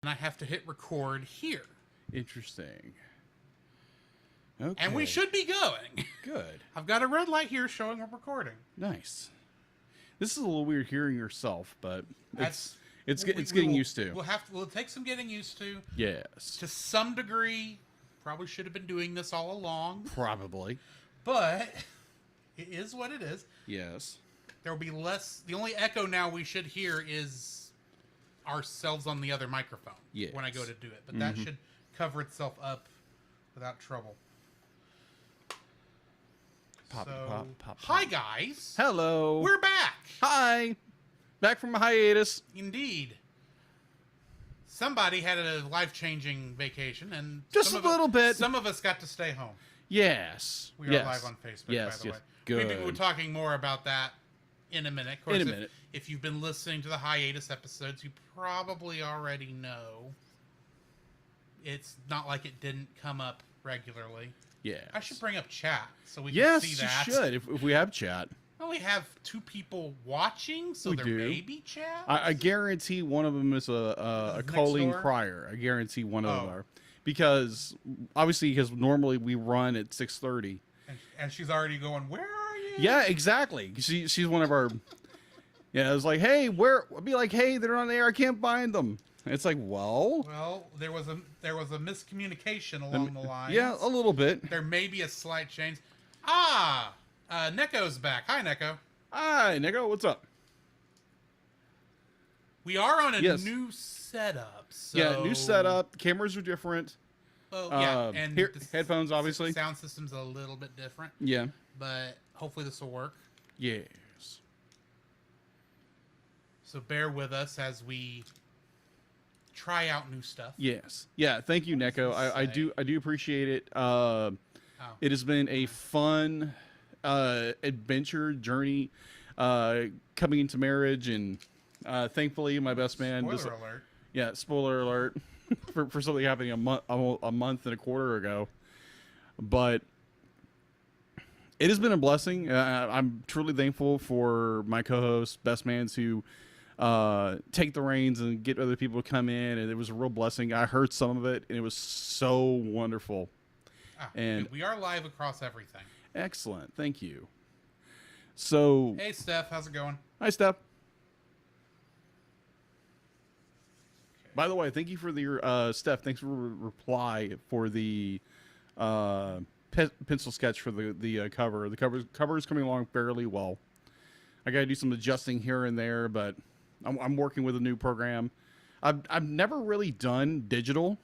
I have to hit record here. Interesting. Okay. And we should be going. Good. I've got a red light here showing we're recording. Nice. This is a little weird hearing yourself, but it's getting will, used to. We'll take some getting used to. Yes. To some degree. Probably should have been doing this all along. Probably. But it is what it is. Yes. There will be less. The only echo now we should hear is ourselves on the other microphone. Yes. When I go to do it. But that should cover itself up without trouble. Pop. Hi guys. Hello. We're back. Hi. Back from a hiatus. Indeed. Somebody had a life-changing vacation, and just a little bit. Some of us got to stay home. Yes. We are live on Facebook, by the way. Good. Maybe we're talking more about that in a minute. Of course, in a minute. If you've been listening to the hiatus episodes, you probably already know. It's not like it didn't come up regularly. Yeah. I should bring up chat so we can see that. Yes, you should, if we have chat. Well, we have 2 people watching, so there may be chat. I guarantee one of them is a Colleen Cryer. I guarantee one of them are. Because, obviously, normally we run at 6:30. And she's already going, where are you? Yeah, exactly. She's one of our... Yeah, it's like, hey, where... I'd be like, hey, they're on the air. I can't find them. And it's like, well... Well, there was a miscommunication along the line. Yeah, a little bit. There may be a slight change. Neko's back. Hi, Neko. Hi, Neko. What's up? We are on a new setup. So... Yeah, new setup. Cameras are different. Oh, yeah. And headphones, obviously. Sound system's a little bit different. Yeah. But hopefully this will work. Yes. So bear with us as we try out new stuff. Yes. Yeah, thank you, Neko. I do appreciate it. It has been a fun adventure journey coming into marriage, and thankfully my best man Spoiler alert. Yeah, spoiler alert for something happening a month and a quarter ago. But it has been a blessing. I'm truly thankful for my co-hosts, best mans, who take the reins and get other people to come in, and it was a real blessing. I heard some of it, and it was so wonderful. And we are live across everything. Excellent, thank you. So, hey, Steph, how's it going? Hi, Steph. Okay. By the way, thank you for the Steph. Thanks for reply for the pencil sketch for the cover. The cover is coming along fairly well. I got to do some adjusting here and there, but I'm working with a new program. I've never really done digital,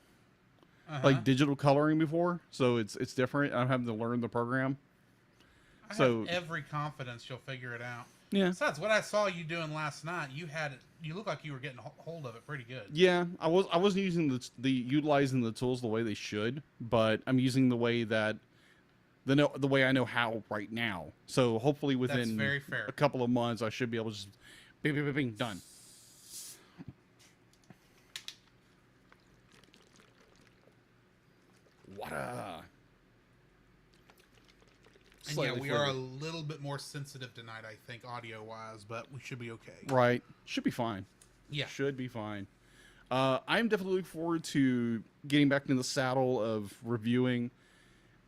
like digital coloring before, so it's different. I'm having to learn the program. I have every confidence you'll figure it out. Yeah. Besides, what I saw you doing last night, you look like you were getting hold of it pretty good. Yeah, I wasn't using utilizing the tools the way they should, but I'm using the way that the way I know how right now. So hopefully within a couple of months, I should be able to just bing, bing, bing, bing, done. And yeah, we are a little bit more sensitive tonight, I think, audio-wise, but we should be okay. Right. Should be fine. Yeah. Should be fine. I'm definitely looking forward to getting back in the saddle of reviewing,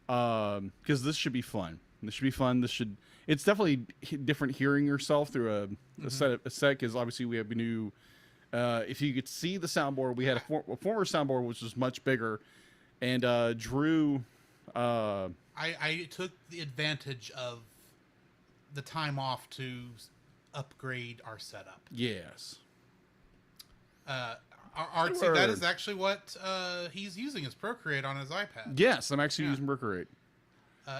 because this should be fun. It's definitely different hearing yourself through a set, because obviously we have a new, if you could see the soundboard, we had a former soundboard which was much bigger, and Drew... I took the advantage of the time off to upgrade our setup. Yes. Artsy, that is actually what he's using as Procreate on his iPad. Yes, I'm actually using Procreate.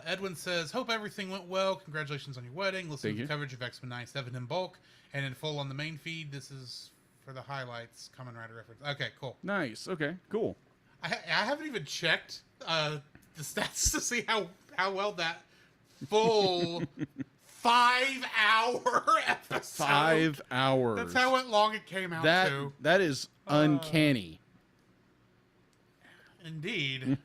Edwin says, hope everything went well. Congratulations on your wedding. Listen to the coverage of X-Men 97 in bulk and in full on the main feed. This is for the highlights, Kamen Rider reference. Okay, cool. Nice. Okay, cool. I haven't even checked the stats to see how well that full 5-hour episode. 5 hours. That's how long it came out to. That is uncanny. Indeed.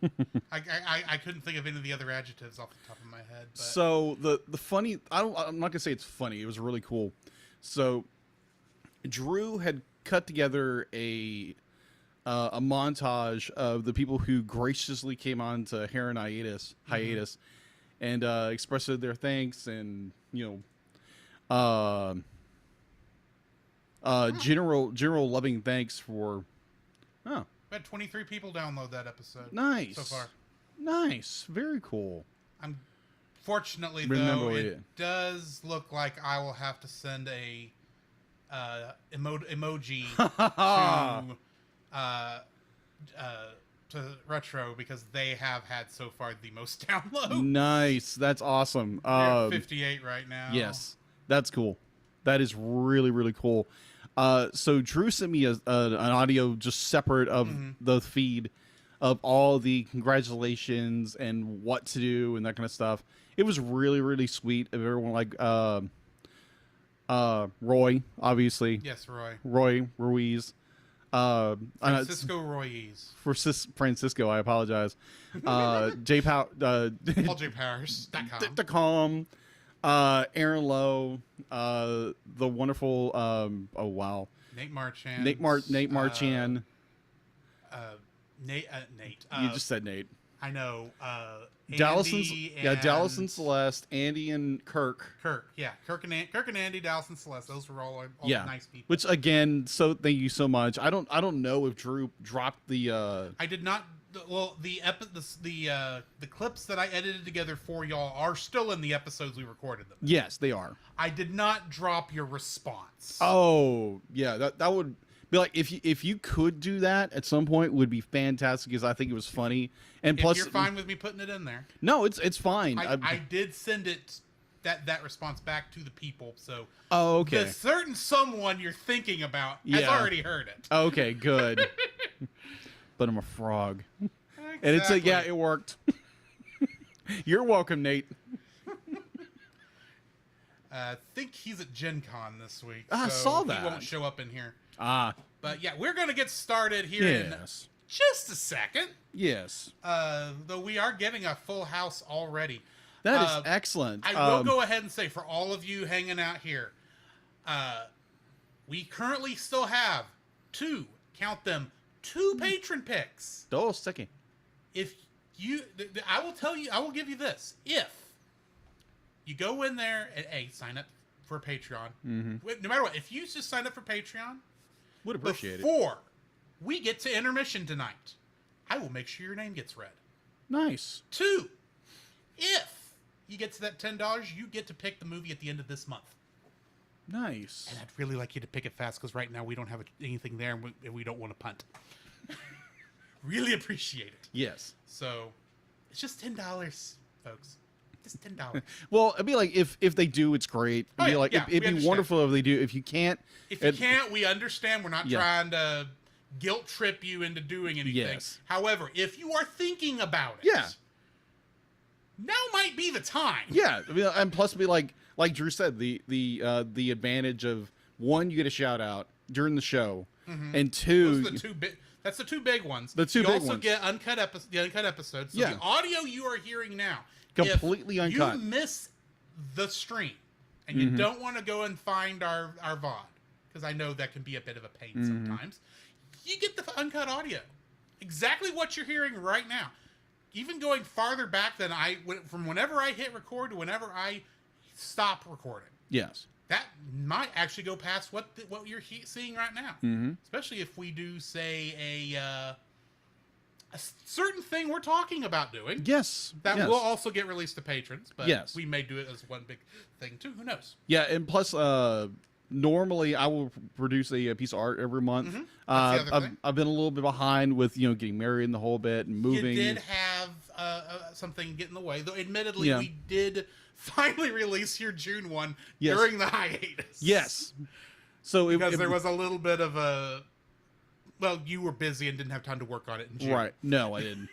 I couldn't think of any of the other adjectives off the top of my head. But. So the funny, I'm not gonna say it's funny. It was really cool. So Drew had cut together a a montage of the people who graciously came on to Heron hiatus, and expressed their thanks and general loving thanks for. Oh, we had 23 people download that episode. Nice. So far. Nice. Very cool. Fortunately, though, it does look like I will have to send a emoji to Retro because they have had so far the most download. Nice. That's awesome. 58 right now. Yes. That's cool. That is really, really cool. So Drew sent me an audio just separate of the feed of all the congratulations and what to do and that kind of stuff. It was really, really sweet of everyone, like Roy, obviously. Yes, Roy. Roy Ruiz. Francisco Ruiz. Francisco, I apologize. J Pow PaulJPowers.com. Aaron Lowe, the wonderful oh wow. Nate Marchand. Nate Marchand. Nate. You just said Nate. I know. Dallas and Celeste, Andy and Kirk. Kirk and Andy, Dallas and Celeste. Those were all nice people. Which again, so thank you so much. I don't know if Drew dropped the. I did not. Well, the clips that I edited together for y'all are still in the episodes we recorded them. Yes, they are. I did not drop your response. Oh yeah, that would be like if you could do that at some point would be fantastic because I think it was funny and plus you're fine with me putting it in there. No, it's fine. I did send it that response back to the people, so okay. The certain someone you're thinking about has already heard it. Okay, good. But I'm a frog. Exactly. And it's it worked. You're welcome, Nate. I think he's at Gen Con this week. I saw that. He won't show up in here. But yeah, we're going to get started here in just a second. Yes. Though we are getting a full house already. That is excellent. I will go ahead and say for all of you hanging out here, we currently still have two patron picks. Oh, sticky. If you, I will give you this. If you go in there and sign up for Patreon, no matter what, if you just sign up for Patreon, would appreciate it. Before we get to intermission tonight, I will make sure your name gets read. Nice. 2, if you get to that $10, you get to pick the movie at the end of this month. Nice. And I'd really like you to pick it fast because right now we don't have anything there and we don't want to punt. Really appreciate it. Yes. So it's just $10, folks. Just $10. Well, it'd be like if they do, it's great. It'd be wonderful if they do. If you can't, we understand. We're not trying to guilt trip you into doing anything. Yes. However, if you are thinking about it, now might be the time. Yeah, I mean, and plus, be like Drew said, the advantage of one, you get a shout out during the show, and two, that's the two big ones. You also get the uncut episodes. So the audio you are hearing now, completely uncut. You miss the stream, and you don't want to go and find our VOD because I know that can be a bit of a pain sometimes. You get the uncut audio, exactly what you're hearing right now. Even going farther back than from whenever I hit record to whenever I stop recording. Yes. That might actually go past what you're seeing right now. Especially if we do, say, a certain thing we're talking about doing. Yes. That will also get released to patrons, but we may do it as one big thing too. Who knows? Yeah, and plus, normally I will produce a piece of art every month. I've been a little bit behind with getting married and the whole bit and moving. You did have something get in the way, though. Admittedly, we did finally release your June one during the hiatus. Yes. So because there was a little bit of a. Well, you were busy and didn't have time to work on it in June. Right. No, I didn't.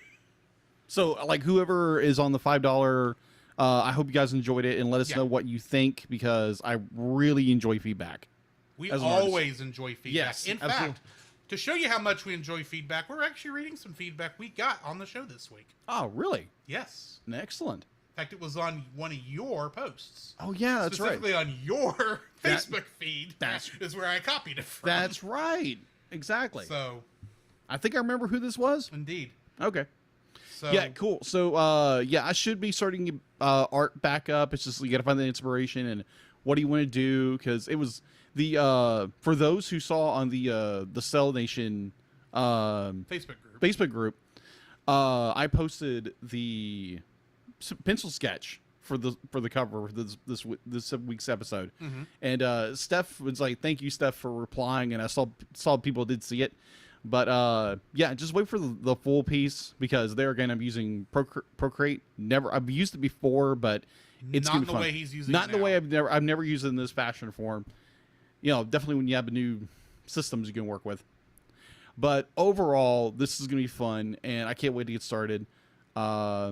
So, like, whoever is on the $5, I hope you guys enjoyed it and let us know what you think because I really enjoy feedback. We always enjoy feedback. Yes, in fact, to show you how much we enjoy feedback, we're actually reading some feedback we got on the show this week. Oh, really? Yes. Excellent. In fact, it was on one of your posts. Oh, yeah, that's right. Specifically on your Facebook feed. Is where I copied it from. That's right. Exactly. So, I think I remember who this was. Indeed. Okay. So Yeah, cool. So, I should be starting art back up. It's just you got to find the inspiration and what do you want to do? Because it was the for those who saw on the Cell Nation Facebook group. I posted the pencil sketch for the cover of this week's episode, and Steph was like, "Thank you, Steph, for replying." And I saw people did see it. But yeah, just wait for the full piece because there again, I'm using Procreate. I've used it before, but it's not gonna be the fun. way he's using Not it the now. way I've never used it in this fashion form. You know, definitely when you have new systems you can work with. But overall, this is gonna be fun, and I can't wait to get started. Yeah,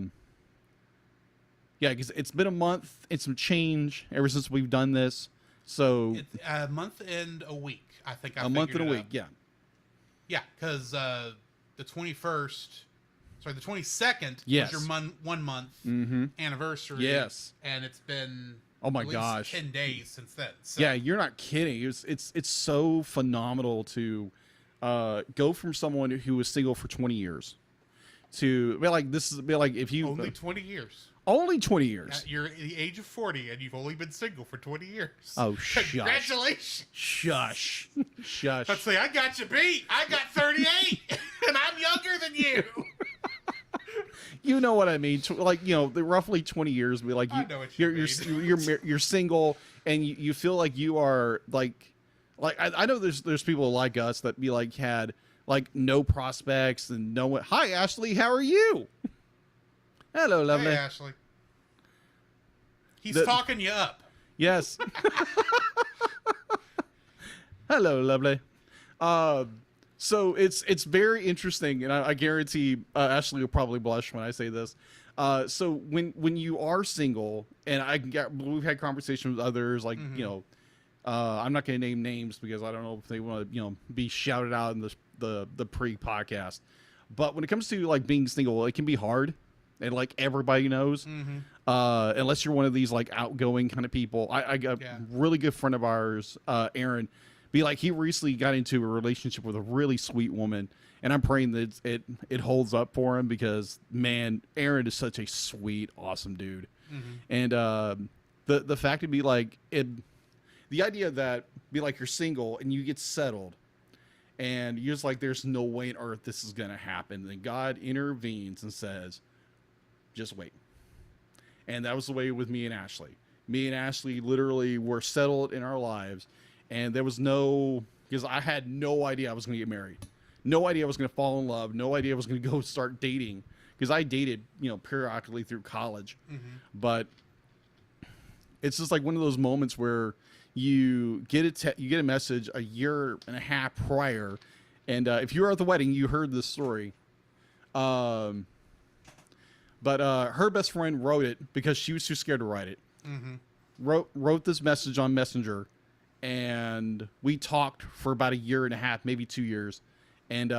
because it's been a month. It's some change ever since we've done this. So It's a month and a week. I think a month and a week. Yeah. Yeah, because the 21st, sorry, the 22nd Yes. was your 1 month anniversary. Yes. And it's been Oh my at least gosh. 10 days since then. So, Yeah, you're not kidding. It's so phenomenal to go from someone who was single for 20 years to be like if you only 20 years. only 20 years. You're at the age of 40 and you've only been single for 20 years. Oh, shush. Congratulations. Shush. Shush. Let's say I got you beat. I got 38 and I'm younger than you. You know what I mean? The roughly 20 years. Be like I know what you you're single and you feel like you are like I know there's people like us that be like had like no prospects and no one. Hi Ashley, how are you? Hello, lovely. Hey, Ashley. He's The- talking you up. Yes. Hello, lovely. So it's very interesting, and I guarantee Ashley will probably blush when I say this. So when you are single, and we've had conversations with others, like I'm not going to name names because I don't know if they want to be shouted out in the pre-podcast. But when it comes to like being single, it can be hard, and like everybody knows. Unless you're one of these like outgoing kind of people. I got a really good friend of ours, Aaron. He recently got into a relationship with a really sweet woman, and I'm praying that it holds up for him because man, Aaron is such a sweet, awesome dude. And the fact to be like it, the idea that be like you're single and you get settled, and you're just like there's no way on earth this is gonna happen. Then God intervenes and says, just wait. And that was the way with me and Ashley. Me and Ashley literally were settled in our lives. And there was because I had no idea I was going to get married. No idea I was going to fall in love. No idea I was going to go start dating. Because I dated, periodically through college. But it's just like one of those moments where you get a message a year and a half prior. And if you were at the wedding, you heard this story. But her best friend wrote it because she was too scared to write it. Wrote this message on Messenger. And we talked for about a year and a half, maybe 2 years. And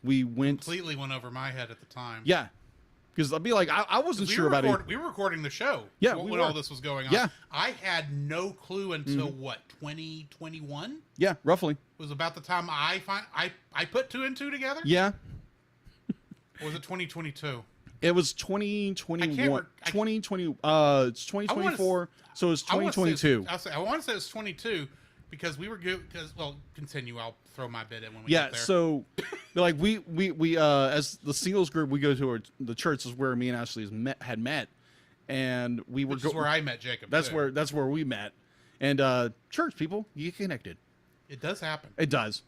we Completely went over my head at the time. Yeah. Because I'll be like, I wasn't sure about it. We were recording the show. Yeah, when all this was going on. Yeah. I had no clue until 2021? Yeah, roughly. Was about the time I put 2 and 2 together? Yeah. Or was it 2022? It was 2021. 2020. It's 2024. So it's 2022. I want to say it was 22 because we were good. Continue. I'll throw my bit in when we get there. So like we as the singles group, we go to the church is where me and Ashley had met, and we were. Which is where I met Jacob. That's where we met, and church people, you get connected. It does happen. It does.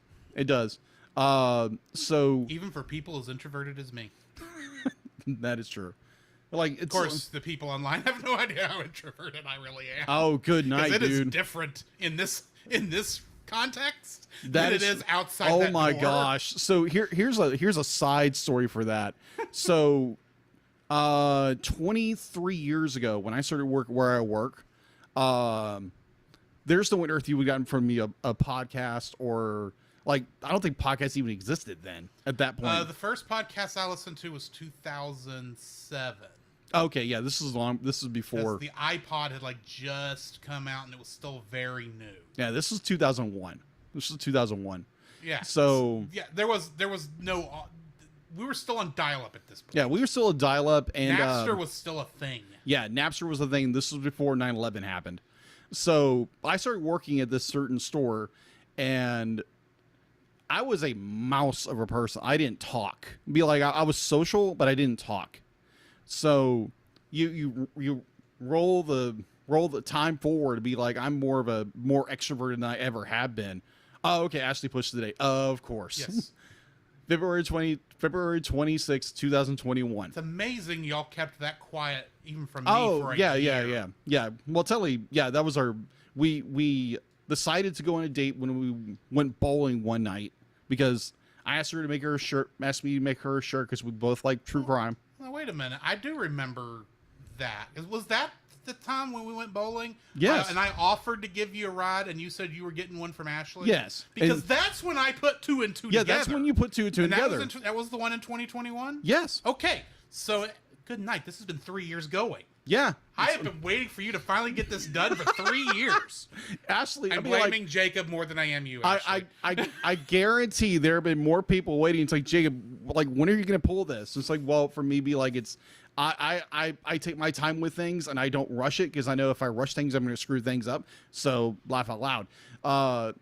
So even for people as introverted as me. That is true. Like, of course, the people online have no idea how introverted I really am. Oh, good night, dude. It is different in this context than it is outside. Oh that my door. gosh! So here's a side story for that. So, 23 years ago, when I started work where I work, there's no earth you would gotten from me a podcast or. Like, I don't think podcasts even existed then at that point. The first podcast I listened to was 2007. Okay, yeah, this is before. The iPod had like just come out and it was still very new. Yeah, this is 2001. Yeah. So yeah, there was no. We were still on dial-up at this point. yeah, we were still a dial-up, and Napster was still a thing. yeah, Napster was the thing. This was before 9/11 happened. So I started working at this certain store, and I was a mouse of a person. I didn't talk. Be like I was social, but I didn't talk. So you roll the time forward to be like, I'm more extroverted than I ever have been. Oh, okay. Ashley pushed today. Of course. Yes. February 26th, 2021. It's amazing y'all kept that quiet even from me for a year. Yeah. Well, Telly, yeah, that was we decided to go on a date when we went bowling one night because I asked her to make her a shirt, asked me to make her a shirt because we both like true crime. Well, wait a minute. I do remember that. Was that the time when we went bowling? Yes. And I offered to give you a ride, and you said you were getting one from Ashley? Yes. Because that's when I put two and two together. Yeah, that's when you put two and two and together. That was the one in 2021? Yes. Okay. So, good night. This has been 3 years going. Yeah. I have been waiting for you to finally get this done for 3 years. Ashley, I'm blaming Jacob more than I am you, Ashley. I guarantee there have been more people waiting. It's like, Jacob, like, when are you going to pull this? It's like, well, for me, be like, it's, I take my time with things and I don't rush it because I know if I rush things, I'm going to screw things up. So laugh out loud.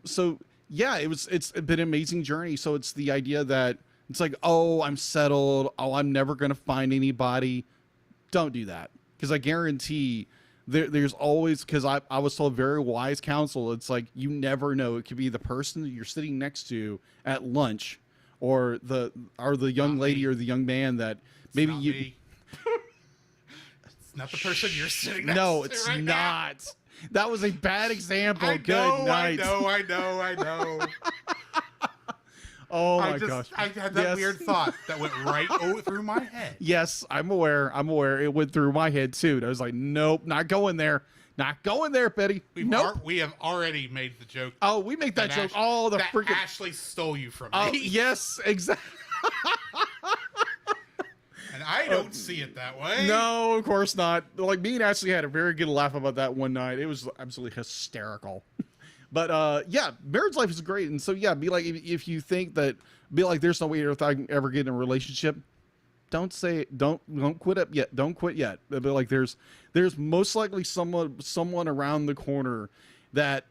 So yeah, it's been an amazing journey. So it's the idea that it's like, oh, I'm settled. Oh, I'm never going to find anybody. Don't do that. Because I guarantee there's always, because I was told very wise counsel, it's like you never know. It could be the person that you're sitting next to at lunch or the young lady or the young man that maybe you. Me. It's not the person you're sitting next to. No, it's right not. Now. That was a bad example. I Good know, night. I know. Oh my gosh. I had that weird thought that went right through my head. Yes, I'm aware. It went through my head too. I was like, nope, not going there. Not going there, Betty. Nope. We have already made the joke. Oh, we make that joke all the freaking. Ashley stole you from me. Oh, yes, exactly. And I don't see it that way. No, of course not. Like, me and Ashley had a very good laugh about that one night. It was absolutely hysterical. But yeah, marriage life is great. And so yeah, be like, if you think that, be like, there's no way I can ever get in a relationship, don't quit up yet. Don't quit yet. But like, there's most likely someone around the corner that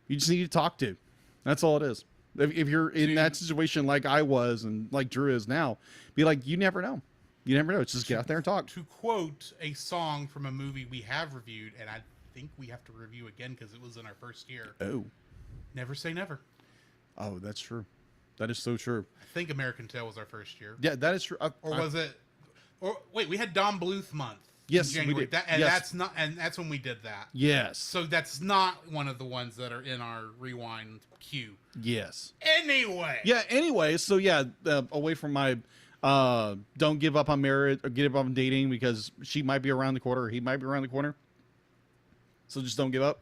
you just need to talk to. That's all it is. If you're in that situation like I was and like Drew is now, be like, you never know. You never know. It's just get out there and talk. To quote a song from a movie we have reviewed, and I think we have to review again because it was in our first year. Oh. Never say never. Oh, that's true. That is so true. I think American Tail was our first year. Yeah, that is true. Or was it? Or wait, we had Dom Bluth month. Yes, in January. we did. That's when we did that. Yes. So that's not one of the ones that are in our rewind queue. Yes. Anyway. Yeah. Anyway, so yeah, away from my don't give up on marriage or give up on dating because she might be around the corner or he might be around the corner. So just don't give up.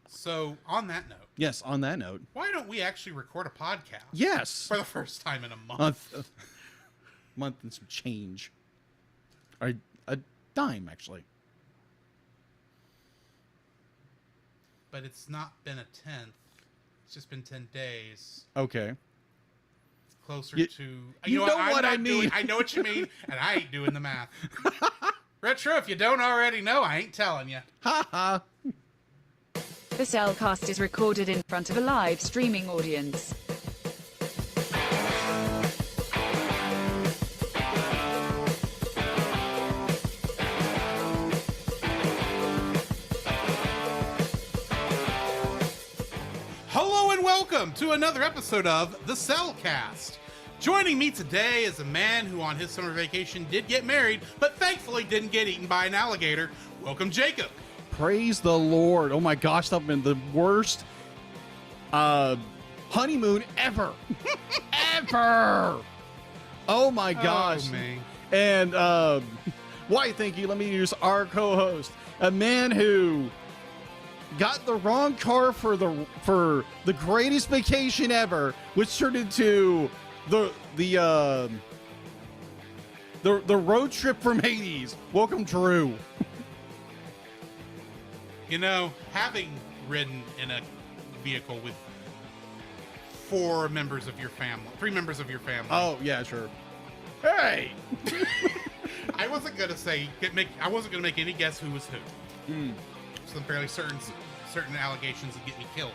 So on that note. Yes. On that note. Why don't we actually record a podcast? Yes. For the first time in a month. Month and some change. A dime, actually. But it's not been a 10th. It's just been 10 days. Okay. It's closer to... You know what I mean. I know what you mean, and I ain't doing the math. Retro, if you don't already know, I ain't telling you. Ha ha. The Cellcast is recorded in front of a live streaming audience. Hello and welcome to another episode of The Cellcast. Joining me today is a man who on his summer vacation did get married, but thankfully didn't get eaten by an alligator. Welcome, Jacob. Praise the Lord. Oh my gosh, that's been the worst honeymoon ever. Ever. Oh my gosh. Oh, me. And why, thank you. Let me introduce our co-host, a man who got the wrong car for the greatest vacation ever, which turned into the road trip from Hades. Welcome, Drew. You know, having ridden in a vehicle with 4 members of your family, 3 members of your family. Oh yeah, sure. Hey. I wasn't gonna say I wasn't gonna make any guess who was who. So I'm fairly certain allegations would get me killed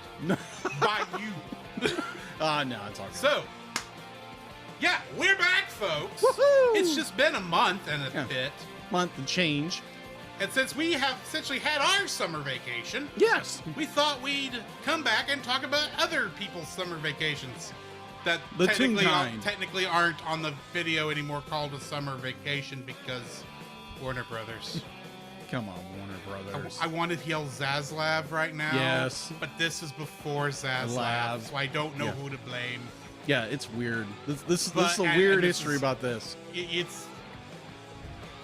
by you. No, it's all good. So, yeah, we're back, folks. Woohoo! It's just been a month and a bit. Month and change. And since we have essentially had our summer vacation, Yes. we thought we'd come back and talk about other people's summer vacations that The Toon kind. technically aren't on the video anymore, called a summer vacation because Warner Brothers. Come on, Warner Brothers. I wanted to yell Zaslav right now. Yes. But this is before Zaslav, Lab. so I don't know Yeah. who to blame. Yeah, it's weird. This is a and weird this history is- about this. It's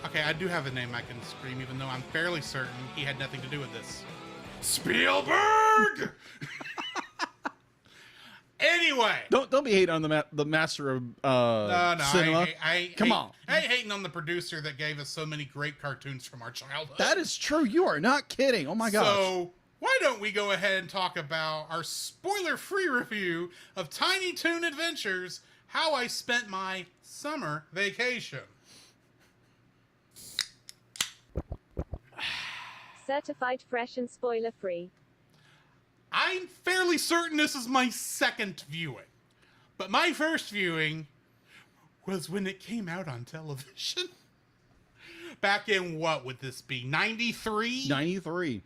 okay. I do have a name I can scream, even though I'm fairly certain he had nothing to do with this. Spielberg. Anyway, Don't be hating on the master of no, cinema. Come on. I ain't hating on the producer that gave us so many great cartoons from our childhood. That is true. You are not kidding. Oh my gosh. So why don't we go ahead and talk about our spoiler-free review of Tiny Toon Adventures: How I Spent My Summer Vacation. Certified fresh and spoiler free. I'm fairly certain this is my second viewing, but my first viewing was when it came out on television. Back in, what would this be, 93? 93.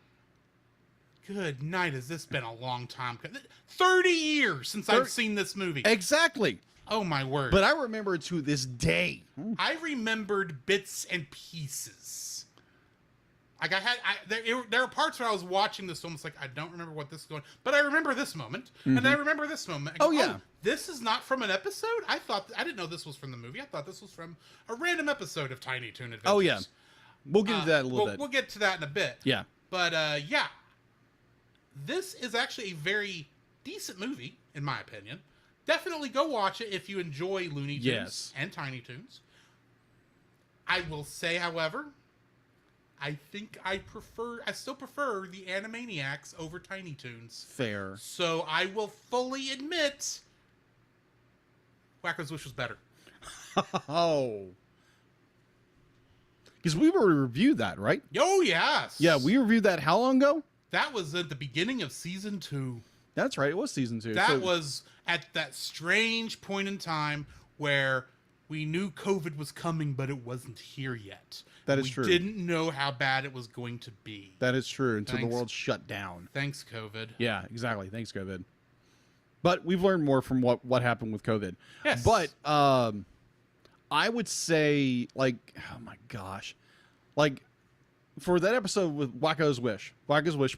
Good night, has this been a long time? 30 years since I've seen this movie. Exactly. Oh my word. But I remember it to this day. I remembered bits and pieces. Like there are parts where I was watching this almost like I don't remember what this is going, but I remember this moment, and I remember this moment. I go, yeah. This is not from an episode. I didn't know this was from the movie. I thought this was from a random episode of Tiny Toon Adventures. Oh yeah. We'll get into that in a little bit. We'll get to that in a bit. Yeah. But yeah, this is actually a very decent movie in my opinion. Definitely go watch it if you enjoy Looney Tunes Yes. and Tiny Toons. I will say, however, I think I still prefer the Animaniacs over Tiny Toons. Fair. So I will fully admit Wacko's Wish was better. Oh. Because we were reviewed that, right? Oh, yes. Yeah, we reviewed that how long ago? That was at the beginning of season 2. That's right. It was season 2. That was at that strange point in time where we knew COVID was coming, but it wasn't here yet. That is true. We didn't know how bad it was going to be. That is true until the Thanks. world shut down. Thanks, COVID. Yeah, exactly. Thanks, COVID. But we've learned more from what happened with COVID. Yes. But I would say, like, oh my gosh, like for that episode with Wacko's Wish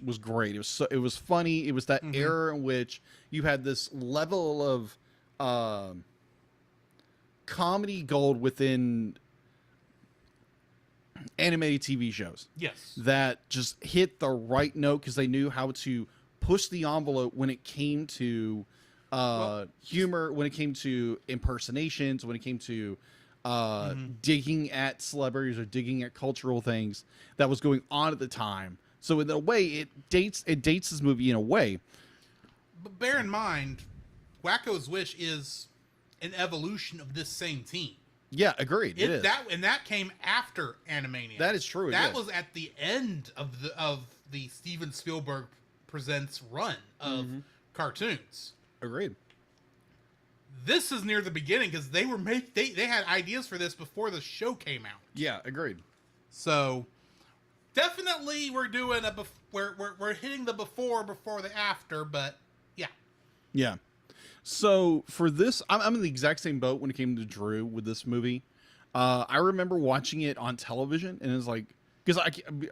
was great. It was funny. It was that era in which you had this level of comedy gold within animated TV shows. Yes. That just hit the right note because they knew how to push the envelope when it came to humor, when it came to impersonations, when it came to digging at celebrities or digging at cultural things that was going on at the time. So in a way, it dates this movie in a way. But bear in mind, Wacko's Wish is an evolution of this same team. Yeah, agreed. It is. That came after Animaniacs. That is true. That was at the end of the Steven Spielberg Presents run of cartoons. Agreed. This is near the beginning because they had ideas for this before the show came out. Yeah, agreed. So definitely we're doing we're hitting the before the after, but yeah. Yeah. So for this, I'm in the exact same boat when it came to Drew with this movie. I remember watching it on television, and it's like, because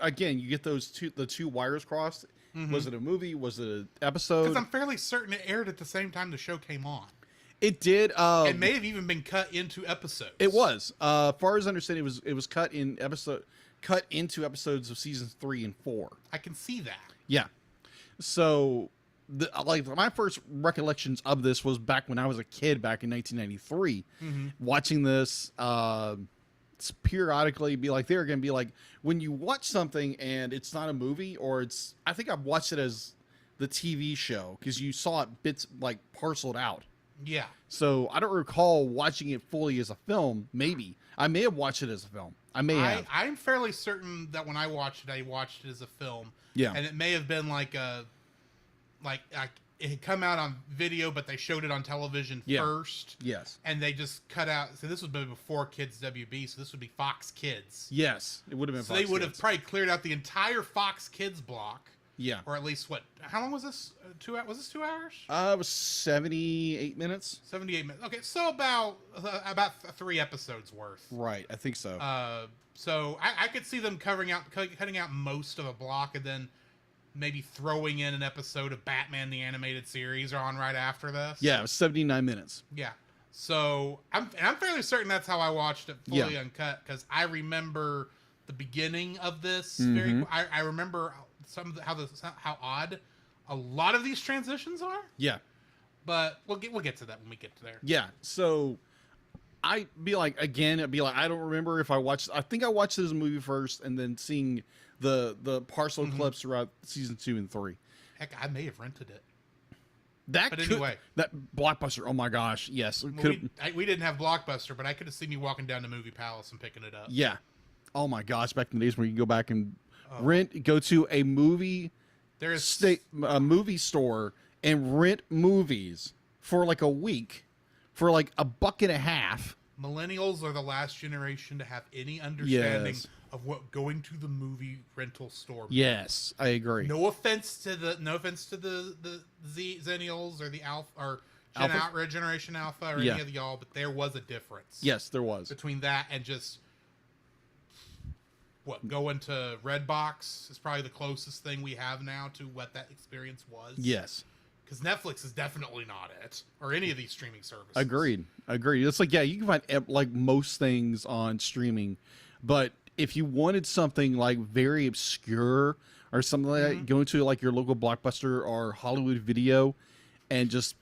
again, you get the two wires crossed. Was it a movie? Was it an episode? Because I'm fairly certain it aired at the same time the show came on. It did. It may have even been cut into episodes. It was. Far as I understand, it was cut into episodes of seasons 3 and 4. I can see that. Yeah. So, my first recollections of this was back when I was a kid, back in 1993, watching this. Periodically, be like, they're gonna be like, when you watch something and it's not a movie, or I think I've watched it as the TV show because you saw it bits like parceled out. Yeah. So I don't recall watching it fully as a film. Maybe I may have watched it as a film. I may have. I'm fairly certain that when I watched it as a film. Yeah. And it may have been like it had come out on video, but they showed it on television first. Yes. And they just cut out. So this was before Kids WB. So this would be Fox Kids. Yes, it would have been. So Fox they would have Kids. probably cleared out the entire Fox Kids block. Yeah. Or at least what? How long was this? Was this 2 hours? It was 78 minutes. 78 minutes. Okay, so about 3 episodes worth. Right, I think so. So I could see them cutting out most of a block and then maybe throwing in an episode of Batman the Animated Series on right after this. Yeah, it was 79 minutes. Yeah. So I'm fairly certain that's how I watched it fully uncut because I remember the beginning of this. I remember how odd a lot of these transitions are. Yeah. But we'll get to that when we get to there. Yeah. So I'd be like, I don't remember if I watched. I think I watched this movie first, and then seeing the parcel clips throughout season 2 and 3. Heck, I may have rented it. But anyway, that Blockbuster. Oh my gosh, yes. Well, we didn't have Blockbuster, but I could have seen me walking down to Movie Palace and picking it up. Yeah. Oh my gosh, back in the days when you can go back and go to a movie store and rent movies for like a week for like $1.50. Millennials are the last generation to have any understanding of what going to the movie rental store means. Yes, I agree. No offense to the Zennials or the Alpha or Generation Alpha or any of y'all, but there was a difference. Yes, there was. Between that and just going to Redbox is probably the closest thing we have now to what that experience was. Yes. Because Netflix is definitely not it, or any of these streaming services. Agreed. It's like, you can find like most things on streaming, but if you wanted something like very obscure or something like that, go into like your local Blockbuster or Hollywood Video and just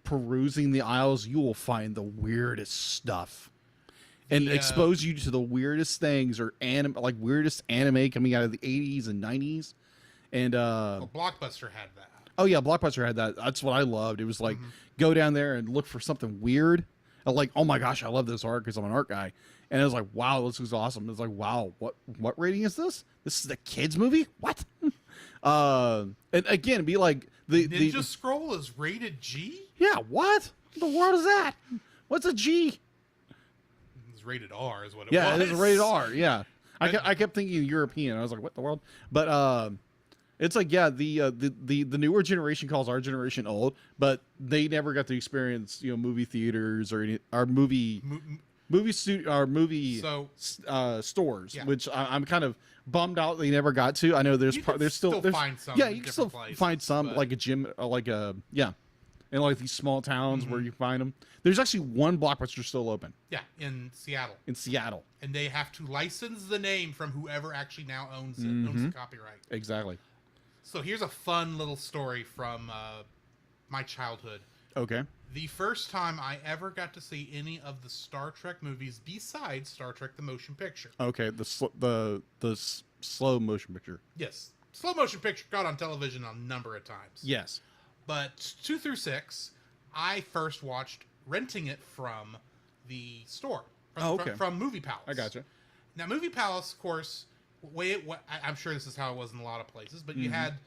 perusing the aisles, you will find the weirdest stuff. And expose you to the weirdest things or weirdest anime coming out of the 80s and 90s. And Blockbuster had that. Oh yeah, Blockbuster had that. That's what I loved. It was like go down there and look for something weird. I'm like, oh my gosh, I love this art because I'm an art guy. And I was like, wow, this looks awesome. It's like, wow, what rating is this? This is a kids movie? What? And again, it'd be like Ninja Scroll is rated G? Yeah, what? The world is that? What's a G? It's rated R is what it was. Yeah, it is rated R, yeah. I kept thinking European. I was like, what the world? But it's like, the newer generation calls our generation old, but they never got to experience, movie theaters or movie stores, which I'm kind of bummed out they never got to. I know there's still find some. Yeah, you can still find some, like a gym, in like these small towns where you find them. There's actually one Blockbuster still open. Yeah, in Seattle. And they have to license the name from whoever actually now owns it, owns the copyright. Exactly. So here's a fun little story from my childhood. Okay. The first time I ever got to see any of the Star Trek movies besides Star Trek the Motion Picture. Okay, the slow motion picture. Yes. Slow motion picture got on television a number of times. Yes. But 2 through 6, I first watched renting it from the store. From Movie Palace. I gotcha. Now, Movie Palace, of course, I'm sure this is how it was in a lot of places, but you'd have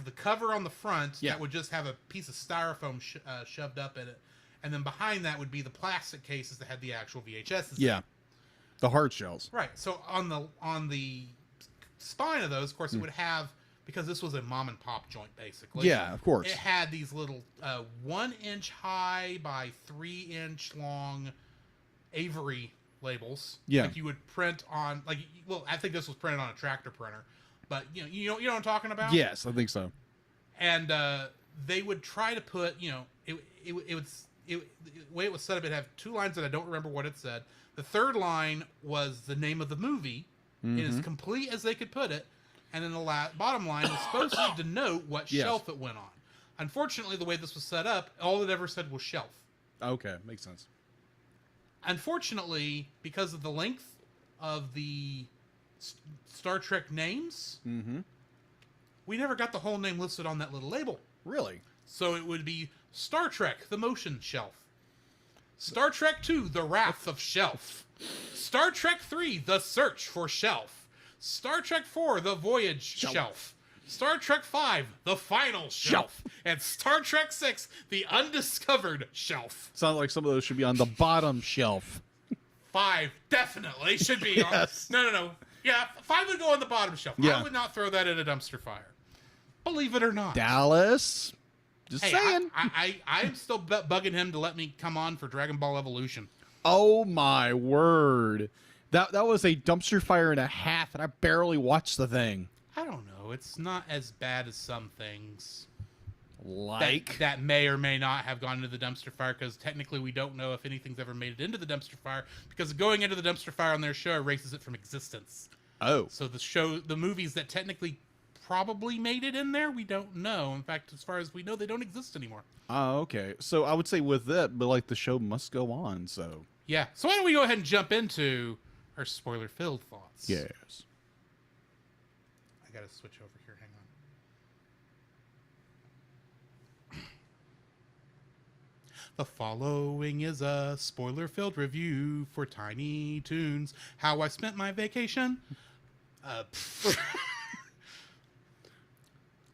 the cover on the front that would just have a piece of styrofoam shoved up in it, and then behind that would be the plastic cases that had the actual VHSs. Yeah, the hard shells. Right. So on the spine of those, of course, it would have, because this was a mom and pop joint, basically. Yeah, of course. It had these little 1 inch high by 3 inch long Avery labels. Yeah. Like you would print on, I think this was printed on a tractor printer, but you know what I'm talking about? Yes, I think so. And they would try to put, the way it was set up, it had 2 lines that I don't remember what it said. The third line was the name of the movie, in as complete as they could put it, and then the bottom line was supposed to denote what shelf it went on. Unfortunately, the way this was set up, all it ever said was shelf. Okay, makes sense. Unfortunately, because of the length of the Star Trek names, we never got the whole name listed on that little label. Really? So it would be Star Trek, The Motion Shelf. Star Trek II, The Wrath of Shelf. Star Trek III, The Search for Shelf. Star Trek IV, The Voyage Shelf. Star Trek V, The Final Shelf. And Star Trek VI, The Undiscovered Shelf. Sounds like some of those should be on the bottom shelf. 5 definitely should be Yes. on. No. Yeah, 5 would go on the bottom shelf. Yeah. I would not throw that in a dumpster fire. Believe it or not. Dallas. Just Hey, saying. I'm still bugging him to let me come on for Dragon Ball Evolution. Oh my word. That was a dumpster fire and a half, and I barely watched the thing. I don't know. It's not as bad as some things Like that may or may not have gone into the dumpster fire, because technically we don't know if anything's ever made it into the dumpster fire, because going into the dumpster fire on their show erases it from existence. oh. So the movies that technically probably made it in there, we don't know. In fact, as far as we know, they don't exist anymore. Oh, okay. So I would say with that, but like the show must go on, so Yeah. So why don't we go ahead and jump into our spoiler-filled thoughts? yes. I gotta switch over here. Hang on. The following is a spoiler-filled review for Tiny Toons. How I spent my vacation.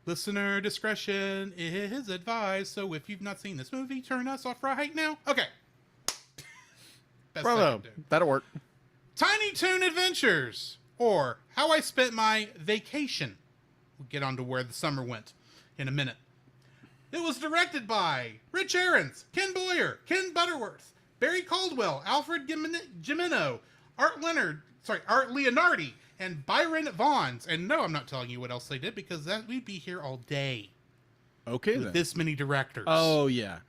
Listener discretion is advised. So if you've not seen this movie, turn us off right now. Okay. Best I Bravo. can do. That'll work. Tiny Toon Adventures, or How I Spent My Vacation. We'll get on to where the summer went in a minute. It was directed by Rich Aarons, Ken Boyer, Ken Butterworth, Barry Caldwell, Alfred Gimeno, Art Leonardi, and Byron Vaughns. And no, I'm not telling you what else they did, because we'd be here all day Okay with then. this many directors. Oh yeah.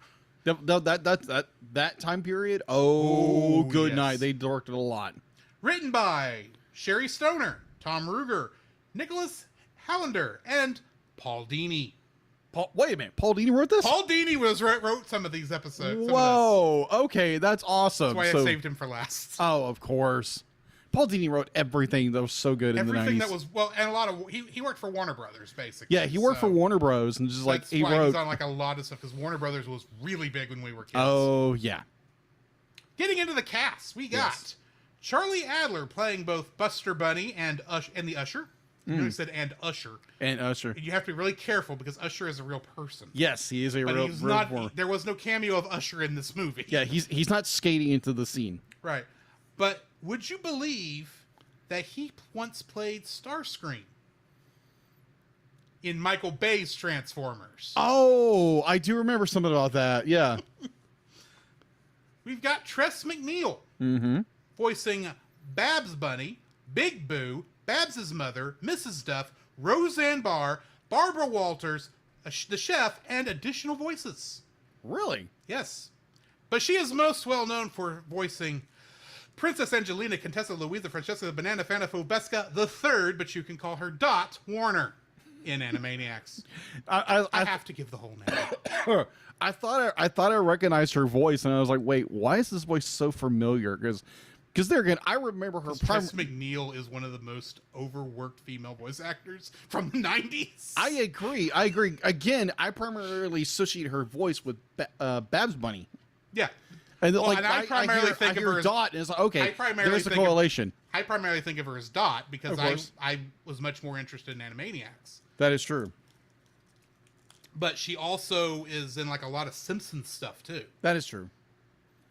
That time period. Oh, Oh, good yes. night. They directed a lot. Written by Sherry Stoner, Tom Ruger, Nicholas Hallander, and Paul Dini. Wait a minute. Paul Dini wrote this? Paul Dini wrote some of these episodes. some of this. Whoa. Okay, that's awesome. That's why So- I saved him for last. Oh, of course. Paul Dini wrote everything that was so good in the 90s. Everything that was, well, and a lot of, he worked for Warner Brothers, basically. Yeah, he worked so for Warner Bros. And just like that's he why wrote. he's on like a lot of stuff, because Warner Brothers was really big when we were kids. Oh yeah. Getting into the cast, we got Yes. Charlie Adler playing both Buster Bunny and the Usher. You know, he said and Usher. And Usher. And you have to be really careful, because Usher is a real person. Yes, he is a But real. he's real not. form. There was no cameo of Usher in this movie. Yeah, he's not skating into the scene. Right. But would you believe that he once played Starscream in Michael Bay's Transformers? Oh, I do remember something about that. Yeah. We've got Tress MacNeille voicing Babs Bunny, Big Boo, Babs's mother, Mrs. Duff, Roseanne Barr, Barbara Walters, the chef, and additional voices. Really? Yes. But she is most well known for voicing Princess Angelina, Contessa Louisa, Francesca the Banana Fanafobesca the Third, but you can call her Dot Warner in Animaniacs. I have to give the whole name. I thought I recognized her voice, and I was like, wait, why is this voice so familiar? Because there again, I remember her. Tress MacNeille is one of the most overworked female voice actors from the 90s. I agree. Again, I primarily associate her voice with Babs Bunny. Yeah. And Well, like and I primarily hear, think I of hear her as- Dot, and it's like, okay, I primarily there's a think of- correlation. I primarily think of her as Dot, because Of course. I was much more interested in Animaniacs. That is true. But she also is in like a lot of Simpsons stuff too. That is true.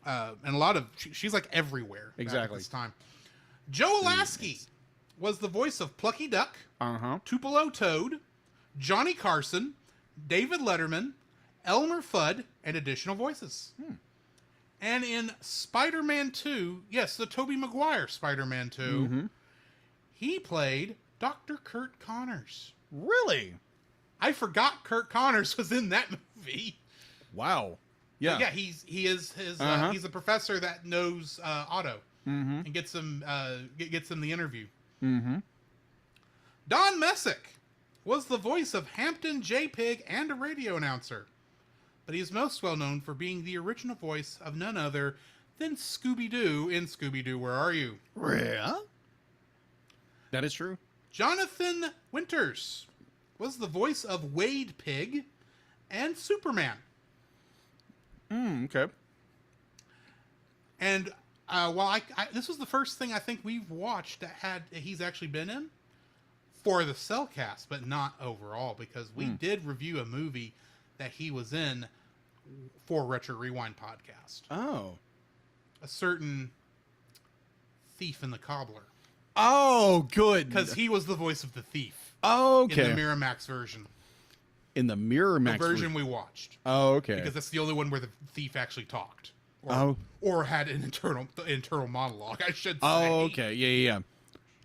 And a lot of she's like everywhere back Exactly. at this time. Joe Lasky was the voice of Plucky Duck, Uh-huh. Tupelo Toad, Johnny Carson, David Letterman, Elmer Fudd, and additional voices. And in Spider-Man 2, yes, the Tobey Maguire Spider-Man 2, he played Dr. Kurt Connors. Really? I forgot Kurt Connors was in that movie. Wow. Yeah. Yeah, he's a professor that knows Otto and gets him the interview. Don Messick was the voice of Hampton J. Pig and a radio announcer, but he's most well known for being the original voice of none other than Scooby-Doo in Scooby-Doo, Where Are You? Yeah. That is true. Jonathan Winters was the voice of Wade Pig and Superman. Okay. And while this was the first thing I think we've watched that he's actually been in for the Cellcast, but not overall, because we did review a movie that he was in for Retro Rewind podcast. Oh. A certain Thief and the Cobbler. Oh, good. Because he was the voice of the thief. Oh, okay. In the Miramax version. In the Miramax version we watched. Oh, okay. Because that's the only one where the thief actually talked. Or had an internal monologue, I should say. Oh, okay. Yeah.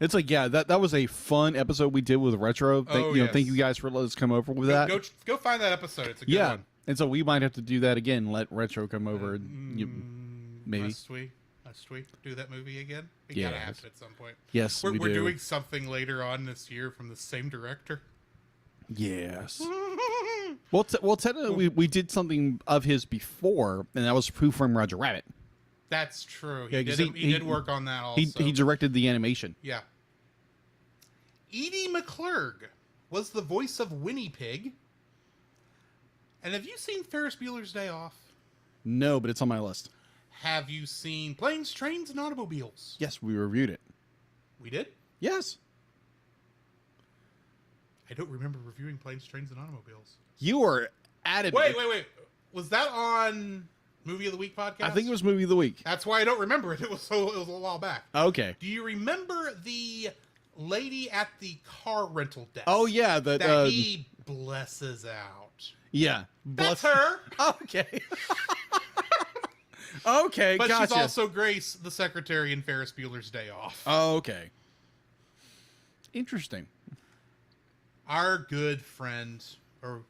It's like, that was a fun episode we did with Retro. Thank you guys for letting us come over with that. Go find that episode. It's a good one. And so we might have to do that again. Let Retro come over. Maybe. Must we do that movie again? We gotta have it at some point. Yes, we're do. doing something later on this year from the same director. Yes. Well, technically, we did something of his before, and that was Who Framed Roger Rabbit. That's true. Yeah, He did work on that also. He directed the animation. Yeah. Edie McClurg was the voice of Winnie Pig. And have you seen Ferris Bueller's Day Off? No, but it's on my list. Have you seen Planes, Trains, and Automobiles? Yes, we reviewed it. We did? Yes. I don't remember reviewing Planes, Trains, and Automobiles. You were at it. Wait. Was that on Movie of the Week podcast? I think it was Movie of the Week. That's why I don't remember it. It was a while back. Okay. Do you remember the lady at the car rental desk? Oh, yeah. That he blesses out. Yeah. That's her. Okay. Okay, but gotcha. she's also Grace, the secretary in Ferris Bueller's Day Off. Oh, okay. Interesting. Our good friend, or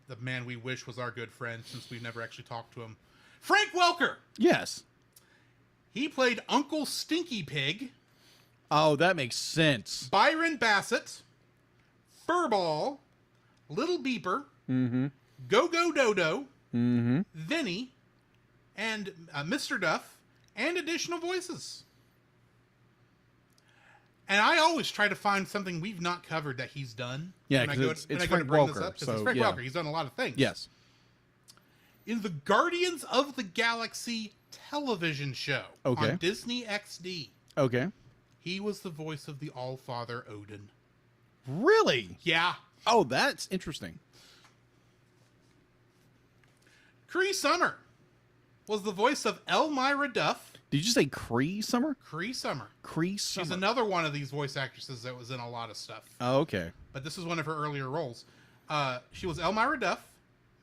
the man we wish was our good friend since we've never actually talked to him, Frank Welker. Yes. He played Uncle Stinky Pig. Oh, that makes sense. Byron Bassett, Furball, Little Beeper, Go-Go Dodo, Vinny, and Mr. Duff, and additional voices. And I always try to find something we've not covered that he's done. Yeah, because it's Frank Welker. So, it's Frank Welker. He's done a lot of things. Yes. In the Guardians of the Galaxy television show on Disney XD. Okay. He was the voice of the All-Father Odin. Really? Yeah. Oh, that's interesting. Cree Summer was the voice of Elmira Duff. Did you say Cree Summer? Cree Summer. Cree Summer. She's another one of these voice actresses that was in a lot of stuff. Oh, okay. But this is one of her earlier roles. She was Elmira Duff,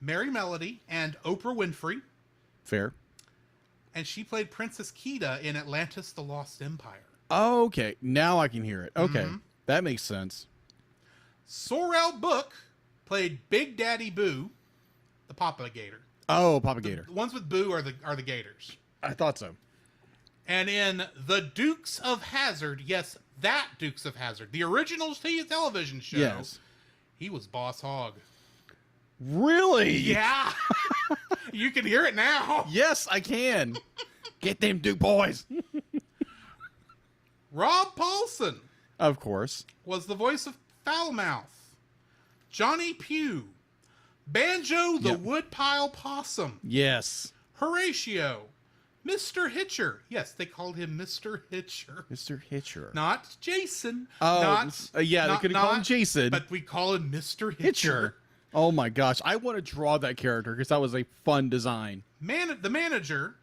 Mary Melody, and Oprah Winfrey. Fair. And she played Princess Kida in Atlantis: The Lost Empire. Oh, okay. Now I can hear it. Okay. That makes sense. Sorrel Book played Big Daddy Boo, the Papa Gator. Oh, Papa Gator. The ones with Boo are the Gators. I thought so. And in The Dukes of Hazzard, yes, that Dukes of Hazzard, the original television show, yes, he was Boss Hogg. Really? Yeah. You can hear it now. Yes, I can. Get them Duke boys. Rob Paulson. Of course. Was the voice of Foulmouth. Johnny Pugh. Banjo the Woodpile Possum. Yes. Horatio. Mr. Hitcher. Yes, they called him Mr. Hitcher. Mr. Hitcher. Not Jason. Oh, they could have called him Jason. But we call him Mr. Hitcher. Oh my gosh. I want to draw that character because that was a fun design. The manager,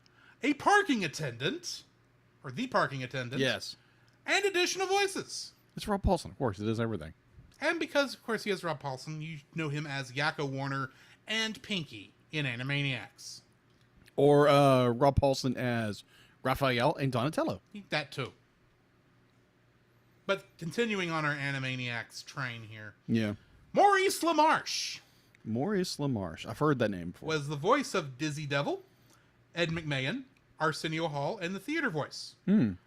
a parking attendant, or the parking attendant. Yes. And additional voices. It's Rob Paulson, of course. It is everything. And because, of course, he is Rob Paulson, you know him as Yakko Warner and Pinky in Animaniacs. Or Rob Paulson as Raphael and Donatello. That too. But continuing on our Animaniacs train here. Yeah. Maurice LaMarche. Maurice LaMarche. I've heard that name before. Was the voice of Dizzy Devil, Ed McMahon, Arsenio Hall, and the theater voice.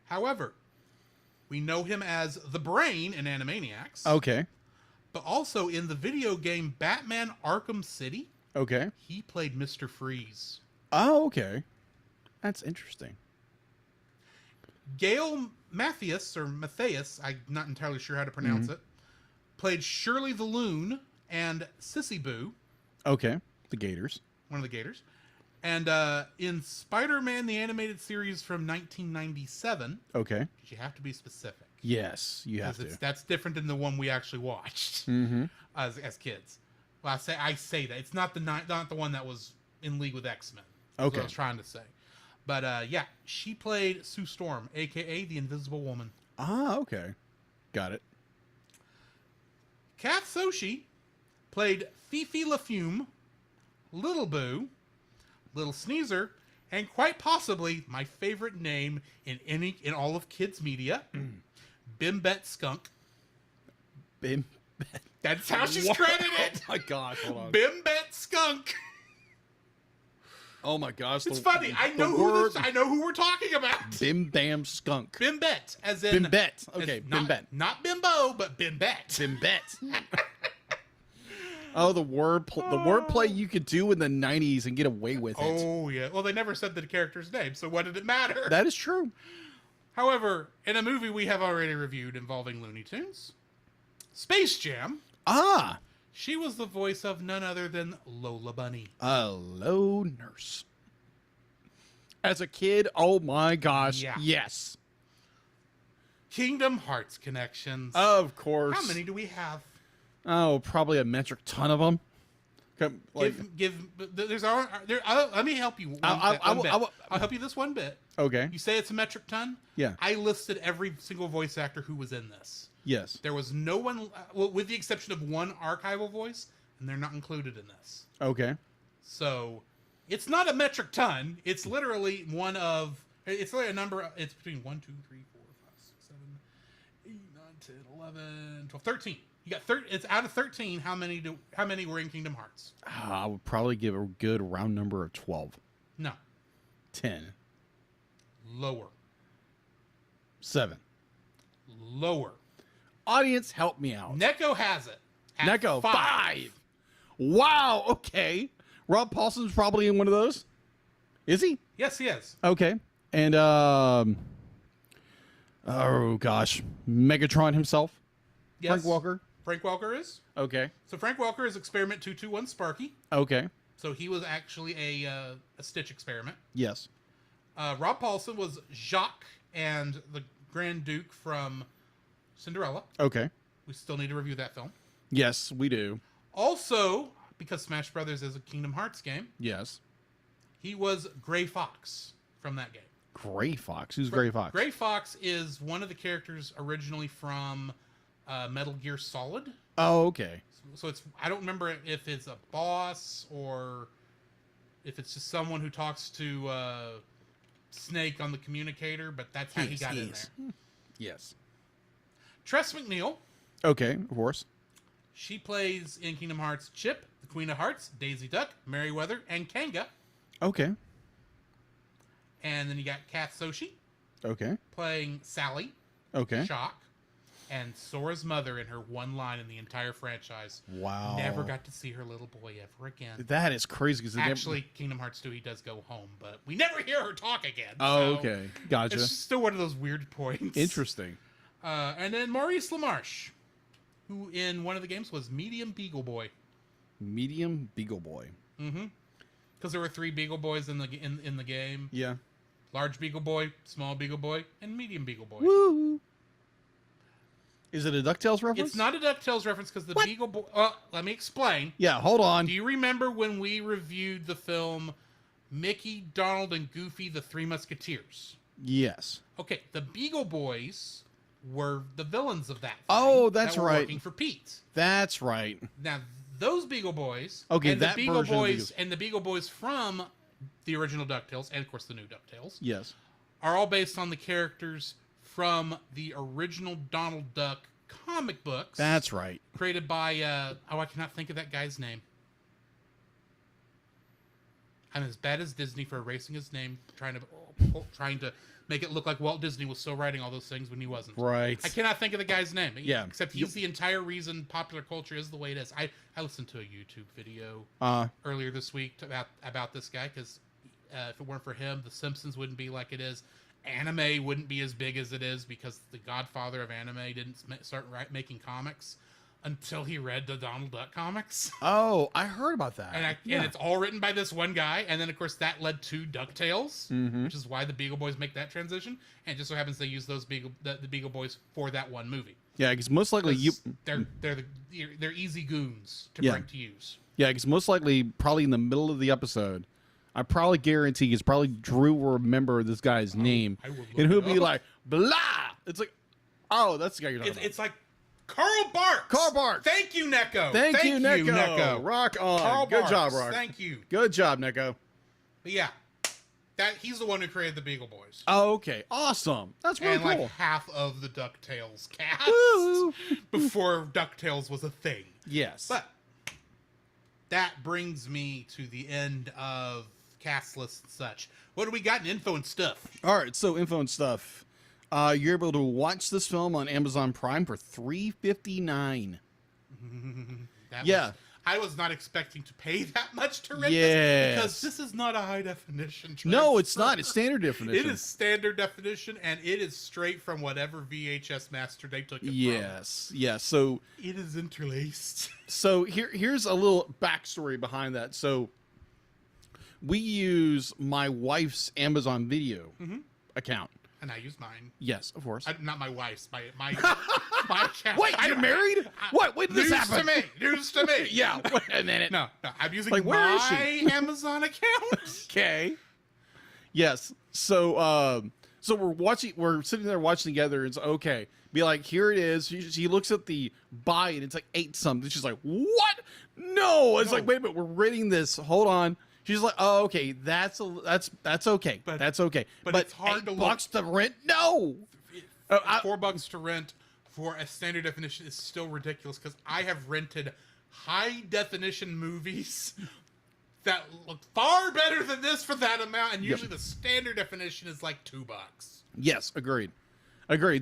However, we know him as the Brain in Animaniacs. Okay. But also in the video game Batman Arkham City. Okay. He played Mr. Freeze. Oh, okay. That's interesting. Gail Mathias, or Matthias, I'm not entirely sure how to pronounce it, played Shirley the Loon and Sissy Boo, Okay. The Gators. one of the Gators. And in Spider-Man, the animated series from 1997, Okay. you have to be specific. Yes, you have Because to. that's different than the one we actually watched as kids. Well, I say that. It's not the one that was in league with X-Men. That's Okay. what I was trying to say. But yeah, she played Sue Storm, a.k.a. the Invisible Woman. Ah, okay. Got it. Kath Soshi played Fifi LaFume, Little Boo, Little Sneezer, and quite possibly my favorite name in all of kids media, Bimbette Skunk. Bim. That's how she's What? credited. Oh my gosh, hold on. Bimbette Skunk. Oh my gosh. It's funny. I know who we're talking about. Bim Bam Skunk. Bimbette, as in Bimbette. as Okay, not, Bimbette. not bimbo, but Bimbette. Bimbette. Oh, the wordplay you could do in the 90s and get away with it. Oh yeah. Well, they never said the character's name, so what did it matter? That is true. However, in a movie we have already reviewed involving Looney Tunes, Space Jam, Ah. she was the voice of none other than Lola Bunny. Hello, nurse. As a kid, oh my gosh. Yeah. Yes. Kingdom Hearts connections. Of course. How many do we have? Oh, probably a metric ton of them. Let me help you. I'll help you this one bit. Okay. You say it's a metric ton? Yeah. I listed every single voice actor who was in this. Yes. There was no one, well, with the exception of one archival voice, and they're not included in this. Okay. So, it's not a metric ton. It's literally it's like a number, it's between 1, 2, 3, 4, 5, 6, 7, 8, 9, 10, 11, 12, 13. You got it's out of 13, how many were in Kingdom Hearts? I would probably give a good round number of 12. No. 10. Lower. 7. Lower. Audience, help me out. Neko has it. At Neko, 5. Wow, okay. Rob Paulson's probably in one of those. Is he? Yes, he is. Okay. And, oh gosh. Megatron himself? Yes. Frank Walker? Frank Walker is. Okay. So Frank Walker is Experiment 221 Sparky. Okay. So he was actually a Stitch experiment. Yes. Rob Paulson was Jacques and the Grand Duke from Cinderella. Okay. We still need to review that film. Yes, we do. Also, because Smash Brothers is a Kingdom Hearts game, Yes. he was Gray Fox from that game. Gray Fox. Who's Gray Fox? Gray Fox is one of the characters originally from Metal Gear Solid. Oh, okay. So it's, I don't remember if it's a boss or if it's just someone who talks to Snake on the communicator, but that's how he got in there. Yes. Tress MacNeille, Okay, of course. she plays in Kingdom Hearts Chip, the Queen of Hearts, Daisy Duck, Merryweather, and Kanga. Okay. And then you got Kath Soshi Okay. playing Sally, Okay. Shock, and Sora's mother in her one line in the entire franchise. Wow. Never got to see her little boy ever again. That is crazy. Cause Actually, Kingdom Hearts 2, he does go home, but we never hear her talk again. Oh, so okay. Gotcha. It's still one of those weird points. Interesting. And then Maurice LaMarche, who in one of the games was Medium Beagle Boy. Medium Beagle Boy. Mm-hmm. Because there were 3 Beagle Boys in the game. Yeah. Large Beagle Boy, Small Beagle Boy, and Medium Beagle Boy. Woo! Is it a DuckTales reference? It's not a DuckTales reference because the What? Beagle Boy... let me explain. Yeah, hold on. Do you remember when we reviewed the film Mickey, Donald, and Goofy, the Three Musketeers? Yes. Okay, the Beagle Boys were the villains of that. Oh, that's that were right. Working for Pete. That's right. Now, those Beagle Boys, Okay, and that the Beagle version of the Boys, Beagles. and the Beagle Boys from the original DuckTales, and of course the new DuckTales, Yes. are all based on the characters from the original Donald Duck comic books. That's right. Created by I cannot think of that guy's name. I'm as bad as Disney for erasing his name, trying to make it look like Walt Disney was still writing all those things when he wasn't. Right. I cannot think of the guy's name. Yeah. Except he's the entire reason popular culture is the way it is. I listened to a YouTube video earlier this week about this guy because if it weren't for him, The Simpsons wouldn't be like it is. Anime wouldn't be as big as it is because the godfather of anime didn't start making comics until he read the Donald Duck comics. Oh, I heard about that. And it's all written by this one guy. And then, of course, that led to DuckTales, which is why the Beagle Boys make that transition. And it just so happens they use those the Beagle Boys for that one movie. Yeah, because most likely they're easy goons to bring to use. Yeah, because most likely, probably in the middle of the episode, I probably guarantee it's probably Drew will remember this guy's name, and he'll be like, blah. It's like, oh, that's the guy you're talking about. It's like Carl Barks. Carl Barks. Thank you, Neko. Thank you, Neko. Rock on. Carl Good Barks. job, Rock. Thank you. Good job, Neko. But yeah, he's the one who created the Beagle Boys. Oh, okay. Awesome. That's really and cool. like half of the DuckTales cast Woo. before DuckTales was a thing. Yes. But that brings me to the end of cast lists and such. What do we got in info and stuff? All right, so info and stuff. You're able to watch this film on Amazon Prime for $3.59. I was not expecting to pay that much to rent Yes. this because this is not a high definition transfer. No, it's not. It's standard definition. It is standard definition, and it is straight from whatever VHS master they took it from. Yes. So It is interlaced. So here's a little backstory behind that. So we use my wife's Amazon Video account. And I use mine. Yes, of course. Not my wife's, my account. Wait, you're married? What? When did this happen? News to me. Yeah. Wait a minute. No, I'm using Like, where is my Amazon account. Okay. Yes. So we're sitting there watching together, and it's okay. Be like, here it is. She looks at the buy, and it's like 8 something. She's like, what? No. It's like, wait a minute, we're rating this. Hold on. She's like, oh, okay, that's okay. That's okay. But it's hard to look. $8 to rent? No. $4 to rent for a standard definition is still ridiculous because I have rented high definition movies that look far better than this for that amount, and usually the standard definition is like $2. Yes, agreed.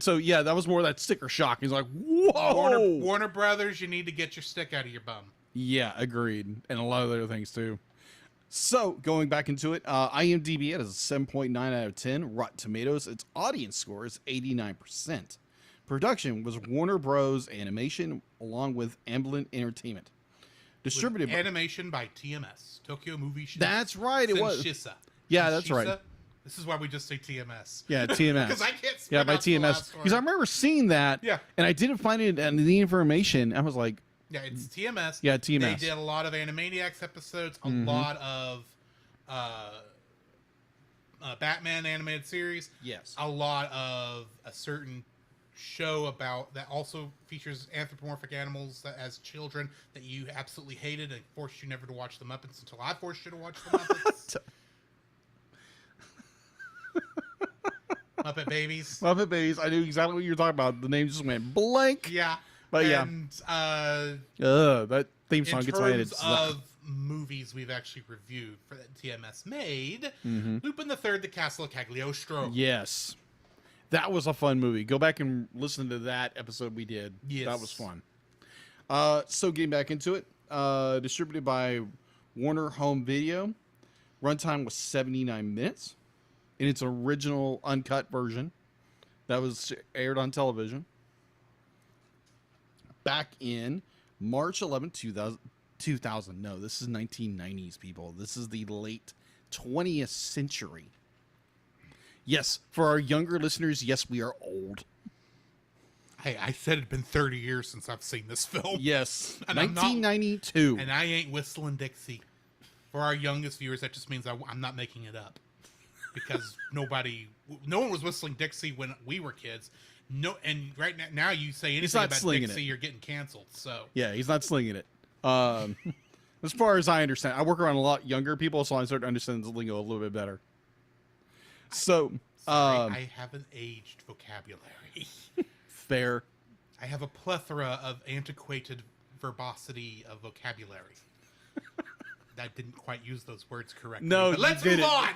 So yeah, that was more that sticker shock. He's like, whoa. Warner Brothers, you need to get your stick out of your bum. Yeah, agreed. And a lot of other things too. So, going back into it, IMDb, it is a 7.9 out of 10. Rotten Tomatoes, its audience score is 89%. Production was Warner Bros. Animation, along with Amblin Entertainment. Distributed with animation by TMS, Tokyo Movie Shin. That's right, it was. Shisa. Yeah, that's right. This is why we just say TMS. Yeah, TMS. Because I can't spell by TMS. Because I remember seeing that, and I didn't find it in the information. I was like, yeah, it's TMS. Yeah, TMS. They did a lot of Animaniacs episodes, a lot of Batman animated series. Yes. A lot of a certain show about that also features anthropomorphic animals that, as children that you absolutely hated and forced you never to watch the Muppets until I forced you to watch the Muppets. Muppet Babies. Muppet Babies. I knew exactly what you were talking about. The name just went blank. Yeah. But and, that theme song gets my head. In terms of movies we've actually reviewed for that TMS made, Lupin the Third, The Castle of Cagliostro. Yes. That was a fun movie. Go back and listen to that episode we did. Yes. That was fun. So getting back into it, distributed by Warner Home Video. Runtime was 79 minutes in its original uncut version that was aired on television back in March 11, 2000. No, this is 1990s, people. This is the late 20th century. Yes, for our younger listeners, yes, we are old. Hey, I said it'd been 30 years since I've seen this film. Yes, And 1992. And I ain't whistling Dixie. For our youngest viewers, that just means I'm not making it up. Because no one was whistling Dixie when we were kids. No, and right now you say anything about Dixie, you're getting canceled. So yeah, he's not slinging it. As far as I understand, I work around a lot younger people, so I start to understand the lingo a little bit better. So, I have an aged vocabulary. Fair. I have a plethora of antiquated verbosity of vocabulary. I didn't quite use those words correctly. No, but let's move on.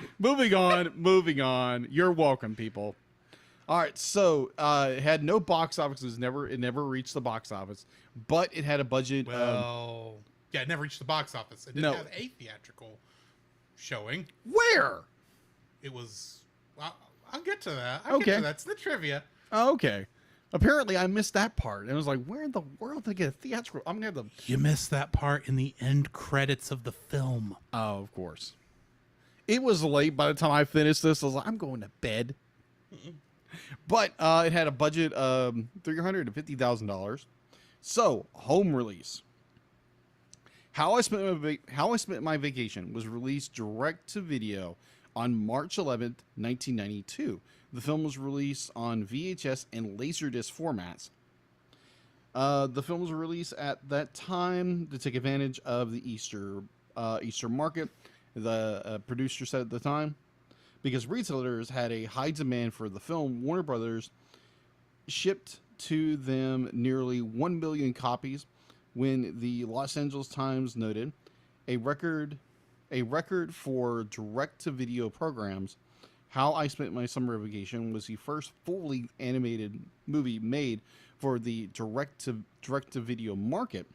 Moving on. You're welcome, people. All right, so it had no box office. It never reached the box office, but it had a budget. Well, yeah, it never reached the box office. It didn't have a theatrical showing. Where? It was. Well, I'll get to that. Okay. That's the trivia. Okay. Apparently, I missed that part. And I was like, where in the world did I get a theatrical? I'm going to have to... You missed that part in the end credits of the film. Oh, of course. It was late by the time I finished this. I was like, I'm going to bed. But it had a budget of $350,000. So, home release. How I Spent My Vacation was released direct to video on March 11th, 1992. The film was released on VHS and Laserdisc formats. The film was released at that time to take advantage of the Easter market. The producer said at the time, because retailers had a high demand for the film, Warner Brothers shipped to them nearly 1 million copies. When the Los Angeles Times noted a record for direct-to-video programs, How I Spent My Summer Vacation was the first fully animated movie made for the direct-to-video market,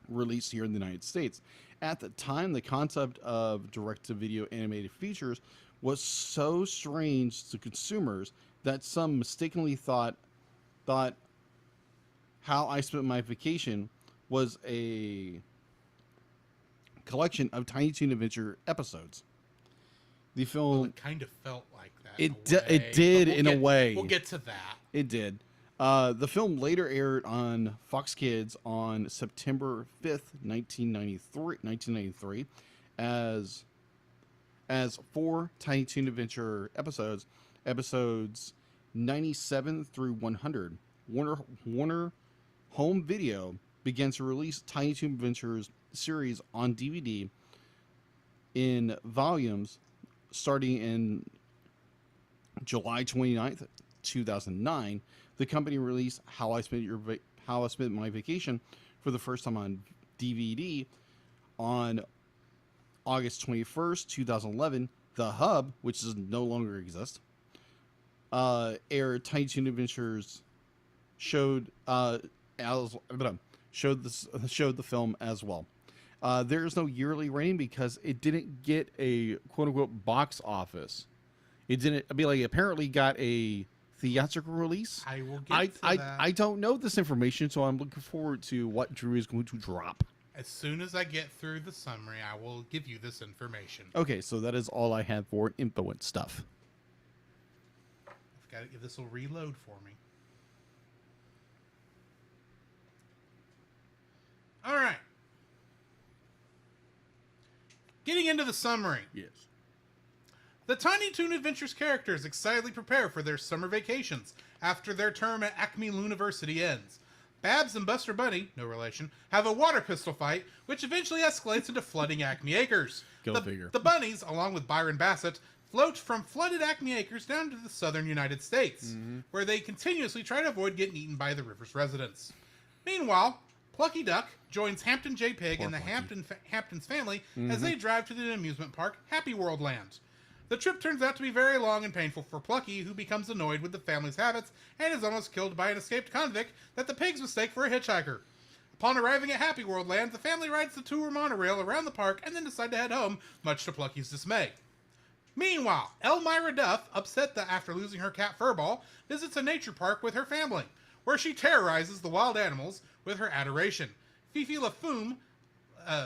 released here in the United States. At the time, the concept of direct-to-video animated features was so strange to consumers that some mistakenly thought How I Spent My Vacation was a collection of Tiny Toon Adventure episodes. The film... Well, it kind of felt like that. It did in a way. We'll get to that. It did. The film later aired on Fox Kids on September 5th, 1993, as 4 Tiny Toon Adventure episodes 97 through 100. Warner Home Video began to release Tiny Toon Adventures series on DVD in volumes starting in July 29th, 2009. The company released How I Spent My Vacation for the first time on DVD on August 21st, 2011. The Hub, which is no longer exist, aired Tiny Toon Adventures showed the film as well. There is no yearly rating because it didn't get a quote unquote box office. It didn't. I mean, like, apparently got a theatrical release. I will get to that. I don't know this information, so I'm looking forward to what Drew is going to drop. As soon as I get through the summary, I will give you this information. Okay, so that is all I have for influence stuff. This will reload for me. All right. Getting into the summary. Yes. The Tiny Toon Adventures characters excitedly prepare for their summer vacations after their term at Acme University ends. Babs and Buster Bunny, no relation, have a water pistol fight, which eventually escalates into flooding Acme Acres. Go figure. The bunnies, along with Byron Bassett, float from flooded Acme Acres down to the southern United States, where they continuously try to avoid getting eaten by the river's residents. Meanwhile, Plucky Duck joins Hampton J. Pig and the Hamptons family as they drive to the amusement park Happy World Land. The trip turns out to be very long and painful for Plucky, who becomes annoyed with the family's habits and is almost killed by an escaped convict that the pigs mistake for a hitchhiker. Upon arriving at Happy World Land, the family rides the tour monorail around the park and then decide to head home, much to Plucky's dismay. Meanwhile, Elmira Duff, upset that after losing her cat Furball, visits a nature park with her family, where she terrorizes the wild animals with her adoration. Fifi LaFume,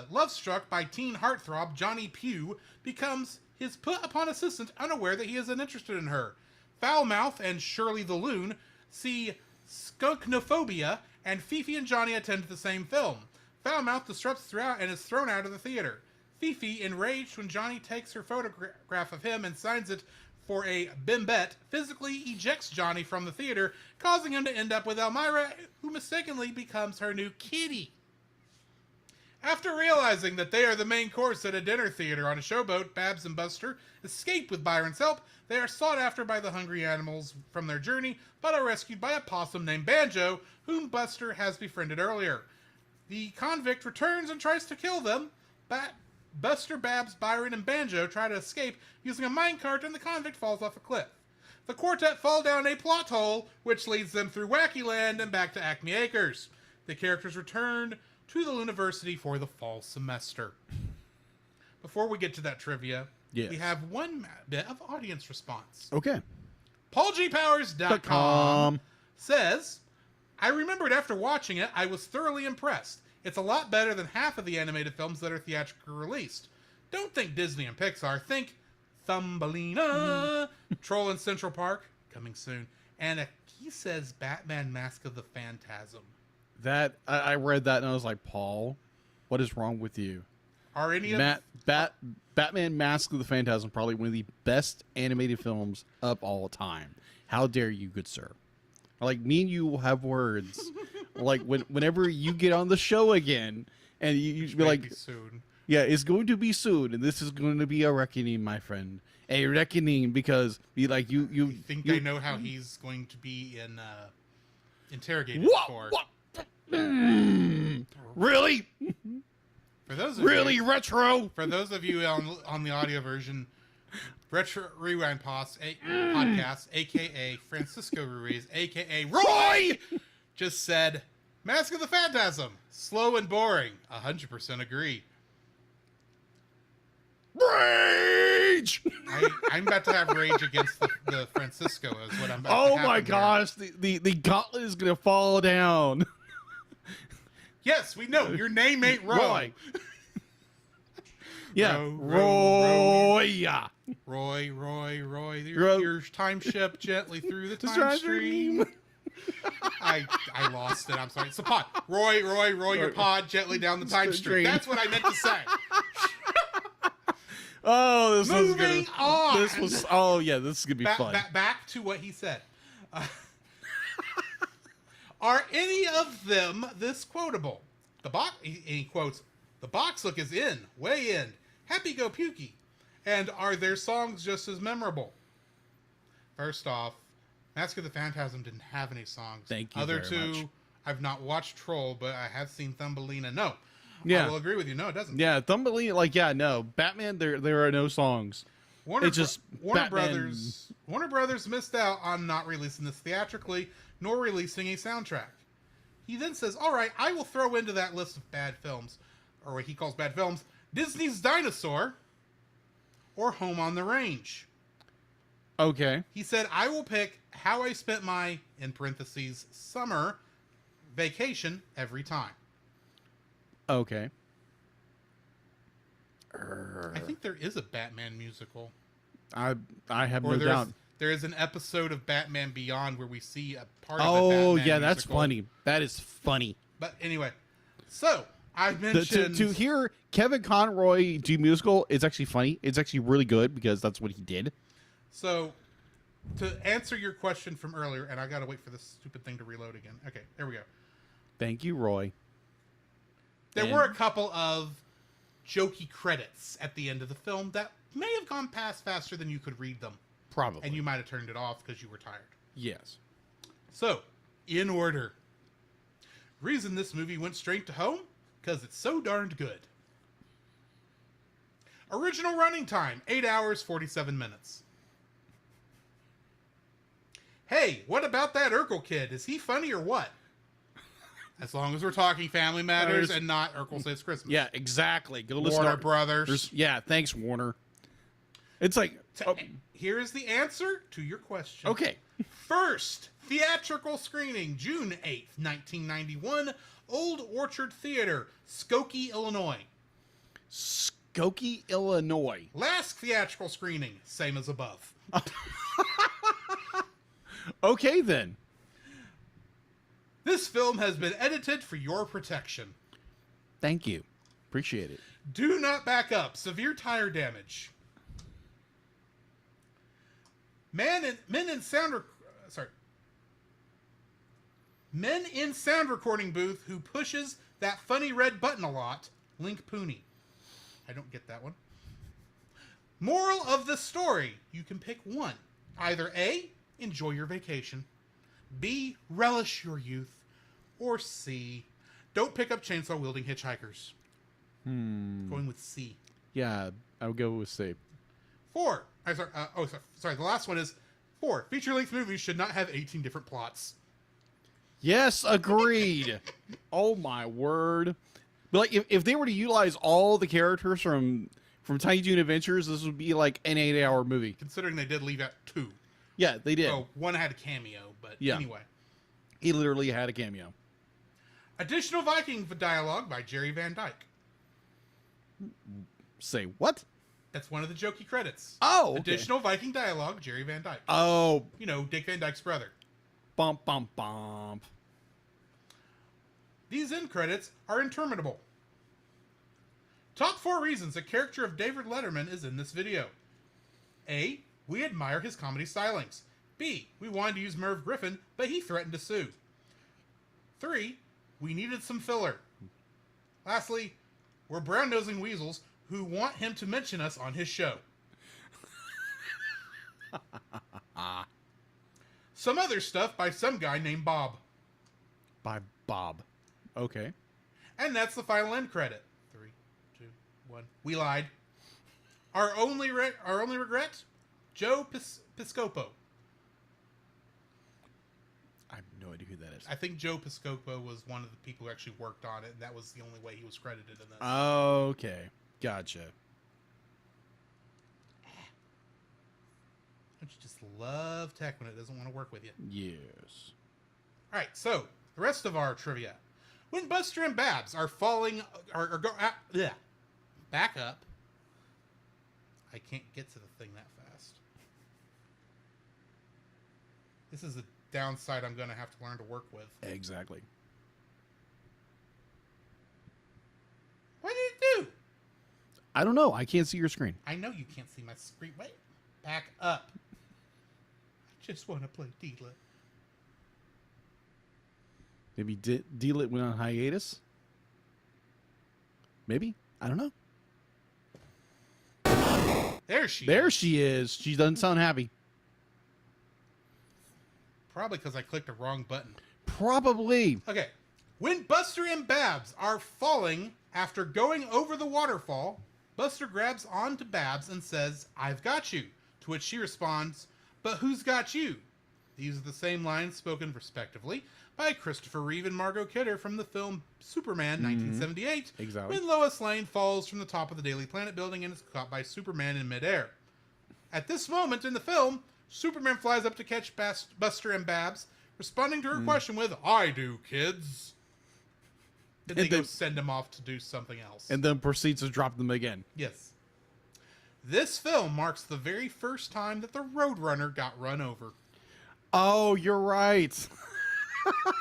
love-struck by teen heartthrob Johnny Pugh, becomes his put-upon assistant, unaware that he isn't interested in her. Foulmouth and Shirley the Loon see skunknophobia, and Fifi and Johnny attend the same film. Foulmouth disrupts throughout and is thrown out of the theater. Fifi, enraged when Johnny takes her photograph of him and signs it for a bimbette, physically ejects Johnny from the theater, causing him to end up with Elmira, who mistakenly becomes her new kitty. After realizing that they are the main course at a dinner theater on a showboat, Babs and Buster escape with Byron's help. They are sought after by the hungry animals from their journey, but are rescued by a possum named Banjo, whom Buster has befriended earlier. The convict returns and tries to kill them. Buster, Babs, Byron, and Banjo try to escape using a minecart, and the convict falls off a cliff. The quartet fall down a plot hole, which leads them through Wacky Land and back to Acme Acres. The characters return to the university for the fall semester. Before we get to that trivia, yes, we have one bit of audience response. Okay. PaulGPowers.com says, I remembered after watching it, I was thoroughly impressed. It's a lot better than half of the animated films that are theatrically released. Don't think Disney and Pixar. Think Thumbelina, Troll in Central Park, coming soon. And he says Batman Mask of the Phantasm. That I read that and I was like, Paul, what is wrong with you? Are any of Batman Mask of the Phantasm probably one of the best animated films of all time. How dare you, good sir? Like, me and you will have words. Like, whenever you get on the show again, and you be like, soon. yeah, it's going to be soon, and this is going to be a reckoning, my friend. A reckoning, because you think I know how he's going to be interrogated for. What? Really? For those of really retro? For those of you on the audio version, Retro Rewind Podcast, aka Francisco Ruiz, aka Roy, just said, Mask of the Phantasm, slow and boring. 100% agree. Rage! I'm about to have rage against the Francisco is what I'm about to Oh happen my here. gosh, the gauntlet is going to fall down. Yes, we know. Your name ain't Roy. Yeah, Roy. Roy. Roy. Roy. Your time ship gently through the time stream. I lost it. I'm sorry. It's a pod. Roy, your pod gently down the time stream. That's what I meant to say. Oh, this was Moving good. on. This was. Oh yeah, this is gonna be fun. Back to what he said. Are any of them this quotable? He quotes, the box look is in, way in. Happy go pukey. And are their songs just as memorable? First off, Mask of the Phantasm didn't have any songs. Thank you Other very two, much. I've not watched Troll, but I have seen Thumbelina. No. Yeah. I will agree with you. No, it doesn't. Yeah, Thumbelina, like, yeah, no. Batman, there are no songs. Warner Batman. Brothers missed out on not releasing this theatrically, nor releasing a soundtrack. He then says, all right, I will throw into that list of bad films, or what he calls bad films, Disney's Dinosaur or Home on the Range. Okay. He said, I will pick How I Spent My, in parentheses, summer vacation every time. Okay. I think there is a Batman musical. I have Or no doubt. there is an episode of Batman Beyond where we see a part of a Oh Batman yeah, that's musical. funny. That is funny. But anyway, so I mentioned To hear Kevin Conroy do musical, it's actually funny. It's actually really good because that's what he did. So to answer your question from earlier, and I gotta wait for this stupid thing to reload again. Okay, there we go. Thank you, Roy. There were a couple of jokey credits at the end of the film that may have gone past faster than you could read them. Probably. And you might have turned it off because you were tired. Yes. So, in order. Reason this movie went straight to home? Because it's so darned good. Original running time, 8 hours, 47 minutes. Hey, what about that Urkel kid? Is he funny or what? As long as we're talking Family Matters and not Urkel Saves Christmas. Yeah, exactly. Go listen Warner to Brothers. Yeah, thanks, Warner. It's like... Here is the answer to your question. Okay. First theatrical screening, June 8th, 1991, Old Orchard Theater, Skokie, Illinois. Skokie, Illinois. Last theatrical screening, same as above. Okay, then. This film has been edited for your protection. Thank you. Appreciate it. Do not back up. Severe tire damage. Men in sound recording booth who pushes that funny red button a lot. Link Pooney. I don't get that one. Moral of the story. You can pick one. Either A, enjoy your vacation. B, relish your youth. Or C, don't pick up chainsaw wielding hitchhikers. Going with C. Yeah, I would go with C. 4. Sorry. The last one is 4. Feature-length movies should not have 18 different plots. Yes, agreed. Oh my word! But like, if they were to utilize all the characters from Tiny Toon Adventures, this would be like an 8-hour movie. Considering they did leave out 2. Yeah, they did. Oh, one had a cameo, but Yeah. anyway. He literally had a cameo. Additional Viking dialogue by Jerry Van Dyke. Say what? That's one of the jokey credits. Oh, okay. Additional Viking dialogue, Jerry Van Dyke. Oh, You know, Dick Van Dyke's brother. bump, bump, bump. These end credits are interminable. Top 4 reasons a character of David Letterman is in this video. A. We admire his comedy stylings. B. We wanted to use Merv Griffin, but he threatened to sue. 3. We needed some filler. Lastly, we're brown-nosing weasels who want him to mention us on his show. Some other stuff by some guy named Bob. By Bob. Okay. And that's the final end credit. 3, 2, 1. We lied. Our only regret? Joe Piscopo. I have no idea who that is. I think Joe Piscopo was one of the people who actually worked on it, and that was the only way he was credited in this. Okay. Gotcha. Don't you just love tech when it doesn't want to work with you? Yes. All right, so the rest of our trivia. When Buster and Babs are falling, back up. I can't get to the thing that fast. This is a downside I'm going to have to learn to work with. Exactly. What did it do? I don't know. I can't see your screen. I know you can't see my screen. Wait, back up. I just want to play D-Lit. Maybe D-Lit went on hiatus? Maybe? I don't know. There she There is. she is. She doesn't sound happy. Probably because I clicked the wrong button. Probably. Okay. When Buster and Babs are falling after going over the waterfall, Buster grabs onto Babs and says, "I've got you." To which she responds, "But who's got you?" These are the same lines spoken respectively by Christopher Reeve and Margot Kidder from the film Superman 1978, Exactly. when Lois Lane falls from the top of the Daily Planet building and is caught by Superman in midair. At this moment in the film, Superman flies up to catch Buster and Babs, responding to her question with, "I do, kids." Then they go send him off to do something else. And then proceeds to drop them again. Yes. This film marks the very first time that the Roadrunner got run over. Oh, you're right.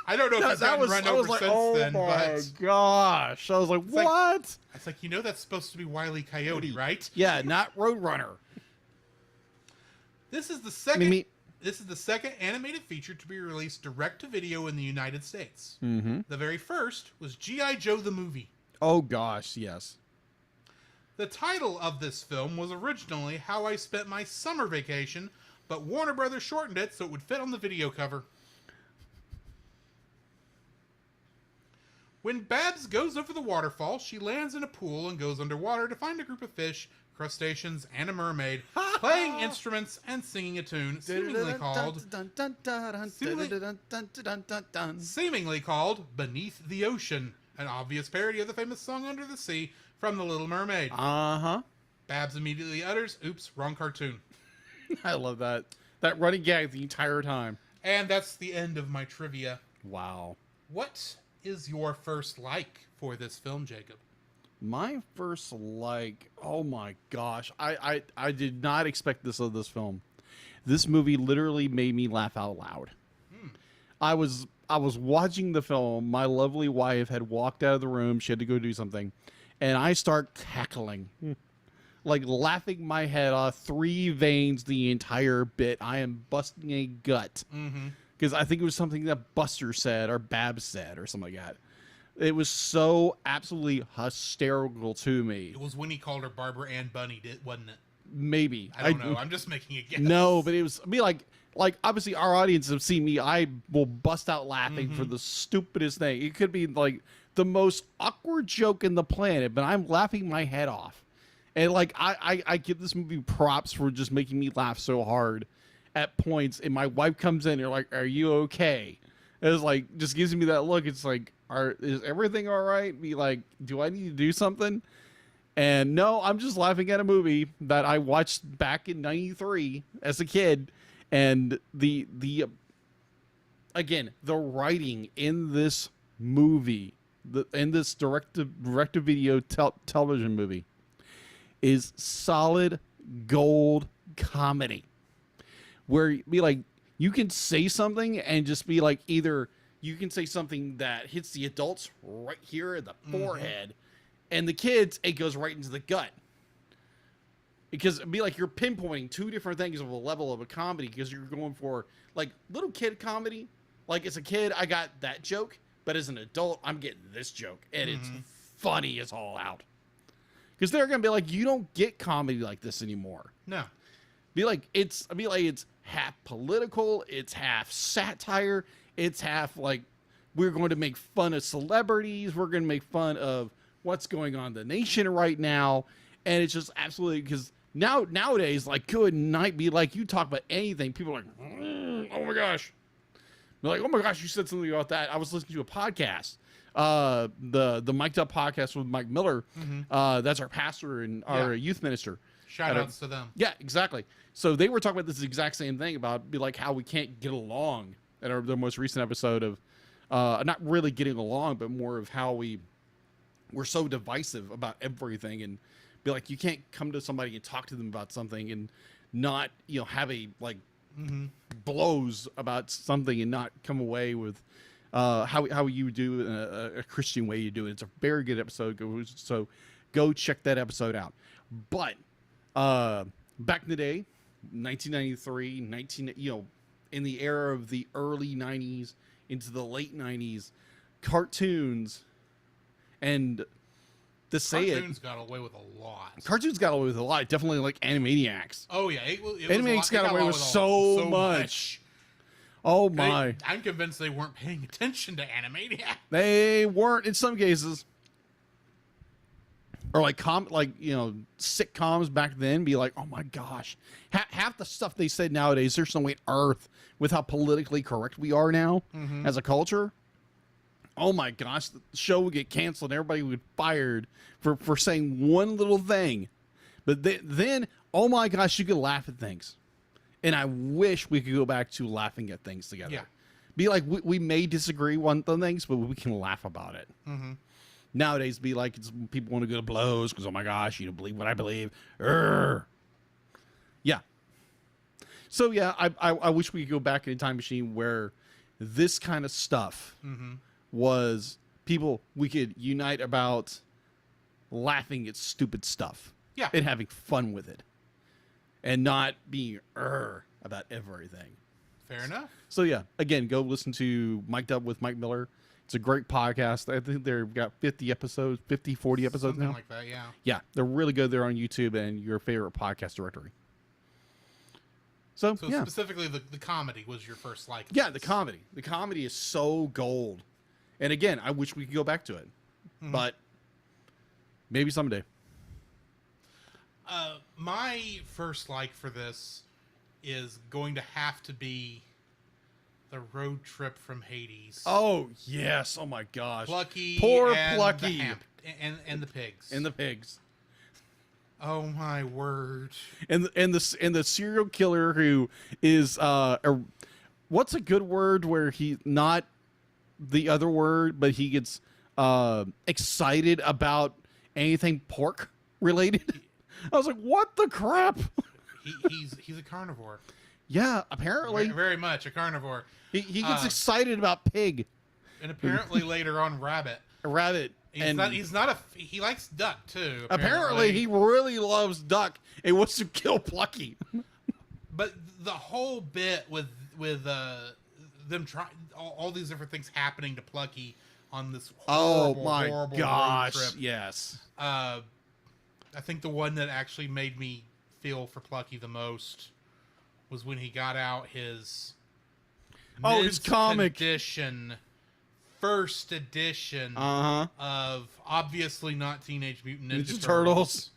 I don't know if he's gotten run over since then, my but gosh. I was like, like- what? it's like, that's supposed to be Wile E. Coyote, right? Yeah, not Roadrunner. This is the second. Me- This is the second animated feature to be released direct to video in the United States. Mm-hmm. The very first was G.I. Joe the movie. Oh, gosh, yes. The title of this film was originally How I Spent My Summer Vacation, but Warner Brothers shortened it so it would fit on the video cover. When Babs goes over the waterfall, she lands in a pool and goes underwater to find a group of fish, crustaceans, and a mermaid, playing instruments and singing a tune seemingly called Beneath the Ocean, an obvious parody of the famous song Under the Sea from The Little Mermaid. Uh-huh. Babs immediately utters, "Oops, wrong cartoon." I love that. That running gag the entire time. And that's the end of my trivia. Wow. What is your first like for this film, Jacob? My first oh my gosh. I did not expect this of this film. This movie literally made me laugh out loud. I was watching the film. My lovely wife had walked out of the room. She had to go do something. And I start cackling. Like laughing my head off, 3 veins the entire bit. I am busting a gut. Because I think it was something that Buster said or Babs said or something like that. It was so absolutely hysterical to me. It was when he called her Barbara Ann Bunny, wasn't it? Maybe. I don't know. I'm just making a guess. No, but it was like obviously our audience have seen me. I will bust out laughing for the stupidest thing. It could be like the most awkward joke in the planet, but I'm laughing my head off. And like I give this movie props for just making me laugh so hard at points. And my wife comes in and you're like, "Are you okay?" It's like just gives me that look. It's like, is everything all right? Be like, do I need to do something? And no, I'm just laughing at a movie that I watched back in '93 as a kid, and the again, the writing in this movie, in this direct-to-video television movie, is solid gold comedy. Where be like, you can say something and just be like, either you can say something that hits the adults right here in the forehead, and the kids, it goes right into the gut. Because it'd be like you're pinpointing two different things of a level of a comedy, because you're going for like little kid comedy. Like as a kid, I got that joke, but as an adult, I'm getting this joke, and it's funny as all out. Because they're gonna be like, you don't get comedy like this anymore. No. Be like it's half political, it's half satire, it's half like we're going to make fun of celebrities, we're going to make fun of what's going on in the nation right now, and it's just absolutely, because nowadays, like, good night, be like, you talk about anything, people are like, oh my gosh. They're like, oh my gosh, you said something about that. I was listening to a podcast, the Mic'd Up podcast with Mike Miller. That's our pastor and our youth minister. Shout outs to them. Yeah, exactly. So they were talking about this exact same thing about be like how we can't get along at the most recent episode of not really getting along, but more of how we're so divisive about everything, and be like, you can't come to somebody and talk to them about something and not, have a like blows about something and not come away with how you do a Christian way you do it. It's a very good episode. So go check that episode out. But back in the day, 1993, in the era of the early 90s into the late 90s, cartoons, and to say Cartoons got away with a lot. Cartoons got away with a lot. Definitely like Animaniacs. Oh yeah, Animaniacs got away with so much. Oh my! I'm convinced they weren't paying attention to Animaniacs. They weren't in some cases. Or like sitcoms back then, be like, oh my gosh, half the stuff they said nowadays, there's no way on earth with how politically correct we are now as a culture. Oh my gosh, the show would get canceled. Everybody would get fired for saying one little thing. But then, oh my gosh, you could laugh at things. And I wish we could go back to laughing at things together. Yeah. Be like, we may disagree on the things, but we can laugh about it. Nowadays, be like, people want to go to blows because, oh my gosh, you don't believe what I believe. Urgh. Yeah. So yeah, I wish we could go back in a time machine where this kind of stuff was people, we could unite about laughing at stupid stuff. Yeah. And having fun with it. And not being about everything. Fair enough. So yeah, again, go listen to Mic'd Up with Mike Miller. It's a great podcast. I think they've got 40 episodes Something now. like that, yeah. Yeah, they're really good. They're on YouTube and your favorite podcast directory. So yeah. Specifically, the comedy was your first like. Yeah, the comedy. The comedy is so gold. And again, I wish we could go back to it. But maybe someday. My first like for this is going to have to be the road trip from Hades. Oh yes! Oh my gosh! Plucky, poor and Plucky, and the pigs, and the pigs. Oh my word! And the serial killer who is what's a good word where he not the other word, but he gets excited about anything pork related. I was like, what the crap? He's a carnivore. Yeah, apparently. Very much a carnivore. He gets excited about pig. And apparently later on rabbit. A rabbit. He likes duck too. Apparently he really loves duck and wants to kill Plucky. But the whole bit with them trying all these different things happening to Plucky on this horrible road trip. Yes. I think the one that actually made me feel for Plucky the most was when he got out his comic edition, first edition of obviously not Teenage Mutant Ninja Turtles.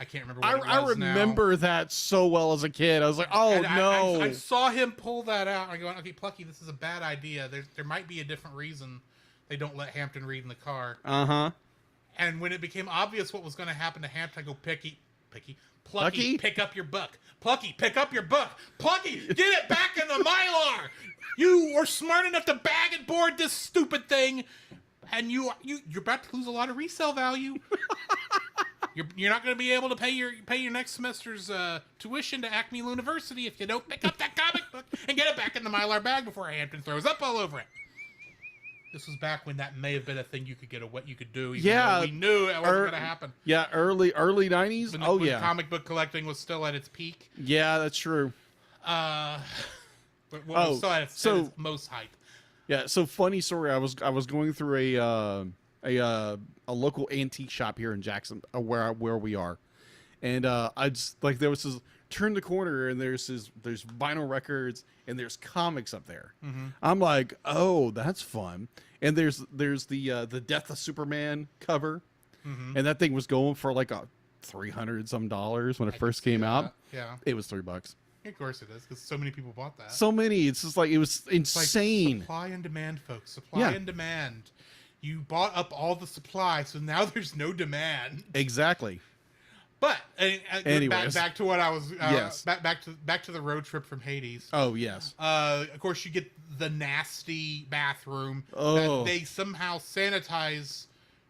I can't remember what it was I remember that so well as a kid. I was like, oh no. I saw him pull that out and I go, okay, Plucky, this is a bad idea. There might be a different reason they don't let Hampton read in the car. And when it became obvious what was going to happen to Hampton, I go, Plucky, pick up your book. Plucky, pick up your book. Plucky, get it back in the Mylar. You were smart enough to bag and board this stupid thing, and you're about to lose a lot of resale value. You're not going to be able to pay your next semester's tuition to Acme University if you don't pick up that comic book and get it back in the Mylar bag before Hampton throws up all over it. This was back when that may have been a thing you could get what you could do. Even though we knew it wasn't going to happen. Yeah, early 90s. When comic book collecting was still at its peak. Yeah, that's true. But was still at its most hype. Yeah, so funny story. I was going through a local antique shop here in Jackson, where we are, and I just like there was this turn the corner and there's vinyl records and there's comics up there. Mm-hmm. I'm like, oh, that's fun. And there's the Death of Superman cover, mm-hmm. and that thing was going for like $300 some when it first came out. Yeah, it was $3. Of course it is, because so many people bought that. So many. It's just like it was insane. Like supply and demand, folks. Supply and demand. You bought up all the supply, so now there's no demand. Exactly. But anyways, back to what I was. Yes. Back to the road trip from Hades. Oh yes. Of course, you get the nasty bathroom that they somehow sanitize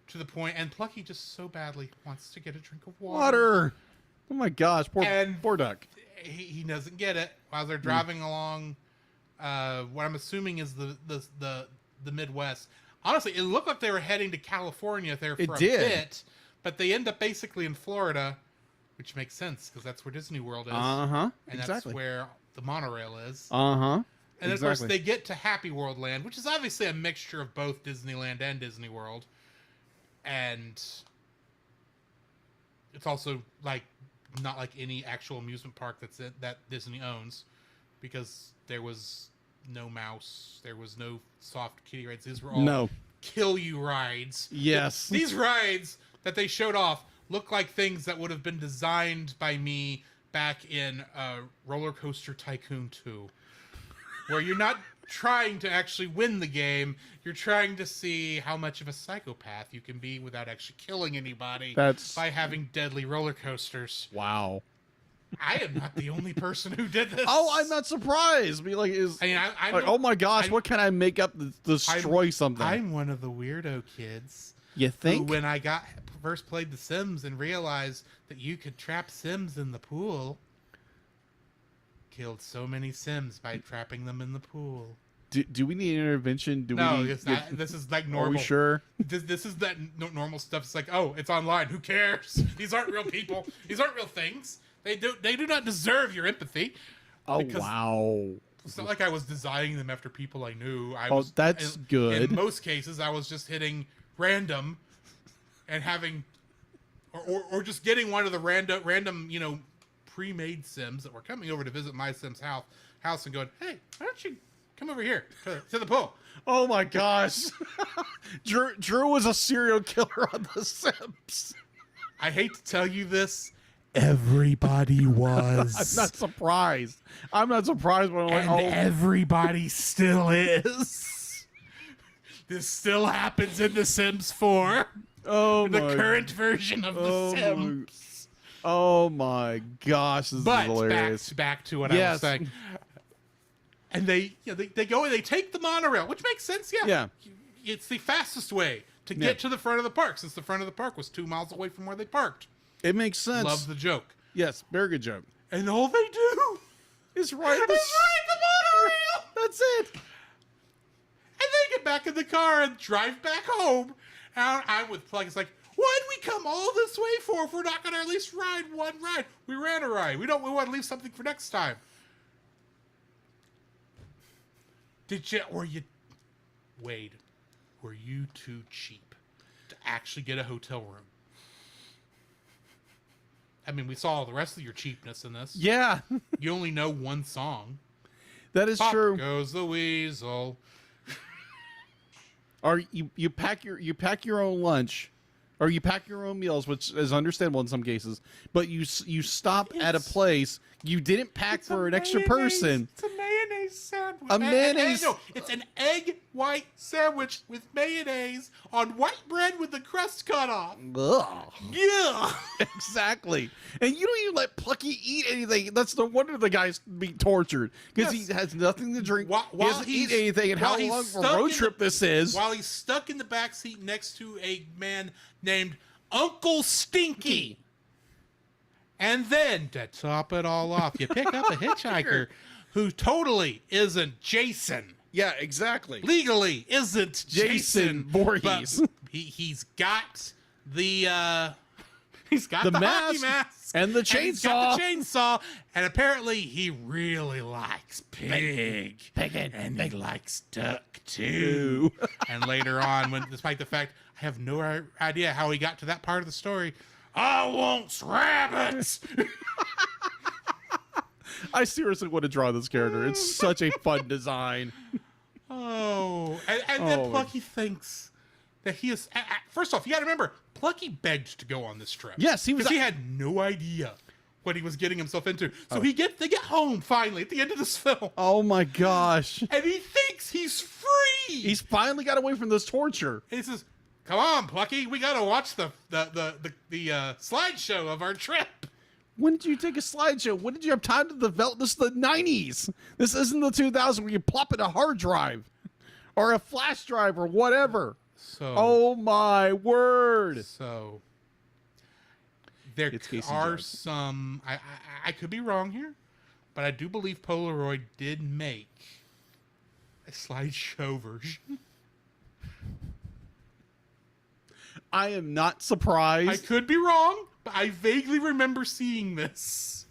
to the point, and Plucky just so badly wants to get a drink of water. Oh my gosh, poor duck. He doesn't get it while they're driving along. What I'm assuming is the Midwest. Honestly, it looked like they were heading to California there for a bit, but they end up basically in Florida, which makes sense because that's where Disney World is. And that's where the monorail is. And then, of course, they get to Happy World Land, which is obviously a mixture of both Disneyland and Disney World. And it's also like not like any actual amusement park that Disney owns, because there was no mouse, there was no soft kiddie rides. These were all kill you rides. Yes. These rides that they showed off look like things that would have been designed by me back in Roller Coaster Tycoon 2, where you're not trying to actually win the game, you're trying to see how much of a psychopath you can be without actually killing anybody by having deadly roller coasters. Wow. I am not the only person who did this. Oh, I'm not surprised. Oh my gosh, what can I make up to destroy something? I'm one of the weirdo kids. You think? Who, when I first played The Sims and realized that you could trap Sims in the pool, killed so many Sims by trapping them in the pool. Do we need intervention? This is like normal. Are we sure? This is that normal stuff. It's like, oh, it's online. Who cares? These aren't real people. These aren't real things. They do not deserve your empathy. Oh, wow. It's not like I was designing them after people I knew. That's good. In most cases, I was just hitting random and having, or just getting one of the random, pre-made Sims that were coming over to visit my Sims house and going, hey, why don't you come over here to the pool? Oh my gosh. Drew was a serial killer on The Sims. I hate to tell you this. Everybody was. I'm not surprised. When everybody still is. This still happens in The Sims 4. Oh, the current version of The Sims. Oh my gosh, this is hilarious. Back to what I was saying. And they go and they take the monorail, which makes sense. Yeah. It's the fastest way to get to the front of the park, since the front of the park was 2 miles away from where they parked. It makes sense. Love the joke. Yes, very good joke. And all they do is ride the monorail. That's it. And they get back in the car and drive back home. And I'm with Plug. It's like, why'd we come all this way for if we're not going to at least ride one ride? We ran a ride. We want to leave something for next time. Wade, were you too cheap to actually get a hotel room? I mean, we saw the rest of your cheapness in this. Yeah. You only know one song. That is Pop true. Goes the weasel. Or you pack your own lunch, or you pack your own meals, which is understandable in some cases. But you stop at a place. You didn't pack for an extra person. It's a mayonnaise mayonnaise sandwich. A mayonnaise- No, it's an egg white sandwich with mayonnaise on white bread with the crust cut off. Ugh. Yeah. Exactly. And you don't even let Plucky eat anything. That's no wonder the guy's being tortured. Because Yes. he has nothing to drink. While he doesn't eat he's- anything. And while how he's long of a stuck road in trip the- this is. While he's stuck in the back seat next to a man named Uncle Stinky. And then, to top it all off, you pick up a hitchhiker who totally isn't Jason. Yeah, exactly. Legally isn't Jason Voorhees. But he's got the he's got the hockey mask and the and he's got the chainsaw. chainsaw, and apparently he really likes pig, and he likes duck too. And later on, when despite the fact I have no idea how he got to that part of the story, I want rabbits. I seriously want to draw this character. It's such a fun design. Oh, and then Oh. Plucky thinks that he is. First off, you got to remember, Plucky begged to go on this trip. Yes, he was- Because he had no idea what he was getting himself into. So they get home finally at the end of this film, Oh my gosh. and he thinks he's free. He's finally got away from this torture. And he says, "Come on, Plucky, we got to watch the slideshow of our trip." When did you take a slideshow? When did you have time to develop? This is the 90s. This isn't the 2000s where you plop in a hard drive or a flash drive or whatever. So, Oh my word. so there It's Casey are Jones. some. I could be wrong here, but I do believe Polaroid did make a slideshow version. I am not I surprised. could be wrong, but I vaguely remember seeing this.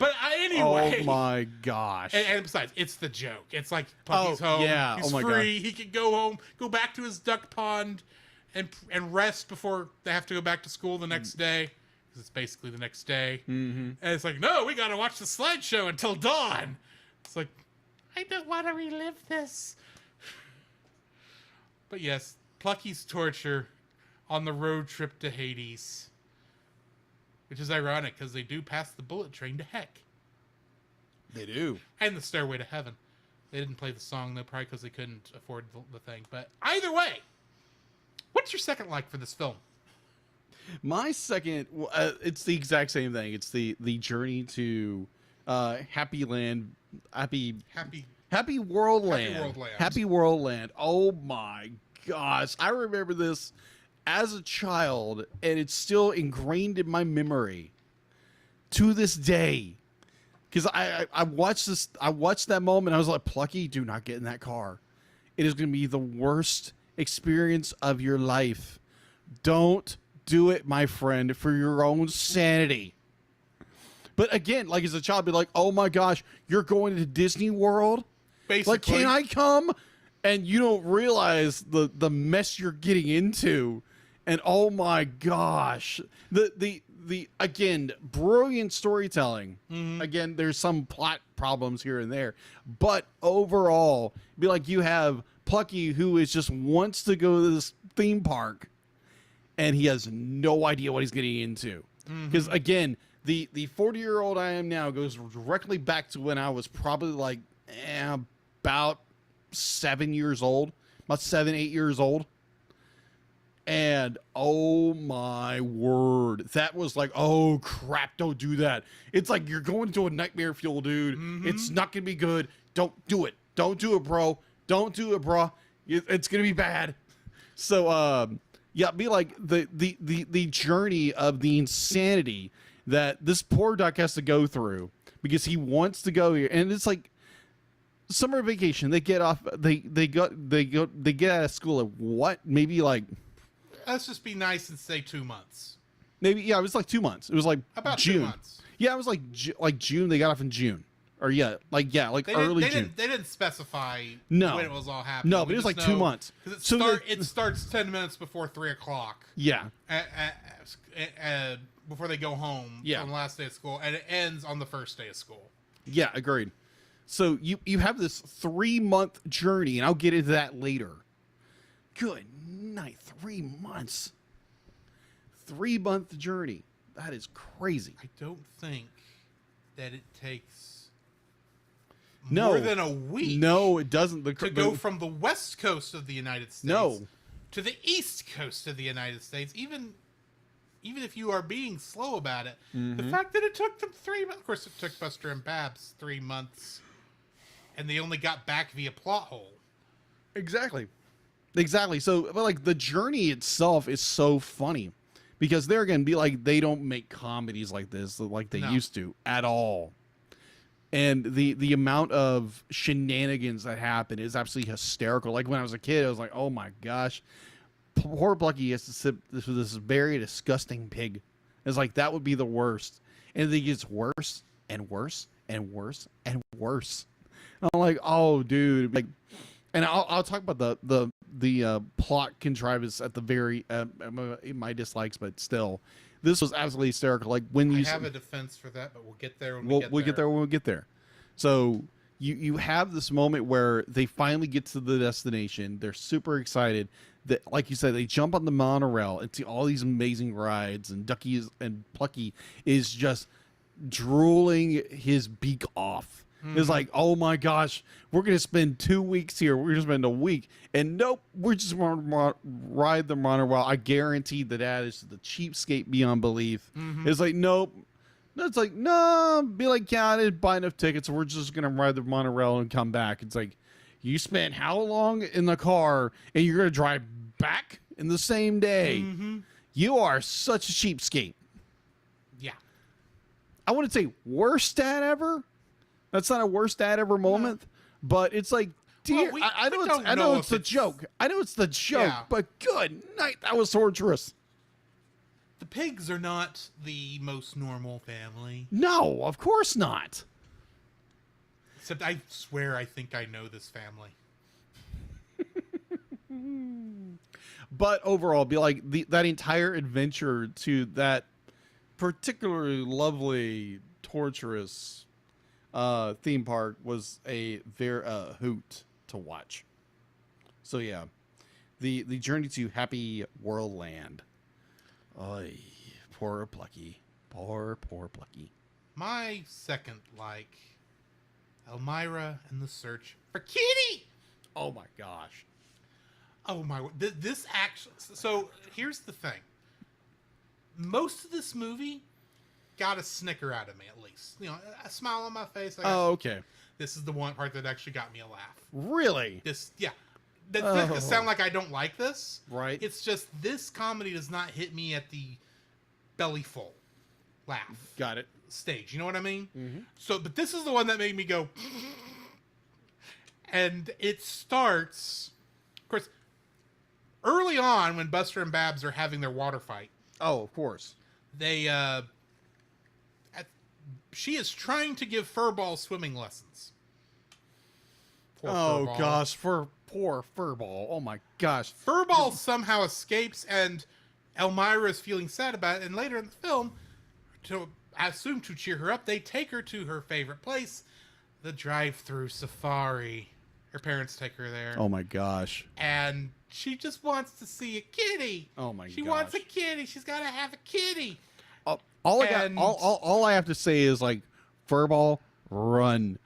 But anyway. Oh my gosh. And besides, it's the joke. It's like Plucky's Oh, home. yeah. He's Oh my free. He can go home, go back to his duck pond, and rest before they have to go back to school the next day. Because it's basically the next day. Mm-hmm. And it's like, no, we got to watch the slideshow until dawn. It's like, I don't want to relive this. But yes, Plucky's torture on the road trip to Hades. Which is ironic because they do pass the bullet train to heck. They do. And the Stairway to Heaven. They didn't play the song, though, probably because they couldn't afford the thing. But either way, what's your second like for this film? My second, it's the exact same thing. It's the journey to Happy Land, Happy World Land. World Land. Happy World Land. Oh my gosh. I remember this as a child, and it's still ingrained in my memory to this day. Because I watched this, I watched that moment, I was like, Plucky, do not get in that car. It is going to be the worst experience of your life. Don't do it, my friend, for your own sanity. But again, like as a child, I'd be like, oh my gosh, you're going to Disney World? Basically. Like, can I come? And you don't realize the mess you're getting into. And oh my gosh, the again, brilliant storytelling. Mm-hmm. Again, there's some plot problems here and there, but overall, be like you have Plucky who is just wants to go to this theme park, and he has no idea what he's getting into. Because again, the 40-year-old I am now goes directly back to when I was probably like about 7 years old, about 7-8 years old. And oh my word, that was like, oh crap, don't do that. It's like you're going to a nightmare fuel, dude. It's not gonna be good. Don't do it. Don't do it, bro. Don't do it, bro. It's gonna be bad. So yeah, be like the journey of the insanity that this poor duck has to go through because he wants to go here. And it's like summer vacation. They get off they get out of school at what? Maybe like, Let's just be nice and say 2 months. maybe, yeah, it was like 2 months. It was like About June. 2 months. Yeah, it was like June. They got off in June, or like early June. They didn't specify No. when it was all happening. No, but it was like 2 months. Because So it starts 10 minutes before 3 o'clock. Yeah, Before they go home Yeah. on the last day of school, and it ends on the first day of school. yeah, agreed. So you have this 3-month journey, and I'll get into that later. Good night, 3 months. 3-month journey. That is crazy. I don't think that it takes No. more than a week. No, it doesn't. To go from the west coast of the United States No. to the east coast of the United States, even if you are being slow about it, the fact that it took them 3 months. Of course, it took Buster and Babs 3 months, and they only got back via plot hole. Exactly. So, but like the journey itself is so funny because they're going to be like, they don't make comedies like this like they used to at all. And the amount of shenanigans that happen is absolutely hysterical. Like when I was a kid, I was like, oh my gosh, poor Plucky has to sit with this very disgusting pig. It's like, that would be the worst. And it gets worse and worse and worse and worse. And I'm like, oh dude, like, and I'll talk about the plot contrivance at the very my dislikes, but still, this was absolutely hysterical. Like when you have a defense for that, but we'll get there when we'll get there when we get there. So you have this moment where they finally get to the destination. They're super excited. That, like you said, they jump on the monorail and see all these amazing rides, and Plucky is just drooling his beak off. It's like, oh my gosh, we're going to spend 2 weeks here. We're going to spend a week. And nope, we're just going to ride the monorail. I guarantee that is the cheapskate beyond belief. It's like, nope. It's like, no, be like, yeah, I didn't buy enough tickets. So we're just going to ride the monorail and come back. It's like, you spent how long in the car and you're going to drive back in the same day? You are such a cheapskate. Yeah. I wouldn't say worst dad ever. That's not a worst dad ever moment, but it's like, dear, Well, I know it's the joke. I know it's the joke, Yeah. but good night, that was torturous. The pigs are not the most normal family. No, of course not. Except I swear I think I know this family. But overall, be like that entire adventure to that particularly lovely, torturous theme park was a very hoot to watch. So yeah, the journey to Happy World Land. Oy, poor Plucky, poor Plucky. My second, Elmira and the Search for Kitty. Oh my gosh. Oh my! This actually. So here's the thing. Most of this movie got a snicker out of me, at least. You know, a smile on my face. Okay. This is the one part that actually got me a laugh. Really? Yeah. That doesn't sound like I don't like this. Right. It's just this comedy does not hit me at the belly full laugh. Got it. Stage. You know what I mean? So, but this is the one that made me go. And it starts, of course, early on when Buster and Babs are having their water fight. Oh, of course. They, she is trying to give Furball swimming lessons. Poor Furball. Gosh, poor Furball. Oh my gosh. Furball somehow escapes, and Elmira is feeling sad about it. And later in the film, I assume to cheer her up, they take her to her favorite place, the drive-through safari. Her parents take her there. Oh my gosh. And she just wants to see a kitty. Oh my gosh. She wants a kitty. She's got to have a kitty. All I have to say is, like, Furball, run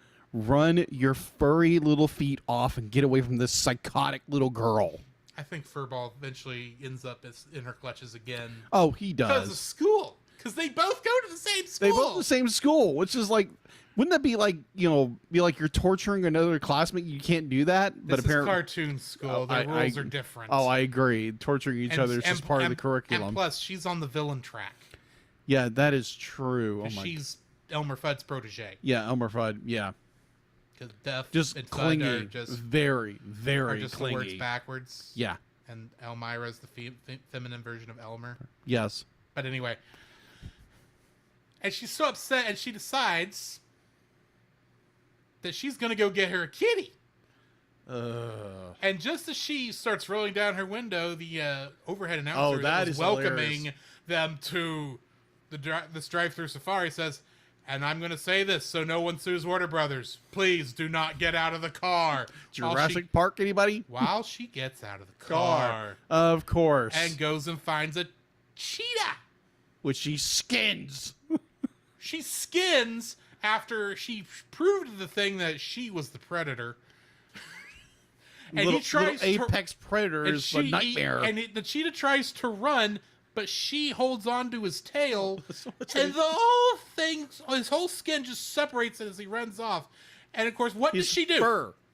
your furry little feet off and get away from this psychotic little girl. I think Furball eventually ends up in her clutches again. Oh, he does. Because of school. Because they both go to the same school. They both the same school, which is like, wouldn't that be like, you're torturing another classmate? You can't do that. This is cartoon school. The rules are different. Oh, I agree. Torturing each other is just part of the curriculum. And plus, she's on the villain track. Yeah, that is true. She's Elmer Fudd's protege. Yeah, Elmer Fudd. Yeah. Because Duff just and clingy. Fudd are just very, very just clingy. works backwards. Yeah. And Elmira's the feminine version of Elmer. Yes. But anyway. And she's so upset, and she decides that she's going to go get her a kitty. And just as she starts rolling down her window, the overhead announcer that is welcoming hilarious. them to this drive-through safari says, and I'm going to say this so no one sues Warner Brothers. Please do not get out of the car. Jurassic Park, anybody? While she gets out of the car. Of course. And goes and finds a cheetah. Which she skins. She skins after she proved the thing that she was the predator. And little, he tries little apex predators, but nightmare. The cheetah tries to run, but she holds on to his tail, and the whole thing, his whole skin just separates as he runs off. And of course, what does she do?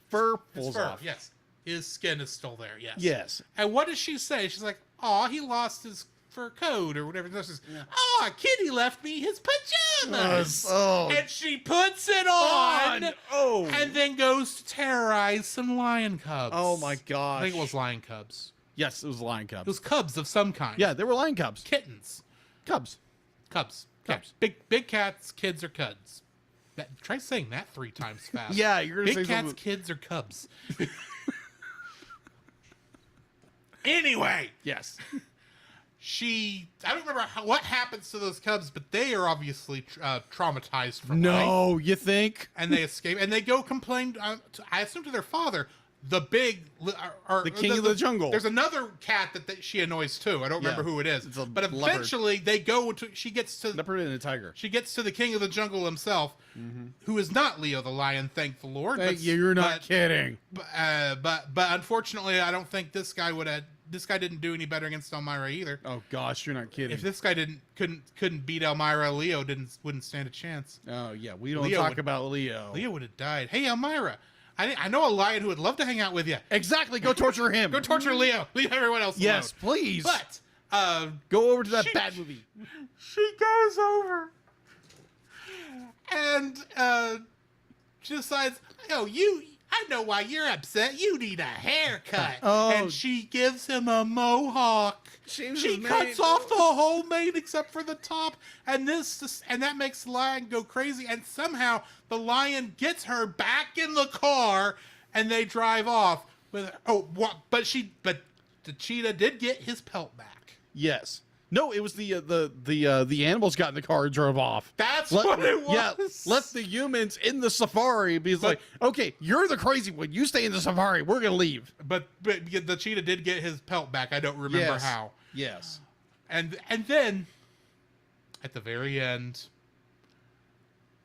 Fur pulls off. Yes, his skin is still there. Yes. Yes. And what does she say? She's like, "Aw, he lost his fur coat or whatever." She says, "Aw, Kitty left me his pajamas." And she puts it on. And then goes to terrorize some lion cubs. Oh my gosh. I think it was lion cubs. Yes, it was lion cubs. It was cubs of some kind. Yeah, they were lion cubs. Kittens. Cubs. Cubs. Cubs. Yeah. Big cats, kids, or cubs. Try saying that 3 times fast. Yeah, you're gonna say big cats, something. kids, or cubs. Anyway. Yes. I don't remember what happens to those cubs, but they are obviously traumatized from life. No, you think? And they escape, and they go complain, I assume to their father, the big... The king of the jungle. There's another cat that she annoys too. I don't remember who it is. It's a but leopard. eventually, they go to... She gets to... Leopard and a tiger. She gets to the king of the jungle himself, who is not Leo the lion, thank the Lord. You're not kidding. But unfortunately, I don't think this guy would have... This guy didn't do any better against Elmira either. Oh gosh, you're not kidding. If this guy couldn't beat Elmira, Leo wouldn't stand a chance. Oh yeah, we don't talk about Leo. Leo would have died. Hey Elmira, I know a lion who would love to hang out with you. Exactly. Go torture him. Go torture Leo. Leave everyone else alone. Yes, please. But go over to that bad movie. She goes over and she decides, I know why you're upset. You need a haircut. And she gives him a mohawk. She cuts off the whole mane except for the top. And that makes the lion go crazy. And somehow the lion gets her back in the car and they drive off with but the cheetah did get his pelt back. Yes. No, it was the animals got in the car and drove off. That's what it was. Yeah, left the humans in the safari because like, okay, you're the crazy one. You stay in the safari. We're gonna leave. But the cheetah did get his pelt back. I don't remember how. Yes. And then at the very end,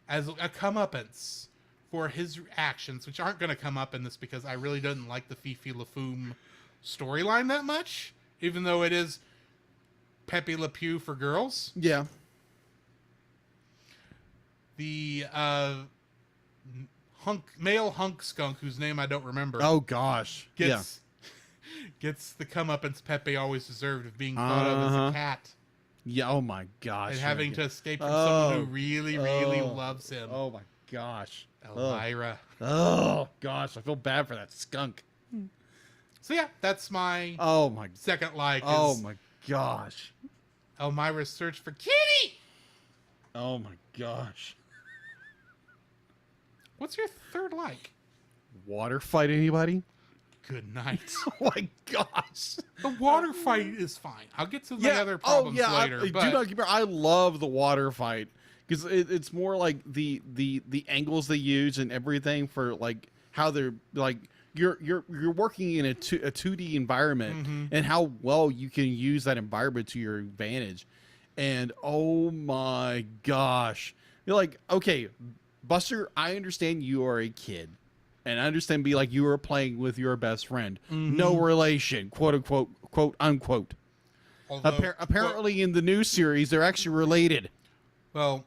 as a comeuppance for his actions, which aren't going to come up in this because I really didn't like the Fifi LaFoom storyline that much, even though it is Pepe Le Pew for girls. Yeah. The male hunk skunk, whose name I don't remember. Oh gosh. Gets the comeuppance Pepe always deserved of being thought of as a cat. Yeah. Oh my gosh. And having to escape from someone who really, really loves him. Oh my gosh. Elmira. Oh gosh, I feel bad for that skunk. So yeah, that's my second like. Oh my gosh. Elmira's search for Kitty. Oh my gosh. What's your third like? Water fight, anybody? Good night. Oh my gosh. The water fight is fine. I'll get to my other problems later. I love the water fight because it's more like the angles they use and everything for like how they're like you're working in a 2D environment and how well you can use that environment to your advantage. And oh my gosh, you're like, okay, Buster, I understand you are a kid. And I understand be like you were playing with your best friend. No relation, quote unquote, quote unquote. Apparently in the new series, they're actually related. Well,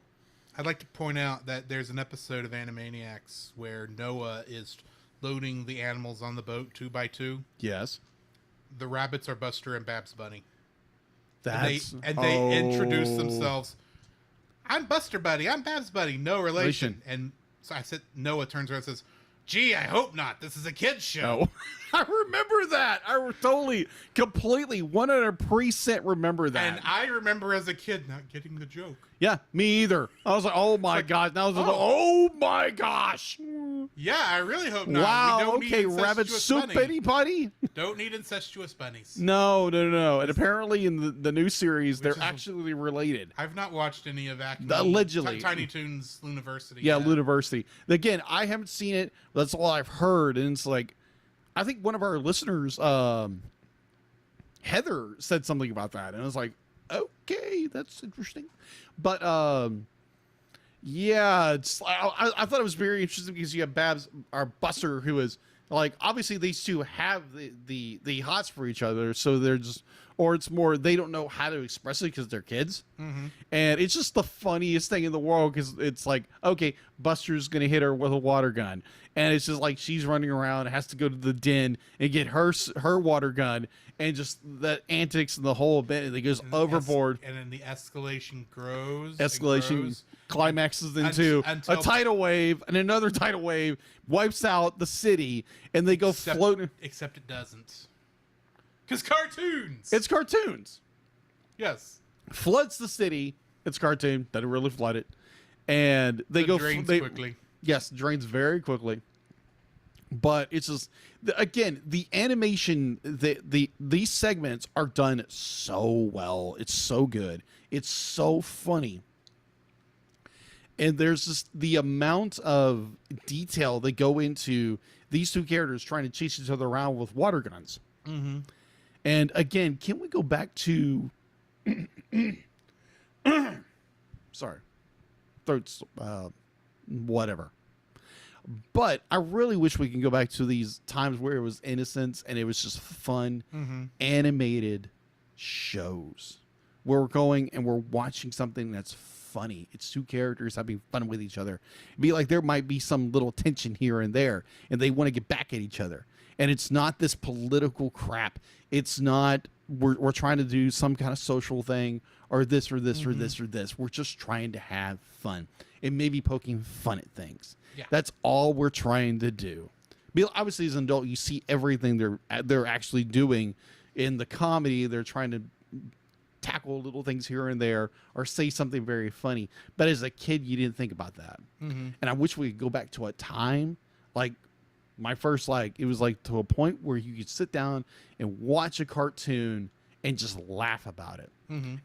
I'd like to point out that there's an episode of Animaniacs where Noah is loading the animals on the boat 2 by 2. Yes. The rabbits are Buster and Babs Bunny. That's and they introduce themselves. I'm Buster Buddy. I'm Babs Buddy. No relation. And so I said, Noah turns around and says, "Gee, I hope not. This is a kid's show." I remember that. I totally, completely, 100% remember that. And I remember as a kid not getting the joke. Yeah, me either. I was like, oh my gosh. Now I was like, oh my gosh. Yeah, I really hope not. Wow, we don't okay, need rabbit soup, bunny. anybody? Don't need incestuous bunnies. No. And apparently in the new series, they're actually related. I've not watched any of Allegedly. Tiny Toons University. Yeah, University. Again, I haven't seen it. That's all I've heard. And it's like, I think one of our listeners, Heather, said something about that. And I was like, okay, that's interesting. But, Yeah, I thought it was very interesting because you have Babs, our Buster, who is like, obviously these two have the hots for each other, so they're just, or it's more they don't know how to express it because they're kids, and it's just the funniest thing in the world because it's like, okay, Buster's gonna hit her with a water gun, and it's just like she's running around, has to go to the den and get her water gun, and just the antics and the whole bit, and it goes overboard, and then the escalation grows. Climaxes into a tidal wave, and another tidal wave wipes out the city, and they go floating. Except it doesn't. Because cartoons! It's cartoons. Yes. Floods the city. It's cartoon. Doesn't really flood it. And they go drains quickly. Yes, drains very quickly. But it's just, again, the animation, these segments are done so well. It's so good. It's so funny. And there's just the amount of detail they go into these two characters trying to chase each other around with water guns. Mm-hmm. And again, can we go back to sorry, throats, whatever. But I really wish we can go back to these times where it was innocence and it was just fun, animated shows where we're going and we're watching something that's funny. It's two characters having fun with each other. It'd be like there might be some little tension here and there, and they want to get back at each other. And it's not this political crap. It's not we're trying to do some kind of social thing or this or this or this or this. We're just trying to have fun and maybe poking fun at things. Yeah. That's all we're trying to do. Obviously, as an adult, you see everything they're actually doing in the comedy. They're trying to tackle little things here and there or say something very funny. But as a kid, you didn't think about that. And I wish we could go back to a time like my first, it was like to a point where you could sit down and watch a cartoon and just laugh about it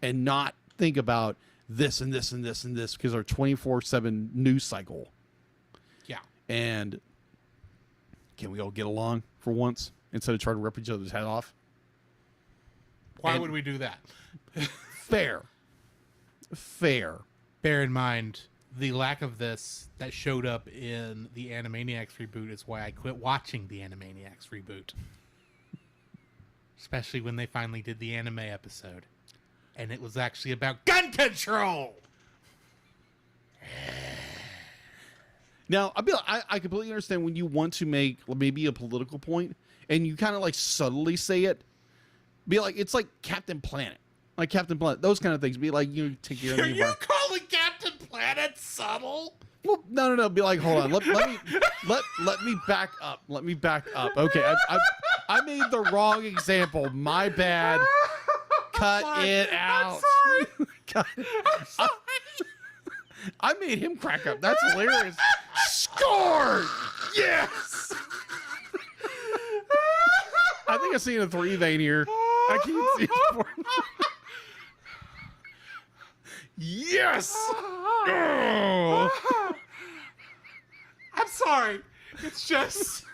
and not think about this and this and this and this because our 24/7 news cycle. Yeah. And can we all get along for once instead of trying to rip each other's head off? Why would we do that? Fair. Bear in mind, the lack of this that showed up in the Animaniacs reboot is why I quit watching the Animaniacs reboot. Especially when they finally did the anime episode. And it was actually about gun control! Now, I completely understand when you want to make maybe a political point and you kind of subtly say it. Be like, it's like Captain Planet. Like Captain Planet, those kind of things. Be like, you take your. Are you calling Captain Planet subtle? Well, no. Be like, hold on. Let me back up. Let me back up. Okay, I made the wrong example. My bad. Cut it out. I'm sorry. Cut it. I'm sorry. I made him crack up. That's hilarious. Score! Yes. I think I've seen a 3 vein here. I can't see it. Yes! Oh. I'm sorry. It's just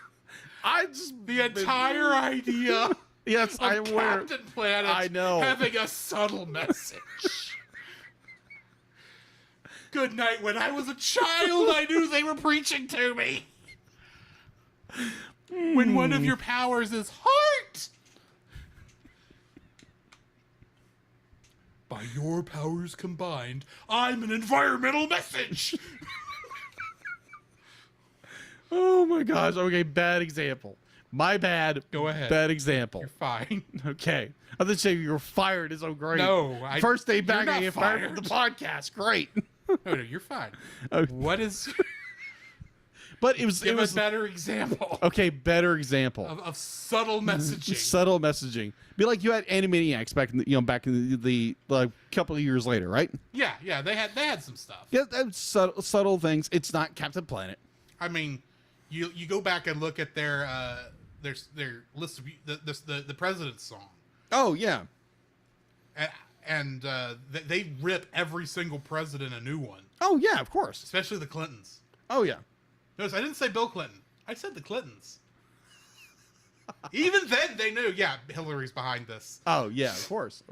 the entire idea yes, of I'm aware. Captain Planet I know. having a subtle message. Good night. When I was a child, I knew they were preaching to me. When one of your powers is heart. By your powers combined, I'm an environmental message. Oh my gosh. Okay, bad example. My bad. Go ahead. Bad example. You're fine. Okay. I thought you were fired is so great. No. First day back you're and you not fired from the podcast. Great. No, you're fine. Okay. What is... But it was a better example. Okay, better example Of subtle messaging. Subtle messaging. Be like you had Animaniacs back in the couple of years later, right? Yeah, they had some stuff. Yeah, that's subtle things. It's not Captain Planet. I mean, you go back and look at their list of the president's song. Oh yeah, and they rip every single president a new one. Oh yeah, of course. Especially the Clintons. Oh yeah. Notice I didn't say Bill Clinton. I said the Clintons. Even then, they knew. Yeah, Hillary's behind this. Oh yeah, of course.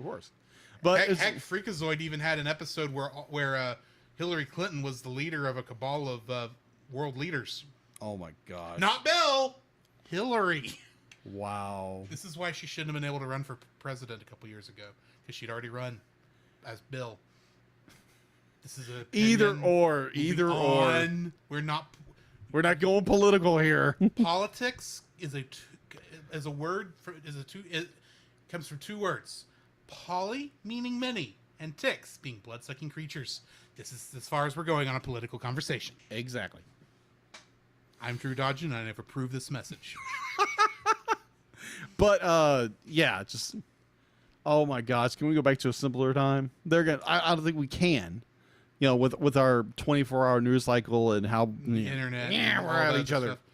But heck, Freakazoid even had an episode where Hillary Clinton was the leader of a cabal of world leaders. Oh my gosh. Not Bill. Hillary. Wow. This is why she shouldn't have been able to run for president a couple years ago, because she'd already run as Bill. This is a Either or. We're not going political here. politics is a word for it comes from two words. Poly meaning many and ticks being blood-sucking creatures. This is as far as we're going on a political conversation. Exactly. I'm Drew Dodgen, and I never approve this message. But yeah, just oh my gosh, can we go back to a simpler time? I don't think we can. You know, with our 24-hour news cycle and how The internet. yeah, and we're all at that each other other. stuff.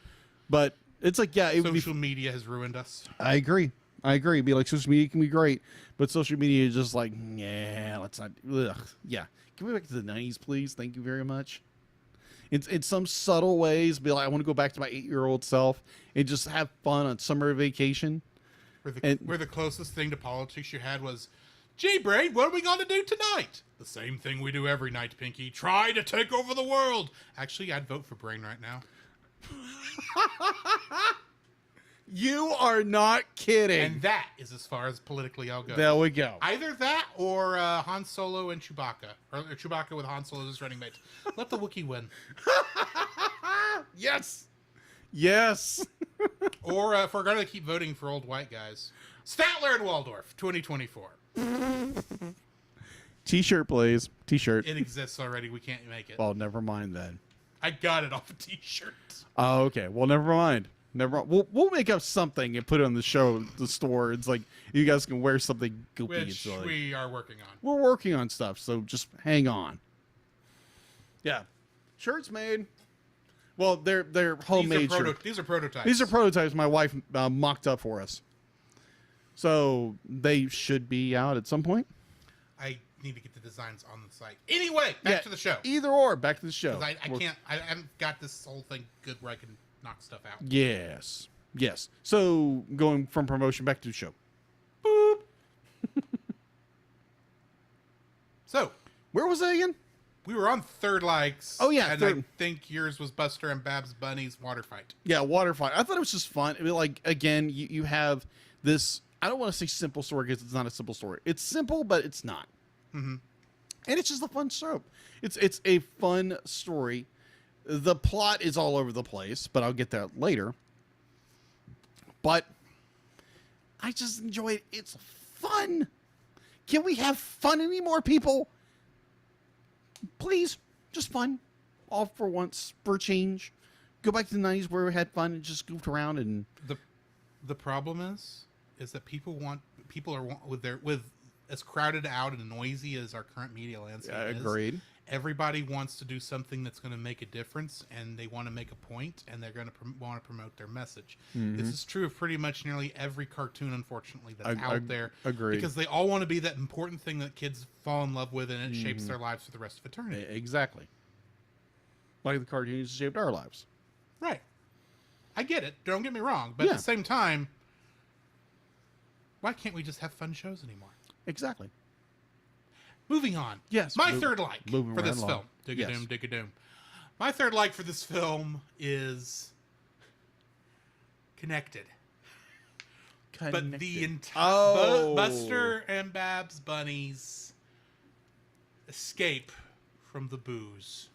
But it's like, yeah, it would be. Social media has ruined us. I agree. It'd be like social media can be great, but social media is just like, yeah, let's not. Ugh. Yeah, can we go back to the 90s, please? Thank you very much. In some subtle ways, be like, I want to go back to my 8-year-old self and just have fun on summer vacation. Where the closest thing to politics you had was, gee, Braid, what are we going to do tonight? The same thing we do every night, Pinky. Try to take over the world. Actually, I'd vote for Brain right now. You are not kidding. And that is as far as politically I'll go. There we go. Either that or Han Solo and Chewbacca. Or Chewbacca with Han Solo as running mate. Let the Wookiee win. Yes. Yes. Or if we're going to keep voting for old white guys, Statler and Waldorf, 2024. T-shirt, please. T-shirt. It exists already. We can't make it. Well, never mind then. I got it off a t-shirt. Oh, okay. Well, never mind. We'll make up something and put it on the store. It's like you guys can wear something goopy. Which and we are working on. We're working on stuff, so just hang on. Yeah, shirts made. Well, they're homemade shirts. These are prototypes. These are prototypes my wife mocked up for us. So they should be out at some point. I need to get the designs on the site. Anyway, back to the show. Either or, back to the show. I haven't got this whole thing good where I can knock stuff out. Yes. So going from promotion back to the show. Boop. So where was I again? we were on third likes. Oh, yeah, and third. I think yours was Buster and Babs Bunny's water fight. Yeah, water fight. I thought it was just fun. I mean, like, again, you have this, I don't want to say simple story because it's not a simple story. It's simple, but it's not. Mm-hmm. And it's just a fun show. It's a fun story. The plot is all over the place, but I'll get that later. But I just enjoy it. It's fun. Can we have fun anymore, people? Please, just fun. All for once, for a change. Go back to the 90s where we had fun and just goofed around. And the problem is that people are with as crowded out and noisy as our current media landscape is. Agreed. Everybody wants to do something that's going to make a difference, and they want to make a point, and they're going to want to promote their message. Mm-hmm. This is true of pretty much nearly every cartoon, unfortunately, that's out there. Agreed. Because they all want to be that important thing that kids fall in love with, and it shapes their lives for the rest of eternity. Exactly. Like the cartoons shaped our lives. Right. I get it. Don't get me wrong. But at the same time, why can't we just have fun shows anymore? Exactly. Moving on. Yes. My third like for this right film. along. Dig-a-doom, dig-a-doom. My third like for this film is connected. But the entire Buster and Babs Bunny's escape from the booze.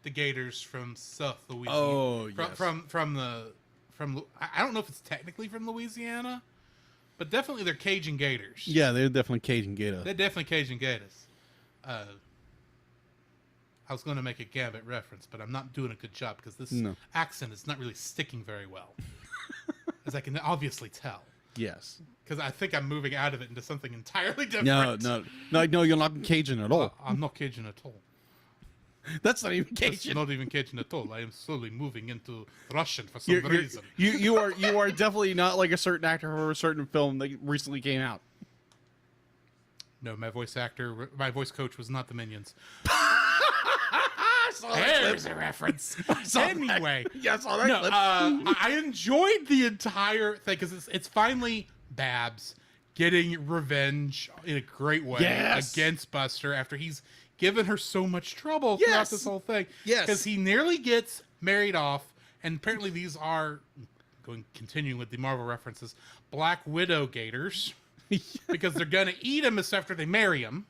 The Gators from South Louisiana. Oh, yes. From I don't know if it's technically from Louisiana, but definitely they're Cajun Gators. Yeah, they're definitely Cajun Gator. They're definitely Cajun Gators. I was going to make a Gambit reference, but I'm not doing a good job because this accent is not really sticking very well, as I can obviously tell. Yes. Because I think I'm moving out of it into something entirely different. No, you're not Cajun at all. I'm not Cajun at all. That's not even That's Cajun. not even Cajun at all. I am slowly moving into Russian for some You're- reason. you are definitely not like a certain actor for a certain film that recently came out. No, my voice coach was not the Minions. There's a reference. Anyway, Anyway, yeah, I saw that no, clip. I enjoyed the entire thing because it's finally Babs getting revenge in a great way Yes. against Buster after he's giving her so much trouble throughout Yes. this whole thing. Yes. Because he nearly gets married off, and apparently these are, continuing with the Marvel references, Black Widow gators, because they're going to eat him after they marry him.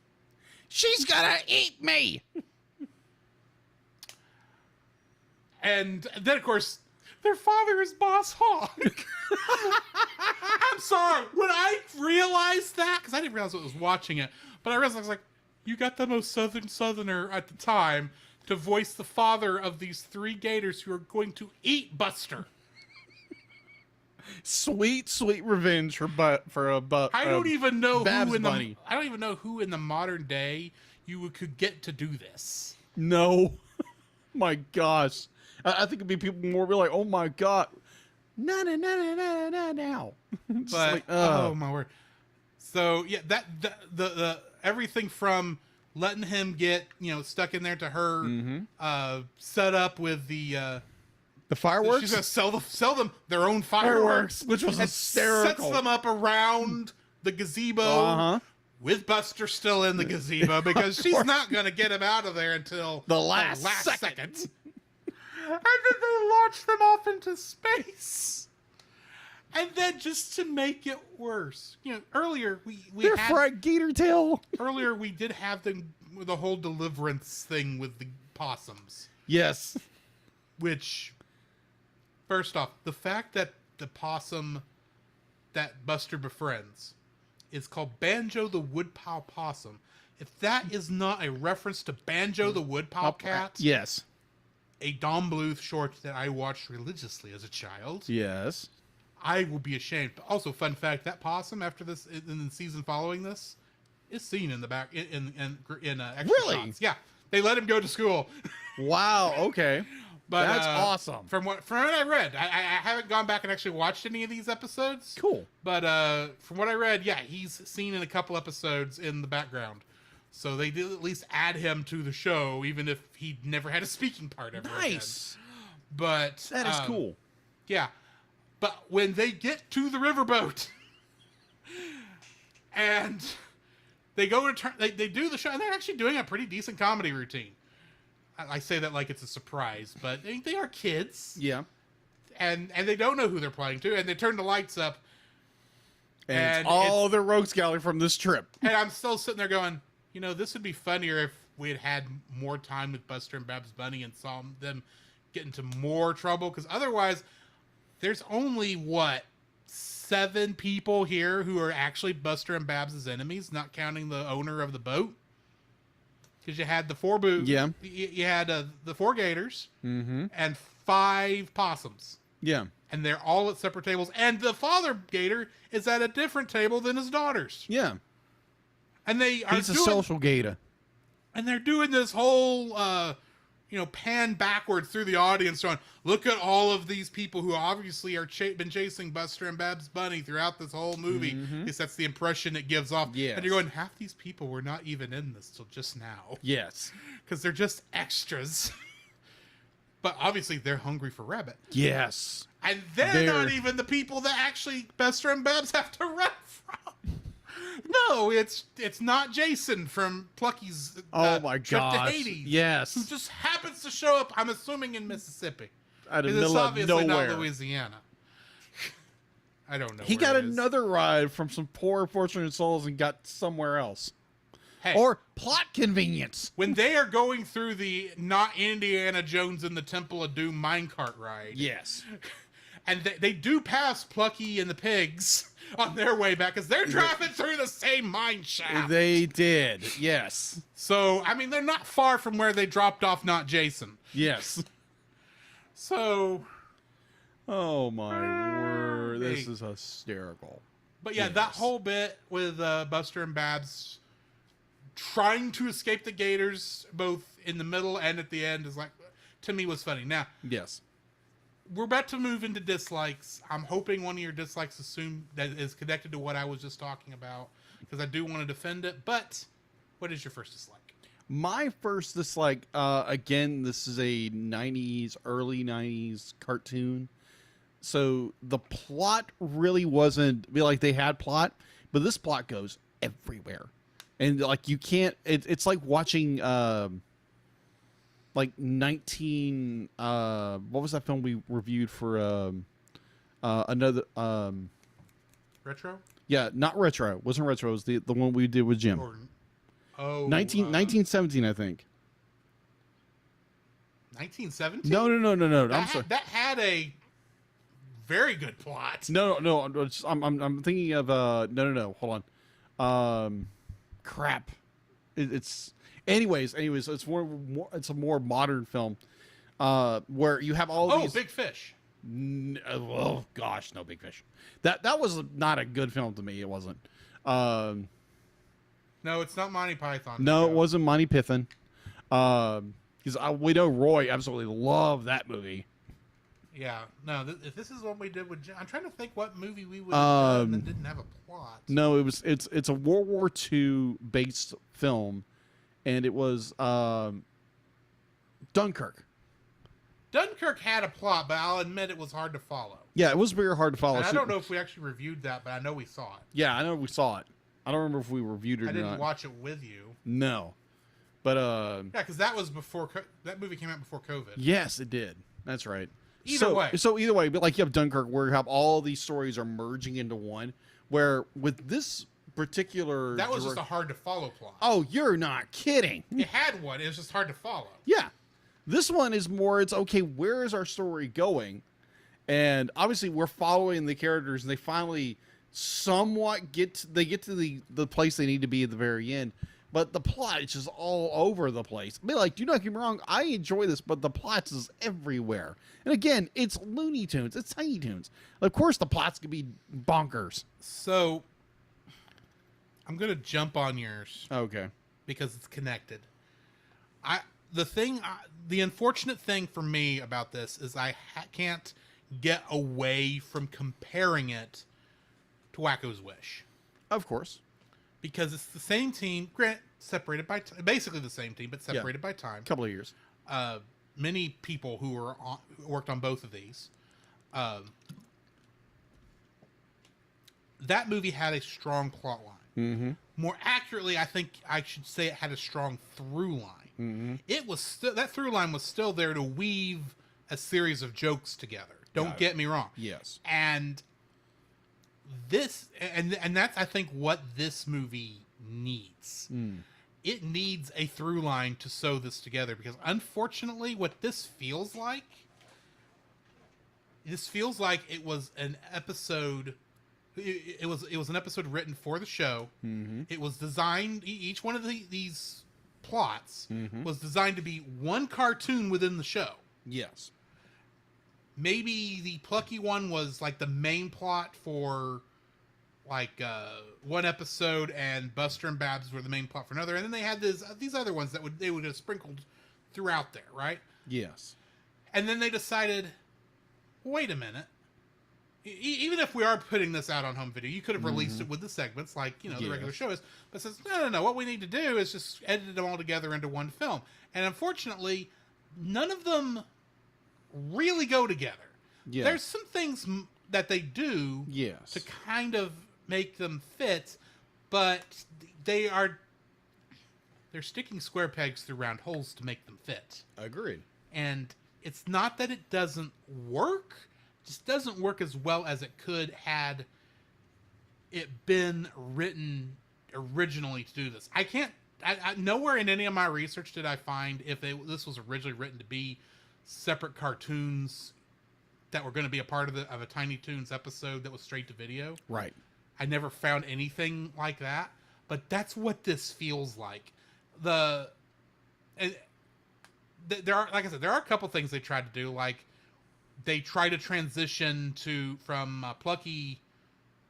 She's gonna eat me. And then, of course, their father is Boss Hogg. I'm sorry. When I realized that, because I didn't realize I was watching it, but I realized, I was like, you got the most southerner at the time to voice the father of these 3 gators who are going to eat Buster. Sweet, sweet revenge for a butt. I don't even know Babs who in the Bunny. I don't even know who in the modern day could get to do this. No. My gosh. I think it'd be people more be like, oh my god. No. Just But like, oh my word. So yeah, the everything from letting him get stuck in there to her set up with the fireworks. she's gonna sell them their own fireworks, Which was and hysterical. sets them up around the gazebo Uh-huh. with Buster still in the gazebo because she's not gonna get him out of there until The last second. And then they launch them off into space. And then just to make it worse, earlier we They're had fried gator tail. earlier we did have the whole deliverance thing with the possums, Yes. which, first off, the fact that the possum that Buster befriends is called Banjo the Woodpile Possum. If that is not a reference to Banjo the Woodpile Cat, Yes. a Don Bluth short that I watched religiously as a child, Yes. I will be ashamed. Also, fun fact: that possum, after this, in the season following this, is seen in the back in extra Really? shots. Yeah, they let him go to school. Wow. Okay. But That's awesome. From what I read, I haven't gone back and actually watched any of these episodes. Cool. But from what I read, yeah, he's seen in a couple episodes in the background. So they did at least add him to the show, even if he never had a speaking part ever Nice. again. But That is cool. Yeah. But when they get to the riverboat and they go and they do the show, and they're actually doing a pretty decent comedy routine. I say that like it's a surprise, but they are kids. Yeah. And they don't know who they're playing to, and they turn the lights up. And it's all the rogues gallery from this trip. And I'm still sitting there going, this would be funnier if we had more time with Buster and Babs Bunny and saw them get into more trouble. Because otherwise, there's only, 7 people here who are actually Buster and Babs' enemies, not counting the owner of the boat. Because you had the 4 boobs. Yeah. You had the 4 gators. Mm-hmm. And 5 possums. Yeah. And they're all at separate tables. And the father gator is at a different table than his daughters. Yeah. And they are He's a social gator. And they're doing this whole, pan backwards through the audience, going, look at all of these people who obviously are been chasing Buster and Babs Bunny throughout this whole movie. At least that's the impression it gives off. Yes. And you're going, half these people were not even in this till just now. Yes. Because they're just extras. But obviously they're hungry for rabbit. Yes. And they're not even the people that actually Buster and Babs have to run from. No, it's not Jason from Plucky's Oh my trip to gosh. Hades. Yes. Who just happens to show up, I'm assuming, in Mississippi. Out of the 'Cause it's middle of obviously nowhere. not Louisiana. I don't know. He where got it is. another ride from some poor fortunate souls and got somewhere else. Hey, Or plot convenience. when they are going through the not Indiana Jones in the Temple of Doom minecart ride, Yes. and they do pass Plucky and the pigs on their way back because they're driving through the same mine shaft. They did. Yes. So, I mean, they're not far from where they dropped off Not Jason. Yes. So, Oh my word. This Hey. is hysterical. but yeah, Yes. that whole bit with Buster and Babs trying to escape the gators, both in the middle and at the end, is like, to me, was funny. Now, Yes. we're about to move into dislikes. I'm hoping one of your dislikes that is connected to what I was just talking about, because I do want to defend it. But what is your first dislike? My first dislike, again, this is a 90s, early 90s cartoon. So the plot really wasn't, like, they had plot, but this plot goes everywhere. And like you can't. It's like watching like 19. What was that film we reviewed for another? Retro? Yeah, not retro. Wasn't retro. It was the one we did with Jim. Or, oh, 1917, I think. 1917? No. That, I'm sorry. that had a very good plot. No. I'm thinking of no. Hold on. Crap. It's anyways. It's more. It's a more modern film, where you have all these. Big Fish. Oh gosh, no, Big Fish. That was not a good film to me. It wasn't. No, it's not Monty Python. No, it wasn't Monty Python. Because we know Roy absolutely loved that movie. Yeah, no. If this is what we did with, I'm trying to think what movie we would have done that didn't have a plot. No, it's a World War II based film, and it was Dunkirk. Dunkirk had a plot, but I'll admit it was hard to follow. Yeah, it was very hard to follow. And I don't know if we actually reviewed that, but I know we saw it. Yeah, I know we saw it. I don't remember if we reviewed it or not. I didn't watch it with you. No, but yeah, because that was before that movie came out before COVID. Yes, it did. That's right. Either way, either way, but like you have Dunkirk, where you have all these stories are merging into one. Where with this particular, that was just a hard to follow plot. Oh, you're not kidding! It had one. It was just hard to follow. Yeah, this one is more. It's okay. Where is our story going? And obviously, we're following the characters, and they finally somewhat get to the place they need to be at the very end. But the plot is just all over the place. I mean, like, do not get me wrong, I enjoy this, but the plot is everywhere. And again, it's Looney Tunes, it's Tiny Toons. Of course, the plots could be bonkers. So, I'm gonna jump on yours. Okay. Because it's connected. The unfortunate thing for me about this is I can't get away from comparing it to Wacko's Wish. Of course. Because it's the same team, separated by basically the same team, but separated by time. Couple of years. Many people who worked on both of these. That movie had a strong plot line. Mm-hmm. More accurately, I think I should say it had a strong through line. Mm-hmm. It was that through line was still there to weave a series of jokes together. Don't get me wrong. Yes. And this and that's I think what this movie needs. It needs a through line to sew this together, because unfortunately what this feels like it was an episode. It was an episode written for the show. Mm-hmm. It was designed, each one of these plots Mm-hmm. was designed to be one cartoon within the show. Yes. Maybe the Plucky one was like the main plot for like one episode, and Buster and Babs were the main plot for another, and then they had these other ones that they would have sprinkled throughout there, right? Yes. And then they decided, wait a minute. Even if we are putting this out on home video, you could have released it with the segments like, the regular show is. But says, no. What we need to do is just edit them all together into one film. And unfortunately, none of them really go together. Yeah. There's some things that they do to kind of make them fit, but they're sticking square pegs through round holes to make them fit. Agreed. And it's not that it doesn't work. Just doesn't work as well as it could had it been written originally to do this. I nowhere in any of my research did I find if this was originally written to be separate cartoons that were going to be a part of a Tiny Toons episode that was straight to video. Right. I never found anything like that, but that's what this feels like. There are, like I said, there are a couple things they tried to do, like they try to transition from Plucky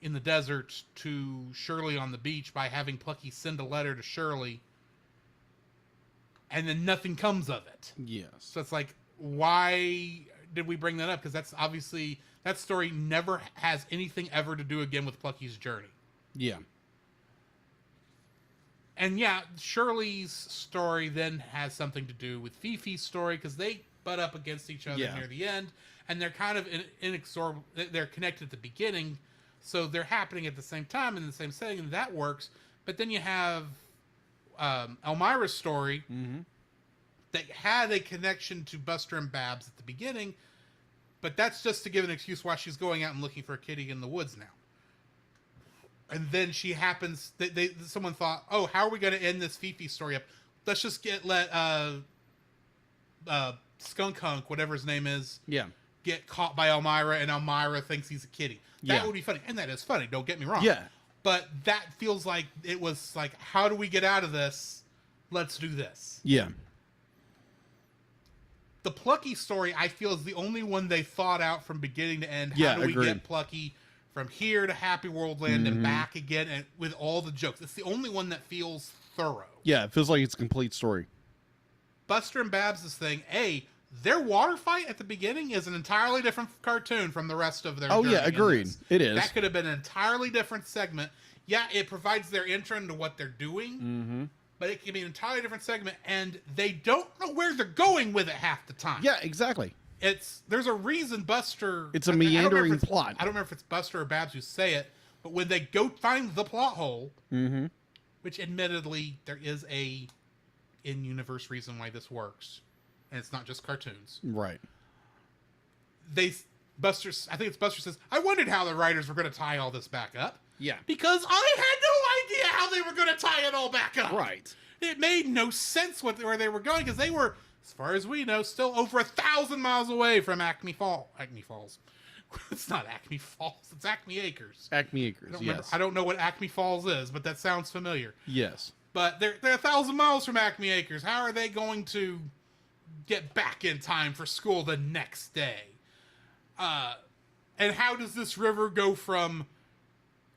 in the desert to Shirley on the beach by having Plucky send a letter to Shirley, and then nothing comes of it. Yes. So it's like, why did we bring that up? Because that's obviously, that story never has anything ever to do again with Plucky's journey. Yeah. And yeah, Shirley's story then has something to do with Fifi's story, because they butt up against each other near the end, and they're kind of inexorable. They're connected at the beginning, so they're happening at the same time in the same setting, and that works. But then you have Elmira's story Mm-hmm. that had a connection to Buster and Babs at the beginning, but that's just to give an excuse why she's going out and looking for a kitty in the woods now. And then she happens. Someone thought, "Oh, how are we going to end this Fifi story up? Let's just let Skunk Hunk, whatever his name is, Yeah. get caught by Elmira, and Elmira thinks he's a kitty." That Yeah. would be funny, and that is funny. Don't get me wrong. Yeah. But that feels like it was like, how do we get out of this? Let's do this. Yeah. The Plucky story, I feel, is the only one they thought out from beginning to end. Yeah, How do we agreed. get Plucky from here to Happy World Land and back again, and with all the jokes? It's the only one that feels thorough. Yeah, it feels like it's a complete story. Buster and Babs' thing, their water fight at the beginning is an entirely different cartoon from the rest of their Oh, journey yeah, in agreed. this. It is. That could have been an entirely different segment. Yeah, it provides their intro into what they're doing, but it can be an entirely different segment, and they don't know where they're going with it half the time. Yeah, exactly. There's a reason Buster... It's a I don't remember meandering if it's- plot. I don't remember if it's Buster or Babs who say it, but when they go find the plot hole, which admittedly there is a in-universe reason why this works, and it's not just cartoons. Right. I think it's Buster says, "I wondered how the writers were going to tie all this back up." Yeah. Because I had no idea how they were going to tie it all back up. Right. It made no sense where they were going, because they were, as far as we know, still over 1,000 miles away from Acme Falls. It's not Acme Falls. It's Acme Acres. Acme Acres, I don't know what Acme Falls is, but that sounds familiar. Yes. But they're 1,000 miles from Acme Acres. How are they going to get back in time for school the next day? And how does this river go from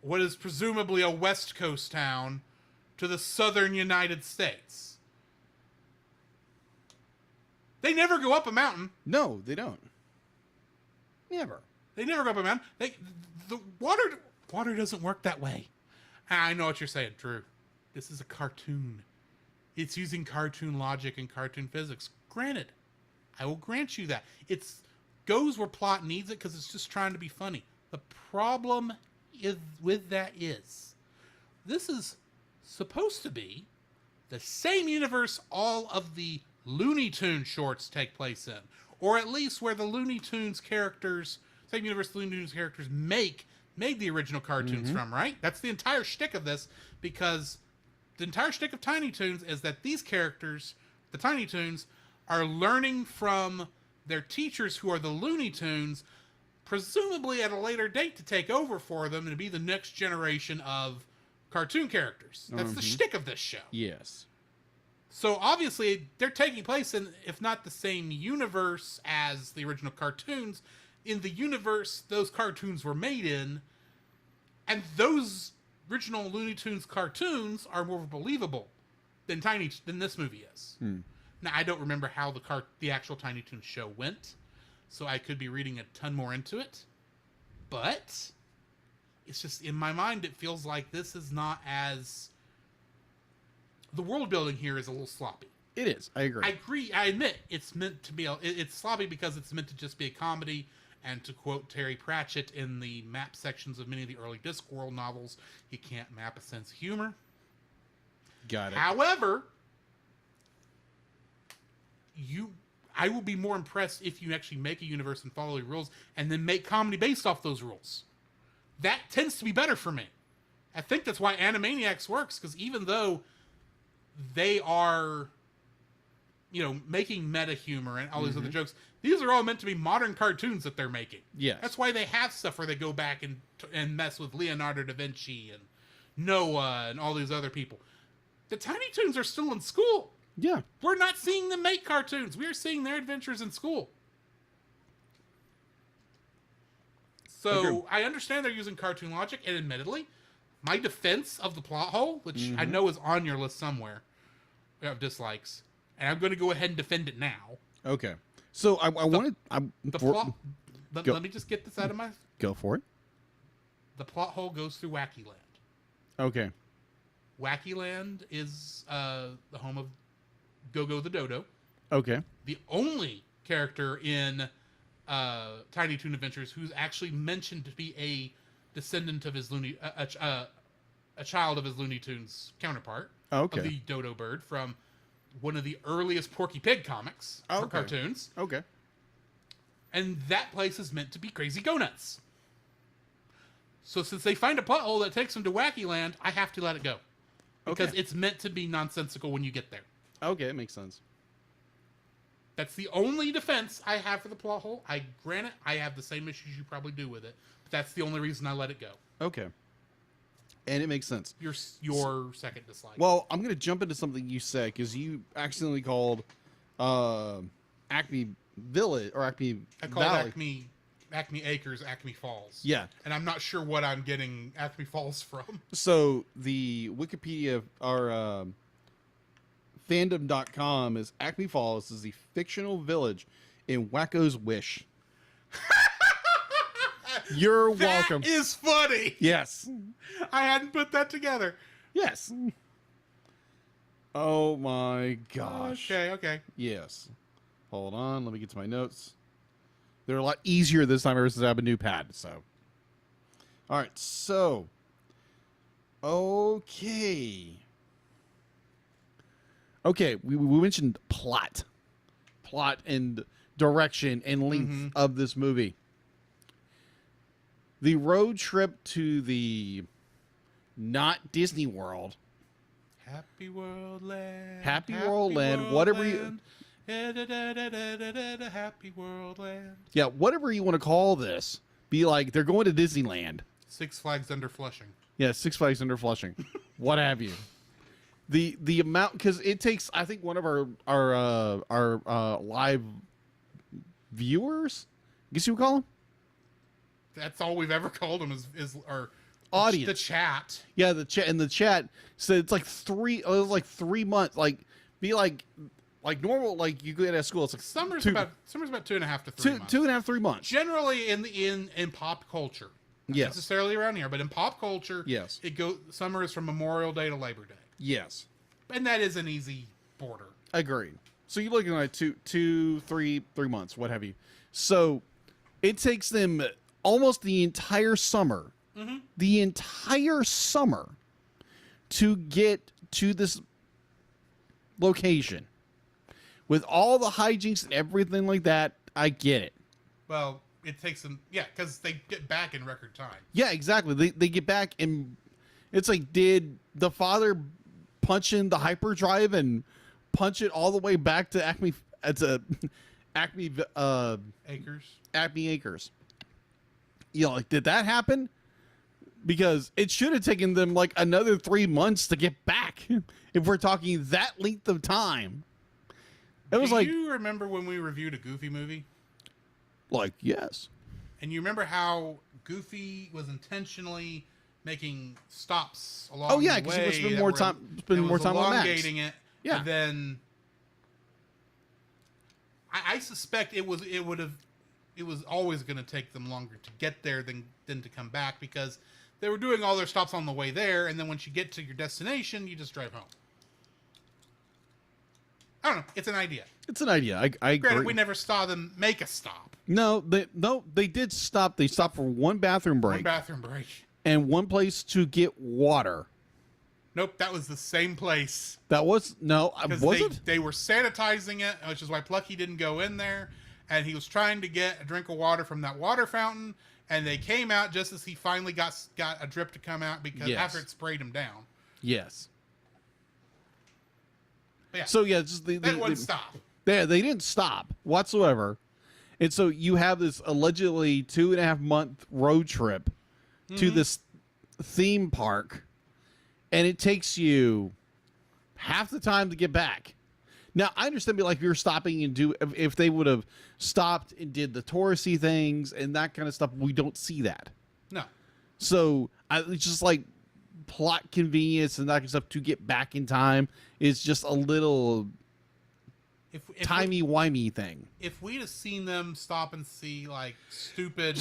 what is presumably a West Coast town to the southern United States? They never go up a mountain. No, they don't. Never. They never go up a mountain. The water doesn't work that way. I know what you're saying, Drew. This is a cartoon. It's using cartoon logic and cartoon physics. Granted, I will grant you that. It goes where plot needs it because it's just trying to be funny. The problem with that is this is supposed to be the same universe all of the Looney Tunes shorts take place in, or at least where the Looney Tunes characters, same universe the Looney Tunes characters made the original cartoons from, right? That's the entire shtick of this, because the entire shtick of Tiny Toons is that these characters, the Tiny Toons, are learning from their teachers who are the Looney Tunes, presumably at a later date to take over for them and be the next generation of cartoon characters. That's the shtick of this show. Yes. So obviously they're taking place in, if not the same universe as the original cartoons, in the universe those cartoons were made in, and those original Looney Tunes cartoons are more believable than this movie is. Now, I don't remember how the actual Tiny Toons show went, so I could be reading a ton more into it, but it's just, in my mind, it feels like this is not as... The world building here is a little sloppy. It is. I agree. I agree. I admit it's meant to be... It's sloppy because it's meant to just be a comedy, and to quote Terry Pratchett in the map sections of many of the early Discworld novels, you can't map a sense of humor. Got it. However, I will be more impressed if you actually make a universe and follow the rules, and then make comedy based off those rules. That tends to be better for me. I think that's why Animaniacs works, because even though they are, making meta humor and all these other jokes, these are all meant to be modern cartoons that they're making. Yes. That's why they have stuff where they go back and mess with Leonardo da Vinci and Noah and all these other people. The Tiny Toons are still in school. Yeah. We're not seeing them make cartoons. We're seeing their adventures in school. So Agreed. I understand they're using cartoon logic, and admittedly, my defense of the plot hole, which I know is on your list somewhere, of dislikes, and I'm going to go ahead and defend it now. Okay. So I wanted... Plot... Go. Let me just get this out of my... Go for it. The plot hole goes through Wacky Land. Okay. Wacky Land is the home of Go-Go the Dodo. Okay. The only character in Tiny Toon Adventures who's actually mentioned to be a descendant of his a child of his Looney Tunes counterpart, Okay. of the dodo bird from one of the earliest Porky Pig comics for Okay. cartoons. Okay. And that place is meant to be crazy go-nuts. So since they find a plot hole that takes them to Wacky Land, I have to let it go. Because Okay. it's meant to be nonsensical when you get there. Okay, it makes sense. That's the only defense I have for the plot hole. I grant it, I have the same issues you probably do with it. But that's the only reason I let it go. Okay. And it makes sense. Your second dislike. Well, I'm going to jump into something you said because you accidentally called Acme Village or Acme I call Valley. Acme Acres, Acme Falls. Yeah. And I'm not sure what I'm getting Acme Falls from. So the Wikipedia or fandom.com is Acme Falls is the fictional village in Wacko's Wish. You're welcome. That is funny. Yes. I hadn't put that together. Yes. Oh my gosh. Okay. Yes. Hold on. Let me get to my notes. They're a lot easier this time ever since I have a new pad. So, all right. So, okay. We mentioned plot and direction and length of this movie. The road trip to the not Disney World. Happy World Land. Happy World Land, whatever you- Happy World Land. Yeah, whatever you want to call this. Be like, they're going to Disneyland. Six Flags Under Flushing. Yeah, Six Flags Under Flushing. What have you. The amount, because it takes, I think, one of our live viewers, I guess you would call them? That's all we've ever called them is our Audience. The chat. Yeah, the chat. And the chat said it's like 3 months. Like, be like normal, like you get at school. It's like Summer's about 2.5 to 3 months. 2.5, 3 months. Generally in pop culture. Not Yes. necessarily around here, but in pop culture, Yes. Summer is from Memorial Day to Labor Day. Yes. And that is an easy border. Agreed. So you're looking at 3 months, what have you. So it takes them almost the entire summer, to get to this location. With all the hijinks and everything like that, I get it. Well, it takes them, because they get back in record time. Yeah, exactly. They get back and it's like, did the father punch in the hyperdrive and punch it all the way back to Acme? It's a Acme Acres. You know, like, did that happen? Because it should have taken them like another 3 months to get back. If we're talking that length of time, it was Do like, you remember when we reviewed a Goofy movie? yes. And you remember how Goofy was intentionally making stops along the way? Oh yeah, because he was spending more time on Max. Elongating it. Yeah. And then I suspect it was always going to take them longer to get there than to come back, because they were doing all their stops on the way there, and then once you get to your destination, you just drive home. I don't know. It's an idea. It's an idea. I agree. Granted, we never saw them make a stop. No, they did stop. They stopped for one bathroom break. One bathroom break. And one place to get water. Nope, that was the same place. That was was it? They were sanitizing it, which is why Plucky didn't go in there, and he was trying to get a drink of water from that water fountain, and they came out just as he finally got a drip to come out, because after it sprayed him down. Yes. But yeah, So yeah, just that wouldn't stop. They didn't stop whatsoever, and so you have this allegedly 2.5 month road trip to this theme park, and it takes you half the time to get back. Now I understand, be like, if you're stopping and if they would have stopped and did the touristy things and that kind of stuff, we don't see that. No. So it's just like plot convenience and that kind of stuff to get back in time is just a little If timey-wimey thing. If we'd have seen them stop and see, like, stupid...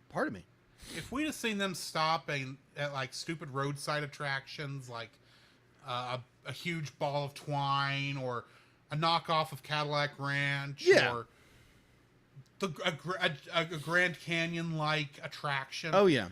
Pardon me. If we'd have seen them stopping at, like, stupid roadside attractions, like a huge ball of twine, or a knockoff of Cadillac Ranch Yeah. or a Grand Canyon like attraction. Oh yeah.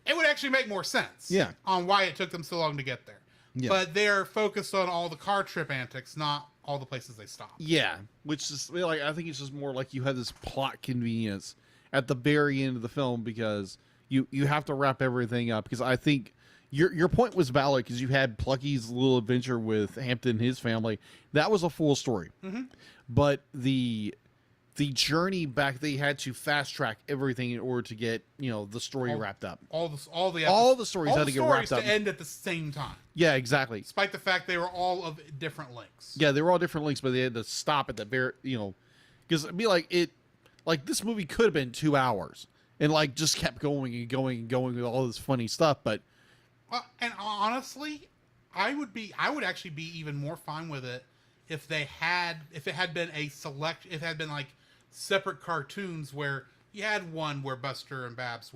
It would actually make more sense. Yeah. On why it took them so long to get there. Yeah. But they're focused on all the car trip antics, not all the places they stop. Yeah, which is like, I think it's just more like you have this plot convenience at the very end of the film because you have to wrap everything up. Because I think your point was valid because you had Plucky's little adventure with Hampton and his family. That was a full story. Mm-hmm. But the journey back, they had to fast track everything in order to get the story wrapped up. All the stories had to get wrapped up to end at the same time, Yeah, exactly. despite the fact they were all of different lengths. Yeah, they were all different links, but they had to stop at the very, because it'd be like this movie could have been 2 hours and like just kept going and going and going with all this funny stuff. But And honestly, I would actually be even more fine with it if it had been like separate cartoons where you had one where Buster and Babs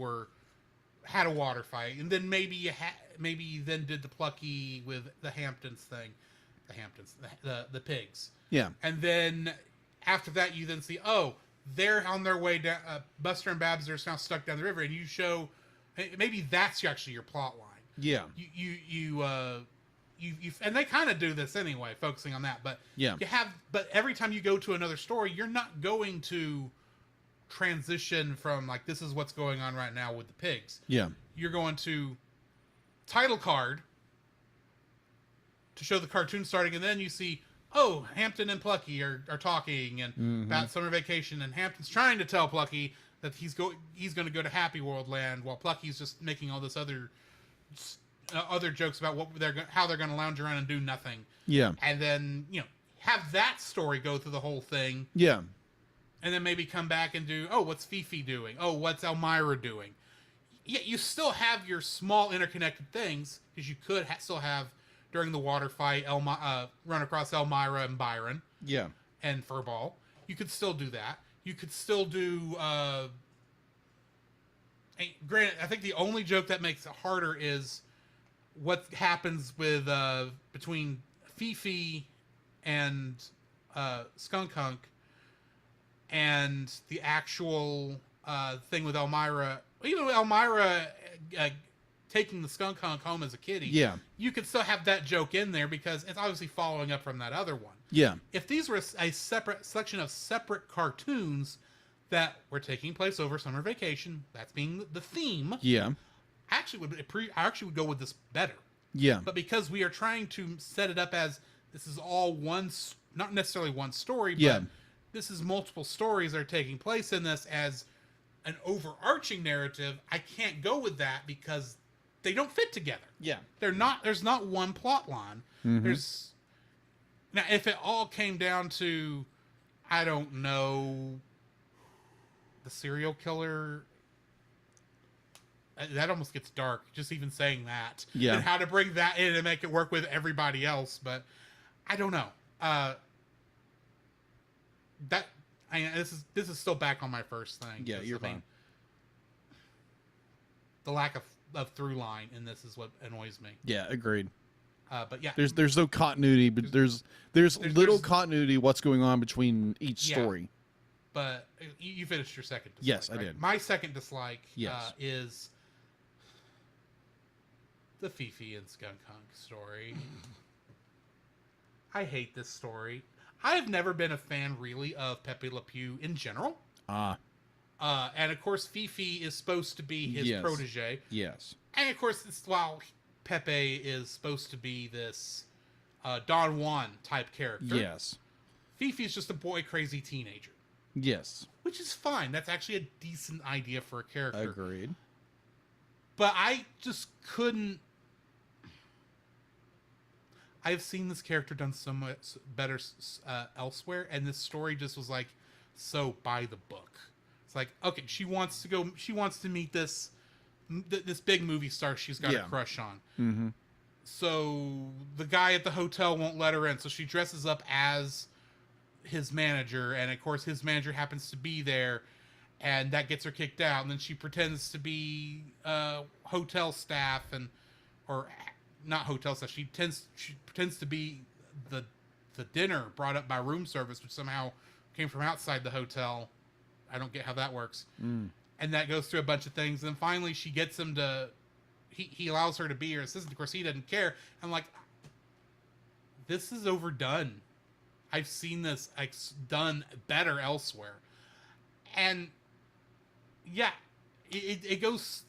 had a water fight, and then maybe you then did the Plucky with the Hamptons thing, the pigs. yeah, And then after that, you then see, they're on their way down. Buster and Babs are now stuck down the river, and you show maybe that's actually your plot line. yeah, You and they kind of do this anyway, focusing on that. But yeah, but every time you go to another story, you're not going to transition from like this is what's going on right now with the pigs. yeah, You're going to title card to show the cartoon starting, and then you see, Hampton and Plucky are talking and about summer vacation, and Hampton's trying to tell Plucky that he's going to go to Happy World Land, while Plucky's just making all this other jokes about how they're going to lounge around and do nothing. yeah, And then have that story go through the whole thing, yeah, and then maybe come back and do, what's Fifi doing? What's Elmira doing? Yeah, you still have your small interconnected things, because you could still have, during the water fight, run across Elmira and Byron yeah, and Furball. You could still do that. You could still do... granted, I think the only joke that makes it harder is what happens with between Fifi and Skunk Hunk and the actual thing with Elmira. Even with Elmira taking the Skunk Hunk home as a kitty, yeah, you could still have that joke in there because it's obviously following up from that other one. yeah, If these were a separate selection of separate cartoons that were taking place over summer vacation, that's being the theme, yeah, I actually would go with this better. yeah, But because we are trying to set it up as this is all not necessarily one story, but Yeah. this is multiple stories that are taking place in this as an overarching narrative, I can't go with that because they don't fit together. yeah, There's not one plot line. Mm-hmm. Now if it all came down to, I don't know, the serial killer, that almost gets dark just even saying that. Yeah. And how to bring that in and make it work with everybody else, but I don't know. This is still back on my first thing. Yeah, you're fine. The lack of through line in this is what annoys me. yeah. Agreed. But yeah, There's no continuity, but there's little continuity what's going on between each Yeah. story. But you finished your second dislike. Yes, I right? did. My second dislike Yes. is the Fifi and Skunk Hunk story. I hate this story. I've never been a fan, really, of Pepe Le Pew in general. And, of course, Fifi is supposed to be his Yes. protege. Yes. And, of course, while Pepe is supposed to be this Don Juan type character, Yes. Fifi's just a boy-crazy teenager. Yes. Which is fine. That's actually a decent idea for a character. Agreed. But I just couldn't... I've seen this character done so much better elsewhere, and this story just was like so by the book. It's like, okay, she wants to meet this big movie star she's got a crush on. Mm-hmm. So the guy at the hotel won't let her in, so she dresses up as his manager, and of course his manager happens to be there, and that gets her kicked out, and then she pretends to be hotel staff or not hotel staff. She pretends to be the the dinner brought up by room service, which somehow came from outside the hotel. I don't get how that works. And that goes through a bunch of things. And then finally she gets him to, he allows her to be her assistant. Of course, he doesn't care. I'm like, this is overdone. I've seen this done better elsewhere. And yeah, it goes,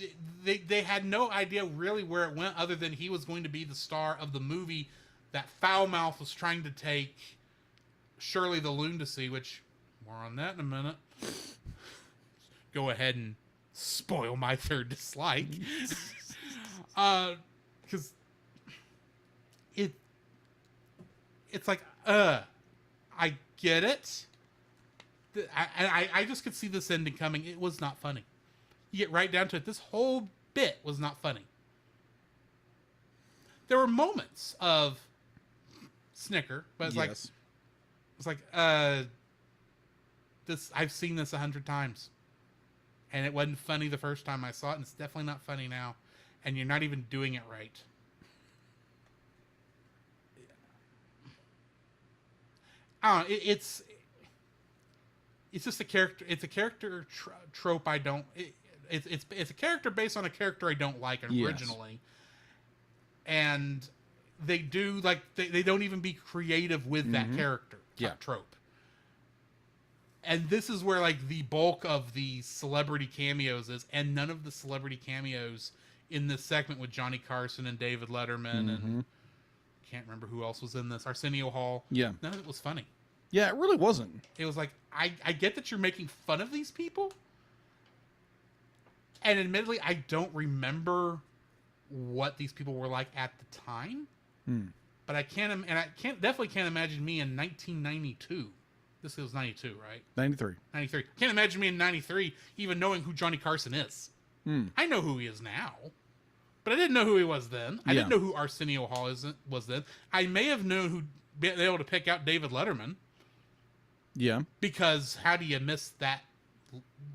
they had no idea really where it went other than he was going to be the star of the movie that Foulmouth was trying to take Shirley the Loon to see, which more on that in a minute. Go ahead and spoil my third dislike. Because it's like, I get it. I just could see this ending coming. It was not funny. You get right down to it. This whole bit was not funny. There were moments of snicker, but it's like this. I've seen this 100 times, and it wasn't funny the first time I saw it, and it's definitely not funny now. And you're not even doing it right. I don't know, it's just a character. It's a character trope. I don't. It's a character based on a character I don't like originally, and they do like they don't even be creative with that character trope. And this is where like the bulk of the celebrity cameos is, and none of the celebrity cameos in this segment with Johnny Carson and David Letterman and can't remember who else was in this. Arsenio Hall. Yeah, none of it was funny. Yeah, it really wasn't. It was like I get that you're making fun of these people, and admittedly, I don't remember what these people were like at the time. But I definitely can't imagine me in 1992. This was 92, right? 93. 93. Can't imagine me in 93 even knowing who Johnny Carson is. I know who he is now, but I didn't know who he was then. I didn't know who Arsenio Hall was then. I may have known who, been able to pick out David Letterman. Yeah. Because how do you miss that?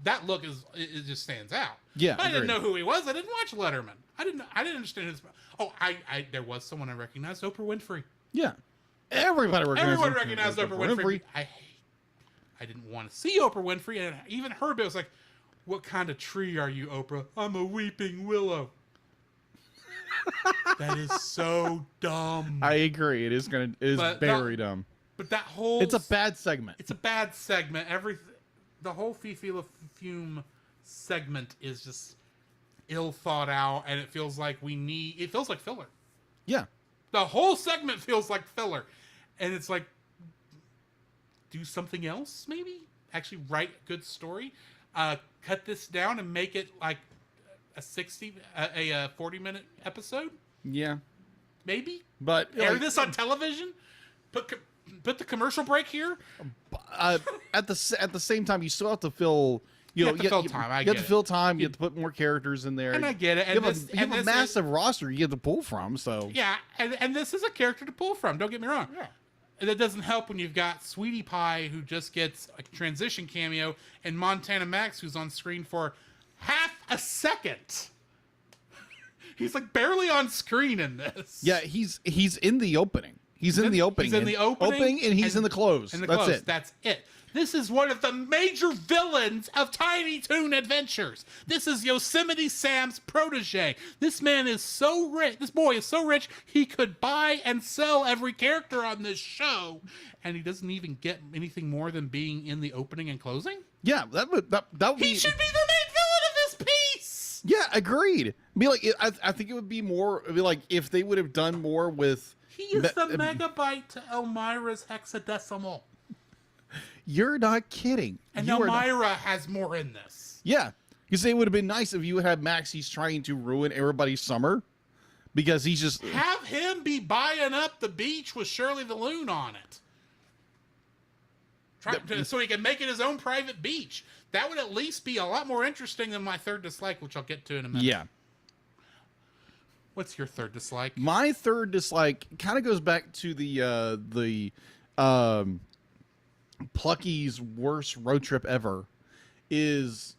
That look it just stands out. Yeah. But I didn't know who he was. I didn't watch Letterman. I didn't understand his. Oh, there was someone I recognized, Oprah Winfrey. Yeah. Everybody recognized Oprah Winfrey. I didn't want to see Oprah Winfrey, and even her bit was like, "What kind of tree are you, Oprah?" "I'm a weeping willow." That is so dumb. I agree. It is very dumb. But that whole it's a bad segment. It's a bad segment. The whole Fifi La Fume segment is just ill thought out, and it feels like filler. Yeah. The whole segment feels like filler, and it's like, do something else, maybe. Actually, write a good story. Cut this down and make it like a 40-minute episode. Yeah, maybe. But air this on television. Put the commercial break here. At the same time, you still have to fill. You have to fill time. You have to fill time. You have to put more characters in there. And I get it. You have a massive roster you have to pull from. So yeah, and this is a character to pull from. Don't get me wrong. Yeah. That doesn't help when you've got Sweetie Pie, who just gets a transition cameo, and Montana Max, who's on screen for half a second. He's like barely on screen in this. Yeah, he's in the opening. He's in the opening. He's in the opening, and he's in the close. That's it. This is one of the major villains of Tiny Toon Adventures. This is Yosemite Sam's protege. This man is so rich. This boy is so rich, he could buy and sell every character on this show, and he doesn't even get anything more than being in the opening and closing? Yeah, that would He should be the main villain of this piece! Yeah, agreed. Be like, I think it would be more, it'd be like if they would have done more with... He is the megabyte to Elmira's hexadecimal. You're not kidding. And Elmira has more in this. Yeah. Because it would have been nice if you had Max, he's trying to ruin everybody's summer. Because he's just... Have him be buying up the beach with Shirley the Loon on it. So he can make it his own private beach. That would at least be a lot more interesting than my third dislike, which I'll get to in a minute. Yeah. What's your third dislike? My third dislike kind of goes back to the Plucky's worst road trip ever. Is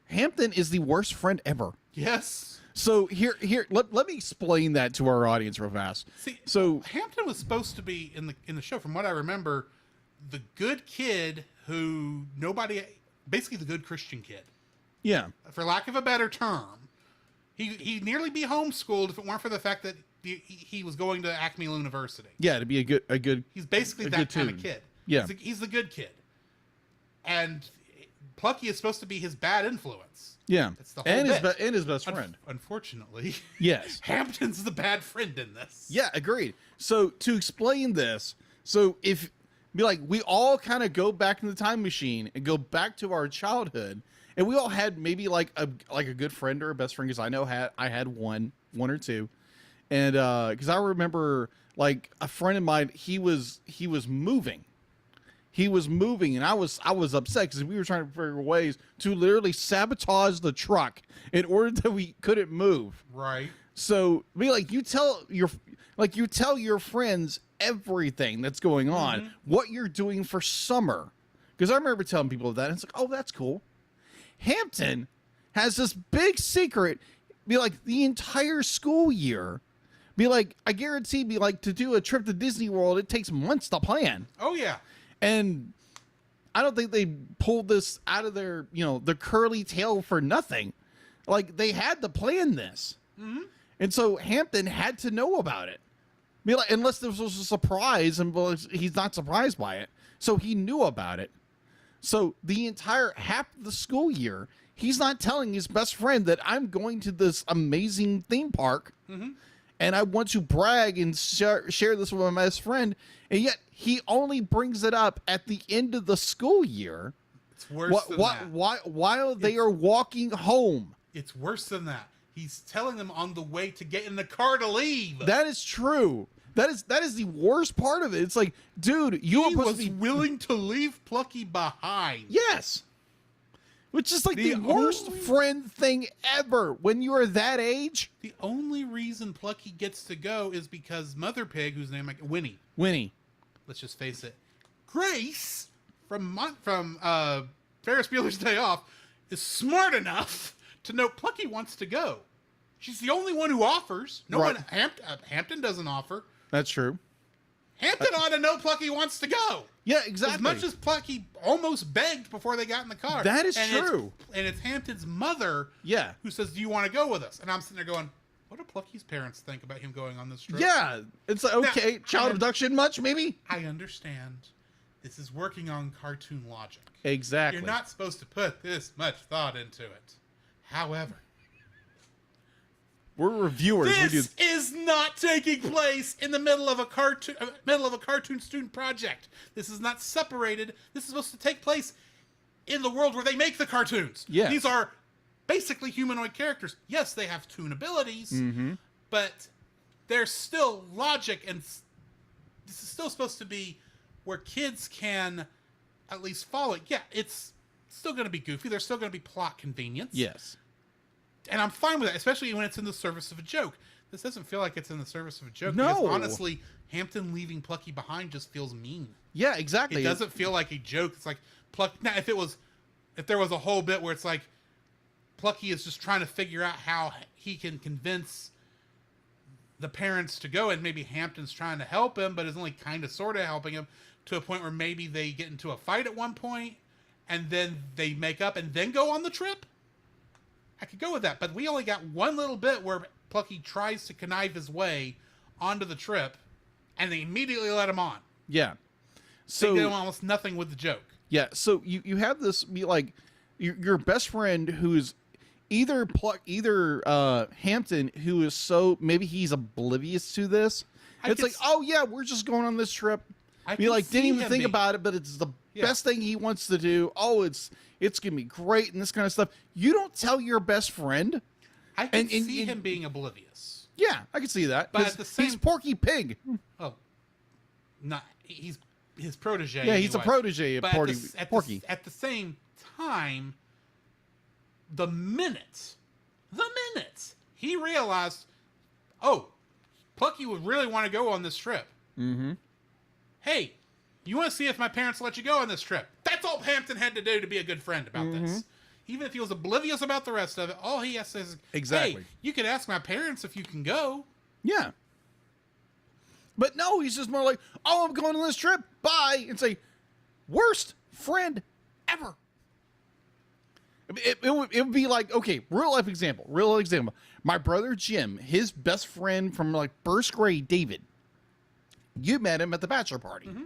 Hampton is the worst friend ever. Yes. So here, let me explain that to our audience real fast. See, So Hampton was supposed to be in the show, from what I remember, the good kid who basically the good Christian kid, yeah, for lack of a better term. He'd nearly be homeschooled if it weren't for the fact that he was going to Acme University. yeah, to be a good. He's basically a that good kind of Toon. kid. Yeah. He's the good kid. And Plucky is supposed to be his bad influence. Yeah, That's the whole bit. and his best friend. Unfortunately, Yes. Hampton's the bad friend in this. Yeah, agreed. So to explain this, so if we all kind of go back in the time machine and go back to our childhood, and we all had maybe like a good friend or a best friend, because I had one or two, and because I remember like a friend of mine, he was moving. He was moving, and I was upset because we were trying to figure ways to literally sabotage the truck in order that we couldn't move. Right. So, you tell your friends everything that's going on, what you're doing for summer. Because I remember telling people that, and it's like, oh, that's cool. Hampton has this big secret, the entire school year. I guarantee, to do a trip to Disney World, it takes months to plan. Oh, yeah. And I don't think they pulled this out of their curly tail for nothing. Like, they had to plan this. Mm-hmm. And so Hampton had to know about it. Unless this was a surprise, and he's not surprised by it. So he knew about it. So the entire half of the school year, he's not telling his best friend that I'm going to this amazing theme park. Mm-hmm. And I want to brag and share this with my best friend. And yet he only brings it up at the end of the school year. It's worse than that. While they are walking home. It's worse than that. He's telling them on the way to get in the car to leave. That is true. That is the worst part of it. It's like, dude, he was willing to leave Plucky behind. Yes. Which is like the worst friend thing ever when you are that age. The only reason Plucky gets to go is because Mother Pig, whose name Winnie. Let's just face it. Grace from Ferris Bueller's Day Off is smart enough to know Plucky wants to go. She's the only one who offers. Hampton doesn't offer. That's true. Hampton ought to know Plucky wants to go. Yeah, exactly. As much as Plucky almost begged before they got in the car. That is true. It's Hampton's mother who says, do you want to go with us? And I'm sitting there going, what do Plucky's parents think about him going on this trip? Yeah. It's like, okay, now, child abduction much, maybe? I understand. This is working on cartoon logic. Exactly. You're not supposed to put this much thought into it. However, we're reviewers. This is not taking place in the middle of a cartoon student project. This is not separated. This is supposed to take place in the world where they make the cartoons. Yes. These are basically humanoid characters. Yes, they have Toon abilities, but there's still logic, and this is still supposed to be where kids can at least follow it. Yeah, it's still going to be goofy. There's still going to be plot convenience. Yes. And I'm fine with that, especially when it's in the service of a joke. This doesn't feel like it's in the service of a joke. No. Because honestly, Hampton leaving Plucky behind just feels mean. Yeah, exactly. It doesn't feel like a joke. It's like now if there was a whole bit where it's like Plucky is just trying to figure out how he can convince the parents to go, and maybe Hampton's trying to help him, but is only kind of sort of helping him to a point where maybe they get into a fight at one point, and then they make up and then go on the trip. I could go with that, but we only got one little bit where Plucky tries to connive his way onto the trip, and they immediately let him on. Yeah. So they did almost nothing with the joke. Yeah. So you have this be like your best friend who's either Hampton, who is so maybe he's oblivious to this. It's like, oh yeah, we're just going on this trip. Didn't even think about it, but it's the best thing he wants to do. Oh, it's gonna be great and this kind of stuff. You don't tell your best friend. I can see him being oblivious. Yeah, I can see that. But at the same, he's Porky Pig. Oh, he's his protege. Yeah, he's a protege of Porky. At the same time, the minute he realized, oh, Plucky would really want to go on this trip. Mm-hmm. Hey, you want to see if my parents let you go on this trip? That's all Hampton had to do to be a good friend about this. even if he was oblivious about the rest of it, all he has to say is, Exactly. hey, you can ask my parents if you can go. Yeah. But no, he's just more like, oh, I'm going on this trip. Bye. And say, worst friend ever. It would be like, okay, real life example. My brother Jim, his best friend from like first grade, David. You met him at the bachelor party. Mm-hmm.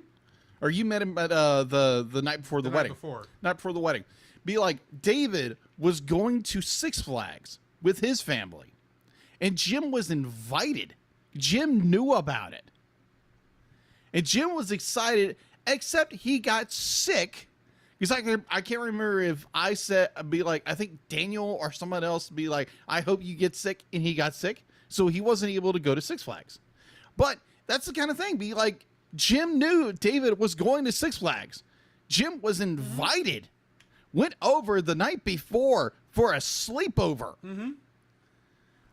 Or you met him at the night before the wedding. Night before the wedding. Be like, David was going to Six Flags with his family. And Jim was invited. Jim knew about it. And Jim was excited, except he got sick. Because I can't remember if I said, be like, I think Daniel or someone else be like, I hope you get sick, and he got sick. So he wasn't able to go to Six Flags. But that's the kind of thing. Be like, Jim knew David was going to Six Flags. Jim was invited. Went over the night before for a sleepover. Mm-hmm.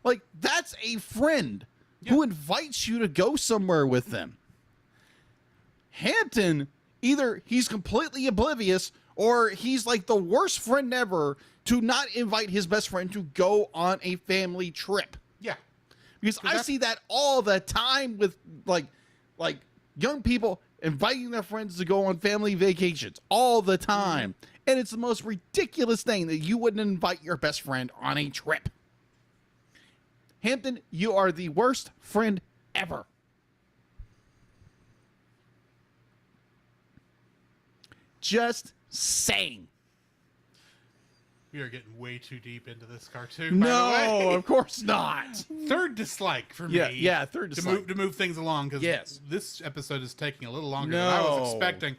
Like, that's a friend who invites you to go somewhere with them. Hampton, either he's completely oblivious or he's like the worst friend ever to not invite his best friend to go on a family trip. Yeah. Because I see that all the time with like young people inviting their friends to go on family vacations all the time. And it's the most ridiculous thing that you wouldn't invite your best friend on a trip. Hampton, you are the worst friend ever. Just saying. We are getting way too deep into this cartoon. By the No, way. of course not. Third dislike for me. Yeah, third dislike. To move things along, because this episode is taking a little longer than I was expecting.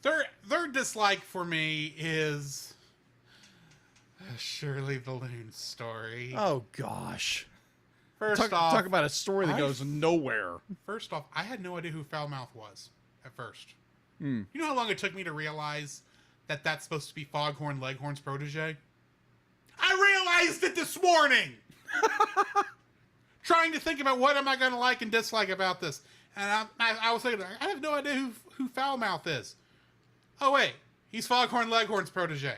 Third dislike for me is Shirley Balloon's story. Oh gosh. Talk about a story that goes nowhere. First off, I had no idea who Foulmouth was at first. You know how long it took me to realize that that's supposed to be Foghorn Leghorn's protege? I realized it this morning! Trying to think about what am I going to like and dislike about this. And I was thinking, I have no idea who Foulmouth is. Oh, wait. He's Foghorn Leghorn's protege.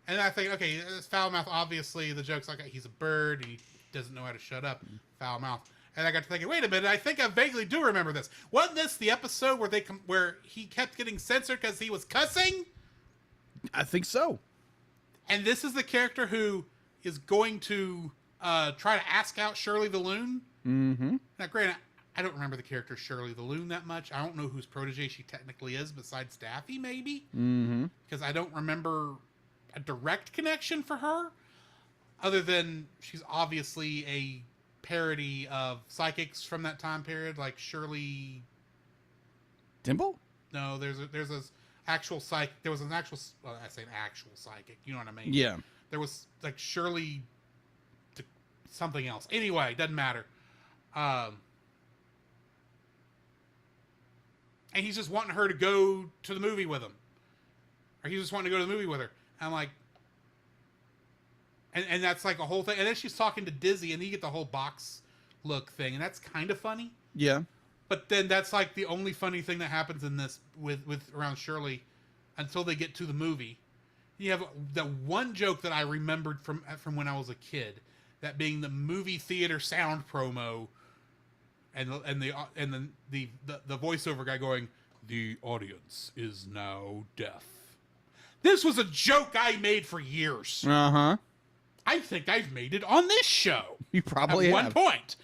And I think, okay, it's Foulmouth, obviously. The joke's like, he's a bird. He doesn't know how to shut up. Foulmouth. And I got to thinking, wait a minute, I think I vaguely do remember this. Wasn't this the episode where he kept getting censored because he was cussing? I think so. And this is the character who is going to try to ask out Shirley the Loon? Mm-hmm. Now, granted, I don't remember the character Shirley the Loon that much. I don't know whose protege she technically is besides Daffy, maybe? Mm-hmm. Because I don't remember a direct connection for her, other than she's obviously a parody of psychics from that time period, like Shirley Dimple? No, there's a actual psychic. There was an actual. Well, I say an actual psychic. You know what I mean? Yeah. There was like Shirley, something else. Anyway, doesn't matter. And he's just wanting her to go to the movie with him, or he's just wanting to go to the movie with her. And I'm like, and that's like a whole thing. And then she's talking to Dizzy, and you get the whole box look thing, and that's kind of funny. Yeah. But then that's like the only funny thing that happens in this with around Shirley until they get to the movie. You have the one joke that I remembered from when I was a kid, that being the movie theater sound promo, and the voiceover guy going, "The audience is now deaf." This was a joke I made for years. Uh-huh. I think I've made it on this show. You probably at have. one point.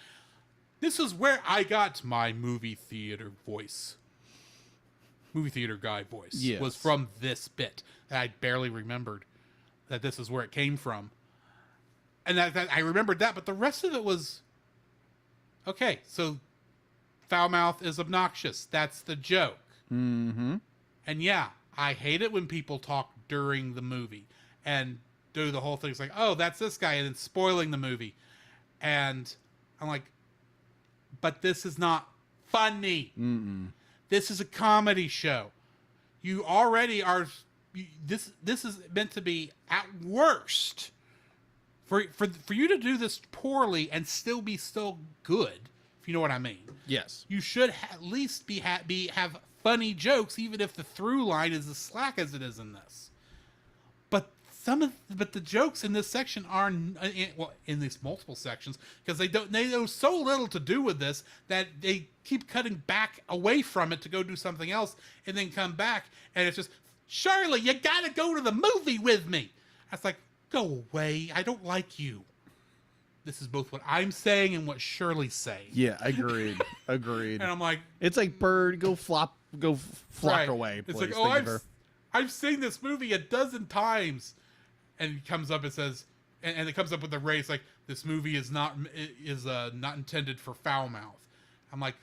This is where I got my movie theater voice. Movie theater guy voice. Yes. Was from this bit that I barely remembered that this is where it came from. And that I remembered that, but the rest of it was okay. So Foulmouth is obnoxious. That's the joke. Mm-hmm. And yeah, I hate it when people talk during the movie and do the whole thing. It's like, oh, that's this guy, and then spoiling the movie. And I'm like, but this is not funny. Mm-mm. This is a comedy show. You already are. This is meant to be at worst. For you to do this poorly and still be good, if you know what I mean. Yes. You should at least have funny jokes, even if the through line is as slack as it is in this. but the jokes in this section are in these multiple sections, because they know so little to do with this that they keep cutting back away from it to go do something else and then come back, and it's just, Shirley, you gotta go to the movie with me. I was like, go away, I don't like you. This is both what I'm saying and what Shirley's saying. Yeah, agreed. Agreed. And I'm like, it's like, bird, go flock right. away, It's please. like, oh, I've seen this movie a dozen times. And he comes up and says, and it comes up with the race, like, this movie is not intended for foul mouth. I'm like,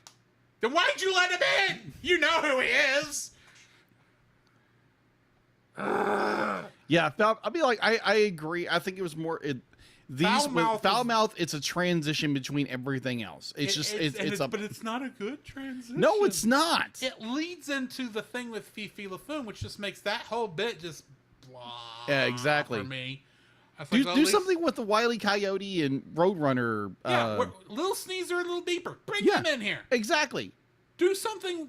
then why'd you let him in? You know who he is. Yeah, I'll be like, I agree. I think it was more foul mouth. It's a transition between everything else. But it's not a good transition. No, it's not. It leads into the thing with Fifi LaFoon, which just makes that whole bit just blah. Yeah, exactly. For me, Do something with the Wile E. Coyote and Roadrunner. Yeah, Little Sneezer and Little Beeper. Bring them in here. Exactly. Do something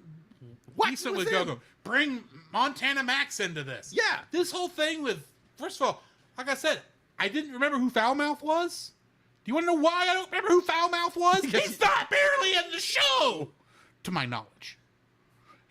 decent with Go-Go. Bring Montana Max into this. Yeah. This whole thing with, first of all, like I said, I didn't remember who Foulmouth was. Do you want to know why I don't remember who Foulmouth was? He's not barely in the show, to my knowledge.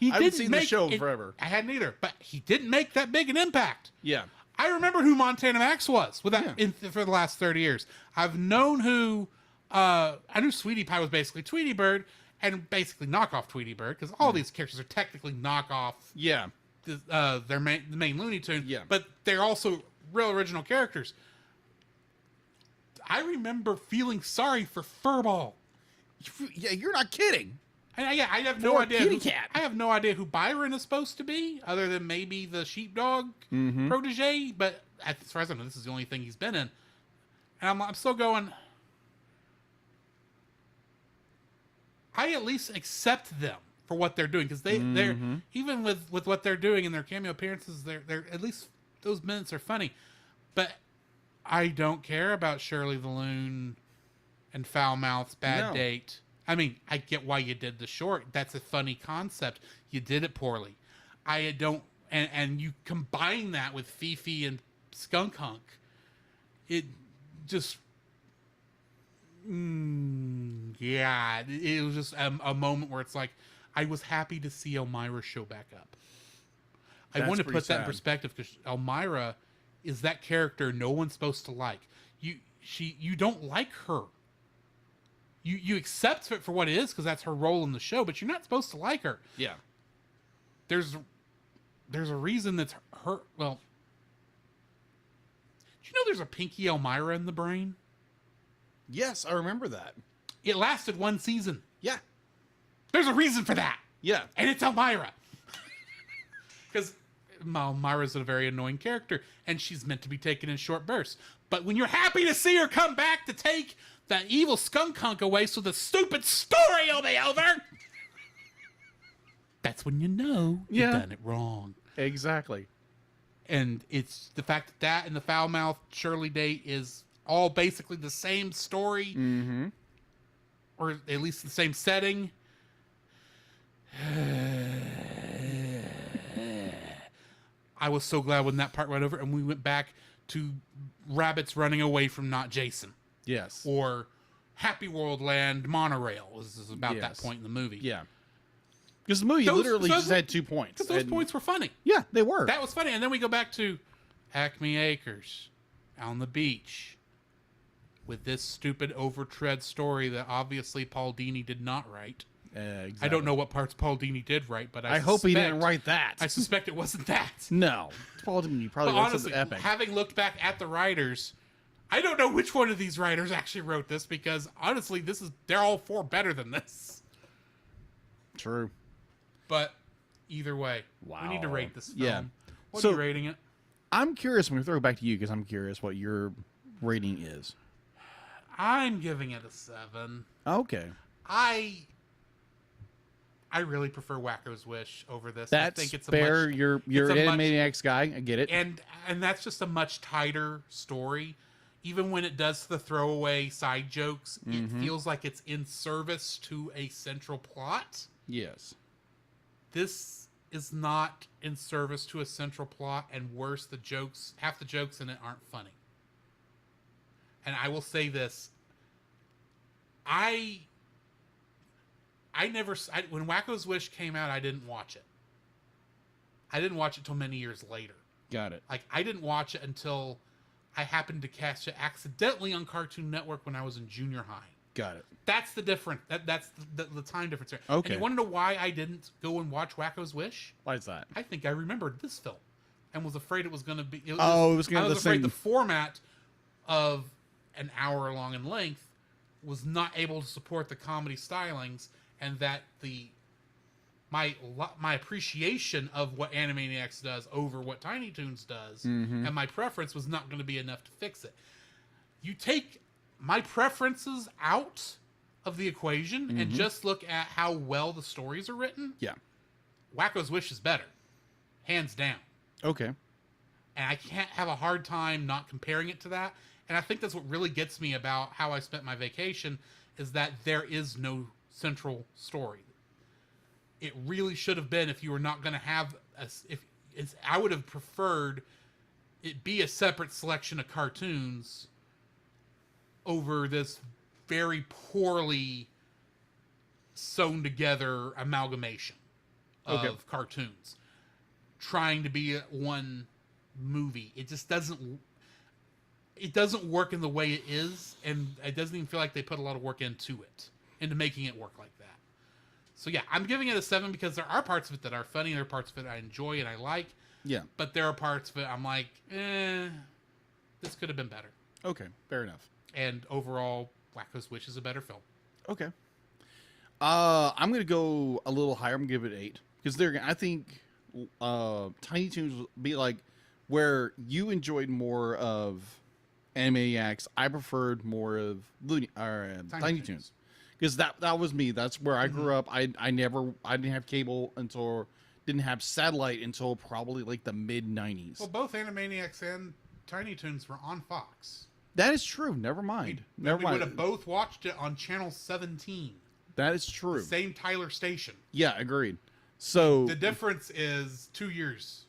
I haven't seen the show forever. I hadn't either, but he didn't make that big an impact. Yeah. I remember who Montana Max was for the last 30 years. I've known who, I knew Sweetie Pie was basically Tweety Bird, and basically knockoff Tweety Bird, because all these characters are technically knockoff. Yeah. The main Looney Tune. Yeah. But they're also real original characters. I remember feeling sorry for Furball. Yeah, you're not kidding. And I have no idea. Cat. I have no idea who Byron is supposed to be, other than maybe the sheepdog protege. But as far as I know, this is the only thing he's been in. And I'm still going. I at least accept them for what they're doing, because they're even with what they're doing in their cameo appearances, they're at least those minutes are funny. But I don't care about Shirley the Loon and Foulmouth's Bad Date. I mean, I get why you did the short. That's a funny concept. You did it poorly. I don't, and you combine that with Fifi and Skunk Hunk. It just, it was just a moment where it's like, I was happy to see Elmira show back up. I want to put that in perspective, because Elmira is that character no one's supposed to like. You don't like her. You accept it for what it is, because that's her role in the show, but you're not supposed to like her. Yeah. There's a reason that's her. Well, do you know there's a Pinky Elmira in the brain? Yes, I remember that. It lasted one season. Yeah. There's a reason for that. Yeah. And it's Elmira. Because Elmira's a very annoying character, and she's meant to be taken in short bursts. But when you're happy to see her come back to take that evil skunk hunk away so the stupid story will be over, that's when you know you've done it wrong. Exactly. And it's the fact that and the Foulmouth Shirley date is all basically the same story, or at least the same setting. I was so glad when that part went over and we went back to rabbits running away from not Jason. Yes. Or Happy World Land Monorail was about that point in the movie. Yeah. Because the movie literally just had 2 points. Because those points were funny. Yeah, they were. That was funny. And then we go back to Acme Acres on the beach with this stupid overtread story that obviously Paul Dini did not write. Exactly. I don't know what parts Paul Dini did write, but I hope he didn't write that. I suspect it wasn't that. No. Paul Dini probably wrote something epic. Having looked back at the writers, I don't know which one of these writers actually wrote this, because honestly, they're all four better than this. True. But either way, we need to rate this film. Yeah. What are you rating it? I'm curious. I'm going to throw it back to you, because I'm curious what your rating is. I'm giving it a 7. Okay. I really prefer Wacko's Wish over this. That's I think it's fair. You're an Animaniacs guy. I get it. And that's just a much tighter story. Even when it does the throwaway side jokes, it feels like it's in service to a central plot. Yes. This is not in service to a central plot, and worse, half the jokes in it aren't funny. And I will say this. When Wacko's Wish came out, I didn't watch it. I didn't watch it till many years later. Got it. Like, I didn't watch it until I happened to catch it accidentally on Cartoon Network when I was in junior high. Got it. That's the difference. That's the time difference there. Okay. And you want to know why I didn't go and watch Wacko's Wish? Why is that? I think I remembered this film and was afraid it was going to be. It was going to be the afraid same. the format of an hour long in length was not able to support the comedy stylings, and that my appreciation of what Animaniacs does over what Tiny Toons does, and my preference was not going to be enough to fix it. You take my preferences out of the equation and just look at how well the stories are written. Yeah. Wacko's Wish is better, hands down. Okay. And I can't have a hard time not comparing it to that. And I think that's what really gets me about how I spent my vacation, is that there is no central story. It really should have been, if you were not going to have I would have preferred it be a separate selection of cartoons over this very poorly sewn together amalgamation of cartoons trying to be one movie. It just doesn't work in the way it is, and it doesn't even feel like they put a lot of work into making it work like that. So yeah, I'm giving it a 7 because there are parts of it that are funny, there are parts of it I enjoy and I like. Yeah. But there are parts of it I'm like, this could have been better. Okay, fair enough. And overall, Wacko's Wish is a better film. Okay. I'm gonna go a little higher. I'm gonna give it 8 because I think Tiny Toons will be like where you enjoyed more of Animaniacs. I preferred more of Tiny Toons because that was me. That's where I grew up. I didn't have cable didn't have satellite until probably like the mid 90s. Well, both Animaniacs and Tiny Toons were on Fox. That is true. Never mind. We would have both watched it on Channel 17. That is true. The same Tyler station. Yeah, agreed. So the difference is 2 years.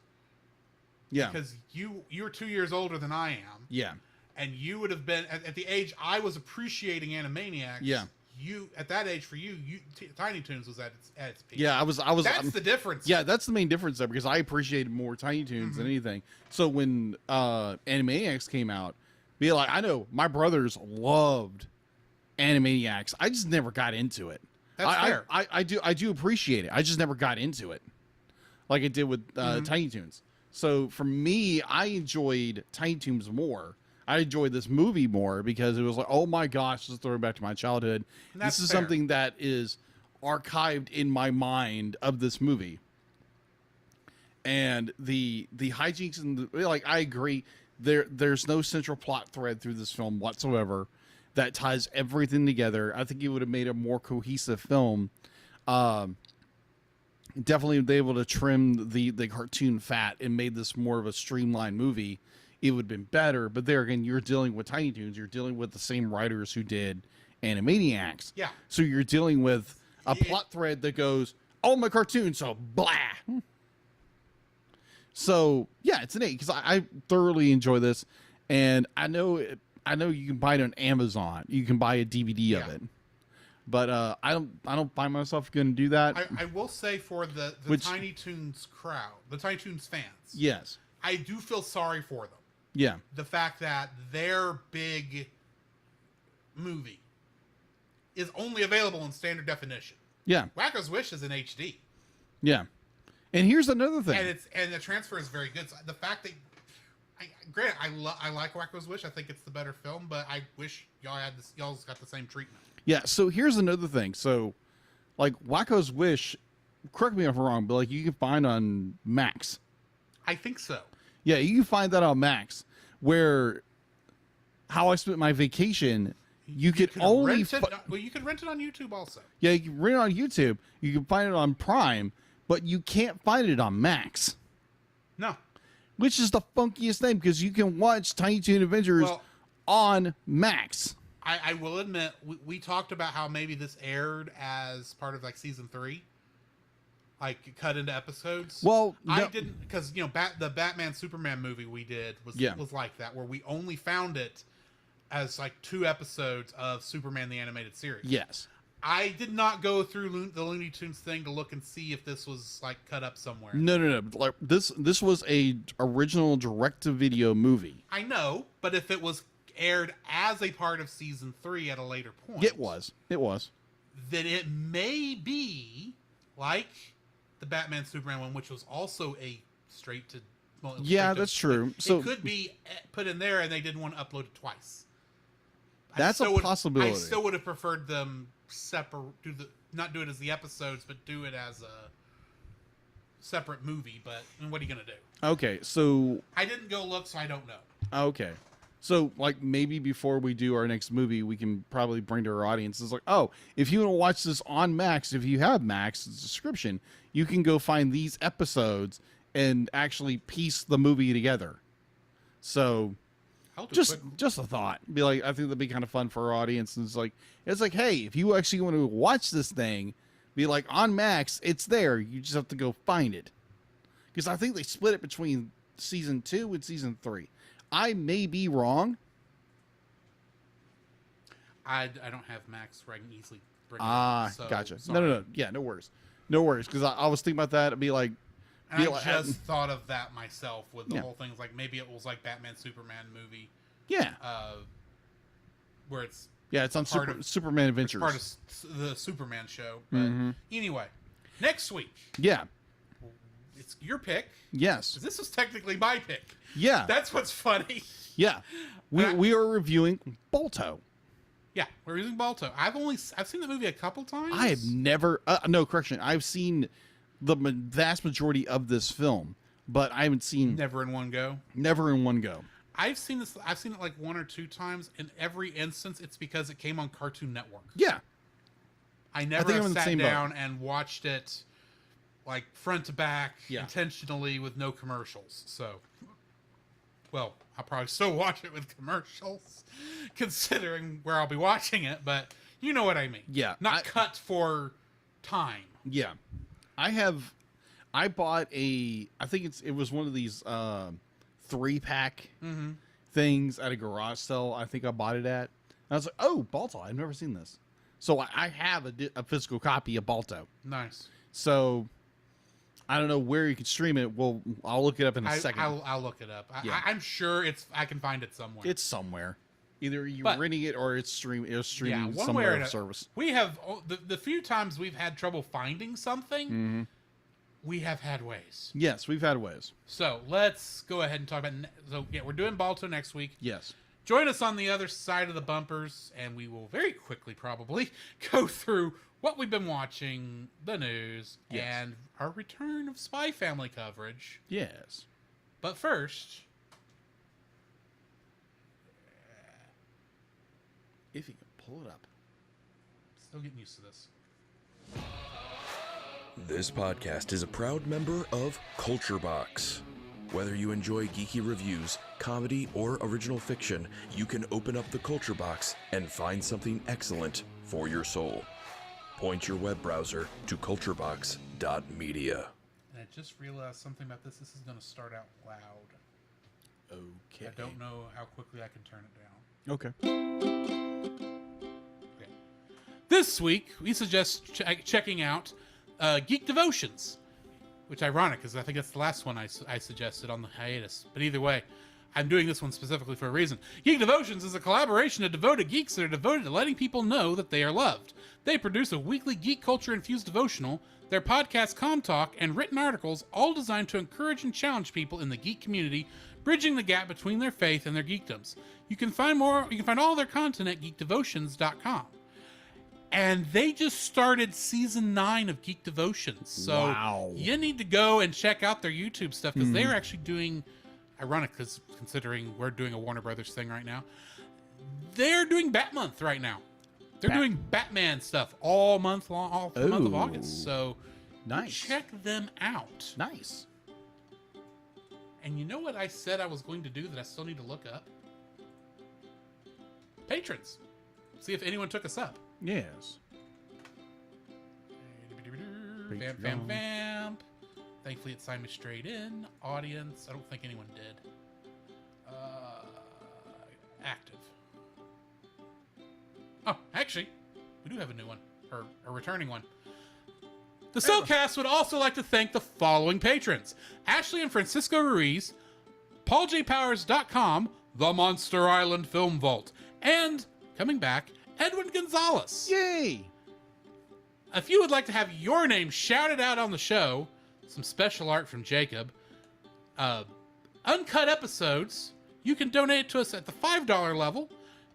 Yeah. Because you're 2 years older than I am. Yeah. And you would have been at the age I was appreciating Animaniacs. Yeah. You at that age for you, Tiny Toons was at its peak. Yeah, I was. That's the difference. Yeah, that's the main difference there, because I appreciated more Tiny Toons than anything. So when Animaniacs came out, I know my brothers loved Animaniacs. I just never got into it. That's fair. I do appreciate it. I just never got into it, like I did with Tiny Toons. So for me, I enjoyed Tiny Toons more. I enjoyed this movie more because it was like, oh my gosh, this is throwing back to my childhood. This is something that is archived in my mind of this movie. And the hijinks and I agree. There's no central plot thread through this film whatsoever that ties everything together. I think it would have made a more cohesive film. Definitely be able to trim the cartoon fat and made this more of a streamlined movie. It would have been better. But there again, you're dealing with Tiny Toons. You're dealing with the same writers who did Animaniacs. Yeah. So you're dealing with a plot thread that goes, oh, my cartoon, so blah. So yeah, it's an 8 because I thoroughly enjoy this, and I know you can buy it on Amazon. You can buy a DVD of it, but I don't find myself going to do that. I will say for the Tiny Toons crowd, the Tiny Toons fans, yes, I do feel sorry for them. Yeah, the fact that their big movie is only available in standard definition. Yeah, Wacko's Wish is in HD. Yeah. And here's another thing. And the transfer is very good. So the fact that, granted, I like Wacko's Wish. I think it's the better film, but I wish y'all's got the same treatment. Yeah. So here's another thing. So, like Wacko's Wish, correct me if I'm wrong, but like you can find on Max. I think so. Yeah, you can find that on Max. Where How I Spent My Vacation, you could only rent it. Well, you could rent it on YouTube also. Yeah, you can rent it on YouTube. You can find it on Prime. But you can't find it on Max. No. Which is the funkiest thing, because you can watch Tiny Toon Adventures on Max. I will admit, we talked about how maybe this aired as part of like season 3. like cut into episodes. Well, I no- didn't, because the Batman Superman movie we did was like that, where we only found it as like 2 episodes of Superman the Animated Series. Yes. I did not go through the Looney Tunes thing to look and see if this was like cut up somewhere. No. Like this was a original direct-to-video movie. I know, but if it was aired as a part of season 3 at a later point, It was. then it may be like the Batman Superman one, which was also a straight to. Well, it was Yeah, straight to- that's true. It So could be put in there, and they didn't want to upload it twice. That's a possibility. I still would have preferred them not do it as the episodes, but do it as a separate movie. But what are you gonna do? okay, so I didn't go look, so I don't know. okay. So, like, maybe before we do our next movie, we can probably bring to our audience, it's like, oh, if you want to watch this on Max, if you have Max subscription, you can go find these episodes and actually piece the movie together. So, I'll do just quick. a thought. Be like, I think that'd be kind of fun for our audience. And it's like, hey, if you actually want to watch this thing, be like, on Max, it's there. You just have to go find it. Because I think they split it between season 2 and season 3. I may be wrong. I don't have Max where I can easily bring it up, so Gotcha. sorry. No. Yeah, no worries. Because I was thinking about that. It'd be like, And I just thought of that myself with the Yeah. whole thing. Like maybe it was like Batman Superman movie, yeah, where it's it's on part of- Superman Adventures. part of the Superman show. But Mm-hmm. anyway, next week Yeah. it's your pick. Yes. 'Cause this is technically my pick. Yeah. That's what's funny. Yeah. We are reviewing Balto. Yeah, we're using Balto. I've seen the movie a couple times. I have never. No, correction. I've seen the vast majority of this film, but I haven't seen never in one go. never in one go. I've seen it like 1 or 2 times. In every instance, it's because it came on Cartoon Network. Yeah. I never think I'm have in the sat same boat. down and watched it like front to back Yeah. intentionally with no commercials. So, well, I'll probably still watch it with commercials, considering where I'll be watching it. But you know what I mean. Yeah, not cut for time. Yeah. I bought I think it was one of these 3-pack things at a garage sale. I think I bought it at. And I was like, oh, Balto. I've never seen this. So I have a physical copy of Balto. Nice. So I don't know where you can stream it. Well, I'll look it up in a second. I'll look it up. Yeah. I'm sure I can find it somewhere. It's somewhere. Either you're But- renting it or it's streaming one way somewhere or of another. service. We have the few times we've had trouble finding something. We have had ways. Yes, we've had ways. So let's go ahead and talk about. So yeah, we're doing Balto next week. Yes. Join us on the other side of the bumpers, and we will very quickly probably go through what we've been watching, the news, Yes. and our return of Spy Family coverage. Yes. But first, If you can pull it up. still getting used to this. This podcast is a proud member of Culture Box. Whether you enjoy geeky reviews, comedy, or original fiction, you can open up the Culture Box and find something excellent for your soul. Point your web browser to culturebox.media. And I just realized something about this. This is going to start out loud. Okay. I don't know how quickly I can turn it down. Okay. Okay. This week, we suggest checking out Geek Devotions, which ironic, because I think that's the last one I suggested on the hiatus. But either way, I'm doing this one specifically for a reason. Geek Devotions is a collaboration of devoted geeks that are devoted to letting people know that they are loved. They produce a weekly geek culture-infused devotional, their podcast Com Talk, and written articles, all designed to encourage and challenge people in the geek community, bridging the gap between their faith and their geekdoms. You can find all their content at geekdevotions.com. And they just started season 9 of Geek Devotions. So Wow. you need to go and check out their YouTube stuff, because they're actually doing, ironic because considering we're doing a Warner Brothers thing right now, they're doing Bat Month right now. They're doing Batman stuff all month long, all the month of Ooh. August. So Nice. check them out. Nice. And you know what I said I was going to do that I still need to look up? Patrons. See if anyone took us up. Yes. Vamp, vamp, vamp. Thankfully, it signed me straight in. Audience. I don't think anyone did. Active. Oh, actually, we do have a new one. Or a returning one. The Cellcast would also like to thank the following patrons. Ashley and Francisco Ruiz, PaulJPowers.com, The Monster Island Film Vault, and, coming back, Edwin Gonzalez. Yay! If you would like to have your name shouted out on the show, some special art from Jacob, uncut episodes, you can donate to us at the $5 level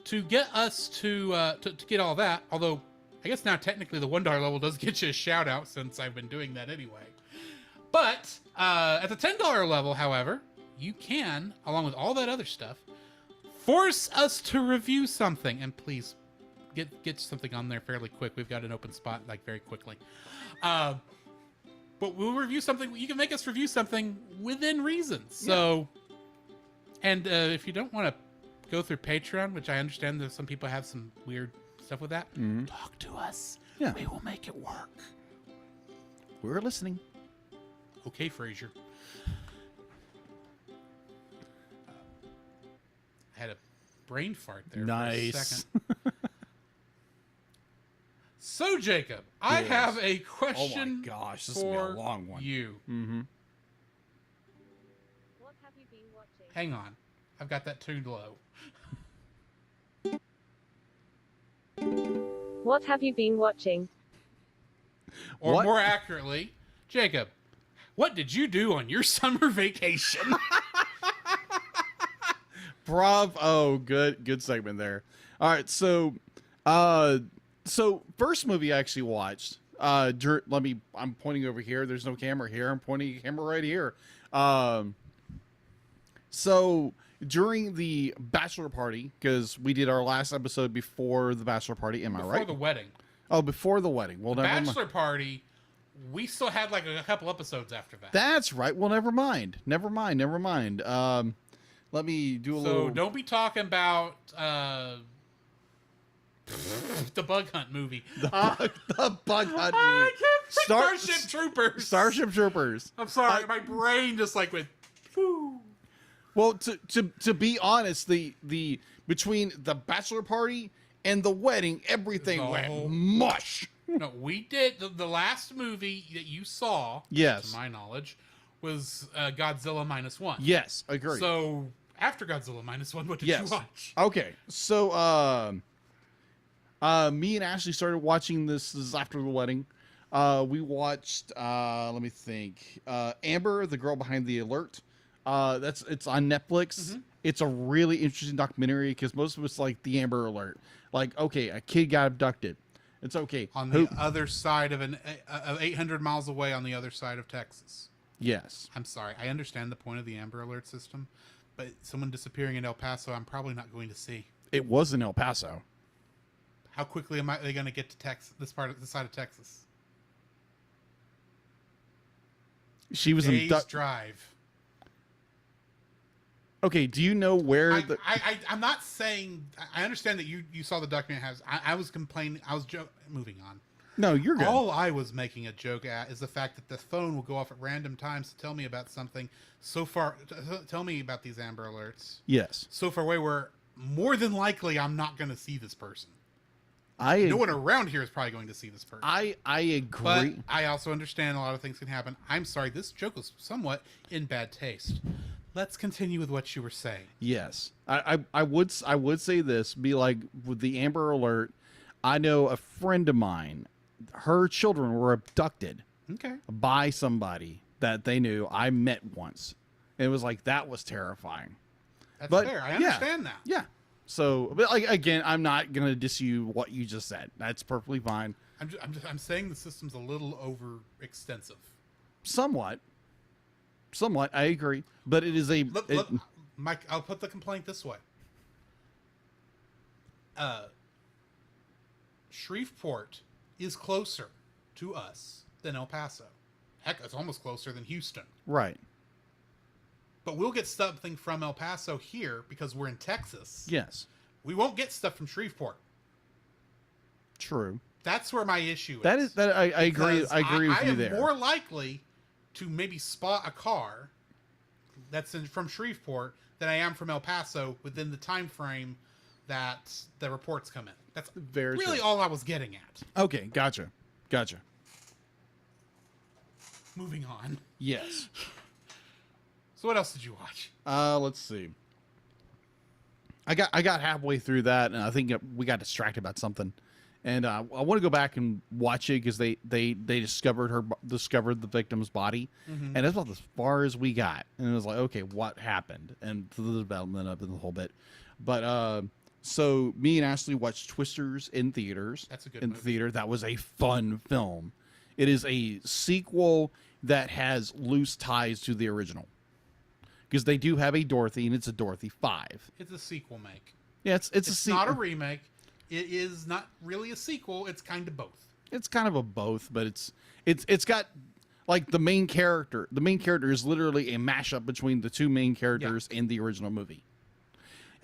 to get us to get all that. Although, I guess now technically the $1 level does get you a shout out since I've been doing that anyway. But at the $10 level, however, you can, along with all that other stuff, force us to review something. And please, get something on there fairly quick. We've got an open spot, like, very quickly. But we'll review something. You can make us review something within reason. So, and if you don't want to go through Patreon, which I understand that some people have some weird stuff with that, talk to us. Yeah. We will make it work. We're listening. Okay, Frazier. I had a brain fart there for a second. So, Jacob, I Yes. have a question Oh my gosh, this will be a for long one. you. Mm-hmm. What have you been watching? Hang on. I've got that tuned low. What have you been watching? Or What? more accurately, Jacob, what did you do on your summer vacation? Bravo. Good segment there. All right, so first movie I actually watched, I'm pointing over here. There's no camera here. I'm pointing a camera right here. So during the bachelor party, because we did our last episode before the bachelor party, am I Before right? the wedding. Oh, before the wedding. Well, never mind. Bachelor party, we still had like a couple episodes after that. That's right. Well, never mind. Never mind. Let me do a little. So don't be talking about the Bug Hunt movie. The Bug Hunt I movie. can't Starship Troopers. Starship Troopers. I'm sorry, my brain just like went. Phew. Well, to be honest, the between the bachelor party and the wedding, everything The went whole- mush. No, we did the last movie that you saw. Yes. to my knowledge, was Godzilla -1. Yes, agreed. So after Godzilla -1, what did yes. you watch? Okay, so me and Ashley started watching this is after the wedding. We watched let me think. Amber, the girl behind the alert. It's on Netflix. Mm-hmm. It's a really interesting documentary because most of it's like the Amber Alert. Like, okay, a kid got abducted. It's okay. On the other side of of 800 miles away, on the other side of Texas. Yes. I'm sorry. I understand the point of the Amber Alert system, but someone disappearing in El Paso, I'm probably not going to see. It was in El Paso. How quickly they going to get to Texas? This side of Texas. She was Days abducted. drive. Okay, do you know where I'm not saying. I understand that you saw the documentary. I was complaining. I was moving on. No, you're good. All I was making a joke at is the fact that the phone will go off at random times to tell me about something so far. Tell me about these Amber Alerts Yes. so far away where more than likely I'm not going to see this person. No one around here is probably going to see this person. I agree. But I also understand a lot of things can happen. I'm sorry, this joke was somewhat in bad taste. Let's continue with what you were saying. Yes. I would say this, be like with the Amber Alert, I know a friend of mine, her children were abducted Okay. by somebody that they knew I met once. And it was like that was terrifying. That's But fair. I yeah. understand that. Yeah. So, but like again, I'm not going to diss you what you just said. That's perfectly fine. I'm saying the system's a little over extensive. Somewhat, I agree, but it is a. Mike, I'll put the complaint this way. Shreveport is closer to us than El Paso. Heck, it's almost closer than Houston. Right. But we'll get something from El Paso here because we're in Texas. Yes. We won't get stuff from Shreveport. True. That's where my issue is. That is that I agree. Because I agree with I you am there. more likely to maybe spot a car that's from Shreveport than I am from El Paso within the time frame that the reports come in. That's Very really true. all I was getting at. Okay, gotcha. Moving on. Yes. So what else did you watch? Let's see. I got halfway through that, and I think we got distracted about something, and I want to go back and watch it because they discovered the victim's body, and that's about as far as we got, and it was like, okay, what happened, and the development up in the whole bit, but so me and Ashley watched Twisters in theaters. That's a good in movie. theater. That was a fun film. It is a sequel that has loose ties to the original. Because they do have a Dorothy, and it's a Dorothy 5. It's a sequel make. Yeah, it's a It's not a remake. It is not really a sequel. It's kind of both. It's kind of a both, but it's got like the main character. The main character is literally a mashup between the two main characters in the original movie.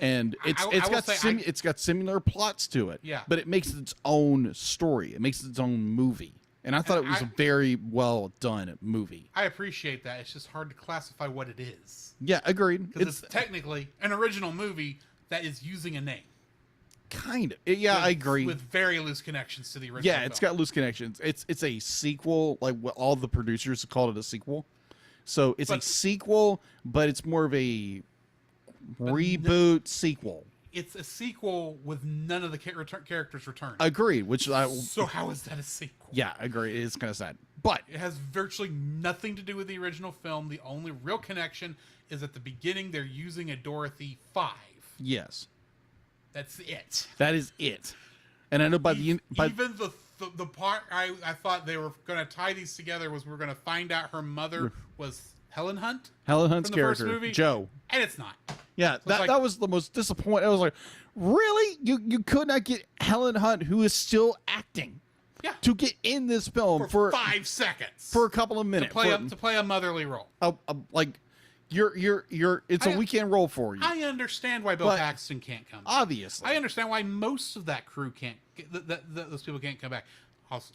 And it's got similar plots to it. Yeah. But it makes its own story. It makes its own movie. And I thought it was a very well done movie. I appreciate that. It's just hard to classify what it is. Yeah, agreed. Because it's technically an original movie that is using a name. Kind of. Yeah, I agree. With very loose connections to the original Yeah, it's film. got loose connections. It's a sequel, like what all the producers called it a sequel. So it's a sequel, but it's more of a reboot sequel. It's a sequel with none of the characters returning. Agreed. So how is that a sequel? Yeah, agreed. It's kind of sad, but It has virtually nothing to do with the original film. The only real connection is at the beginning they're using a Dorothy 5. yes, That's it. that is it. And I know by the Even the part I thought they were going to tie these together was we're going to find out her mother was Helen Hunt. Helen Hunt's from the first character, movie, Joe. And it's not. Yeah, like- that was the most disappointing. I was like, really? You could not get Helen Hunt, who is still acting, Yeah. to get in this film For 5 seconds. for a couple of minutes to play a motherly role. like it's a weekend role for you. I understand why Bill But- Paxton can't come back. Obviously, I understand why most of that crew can't. Those people can't come back.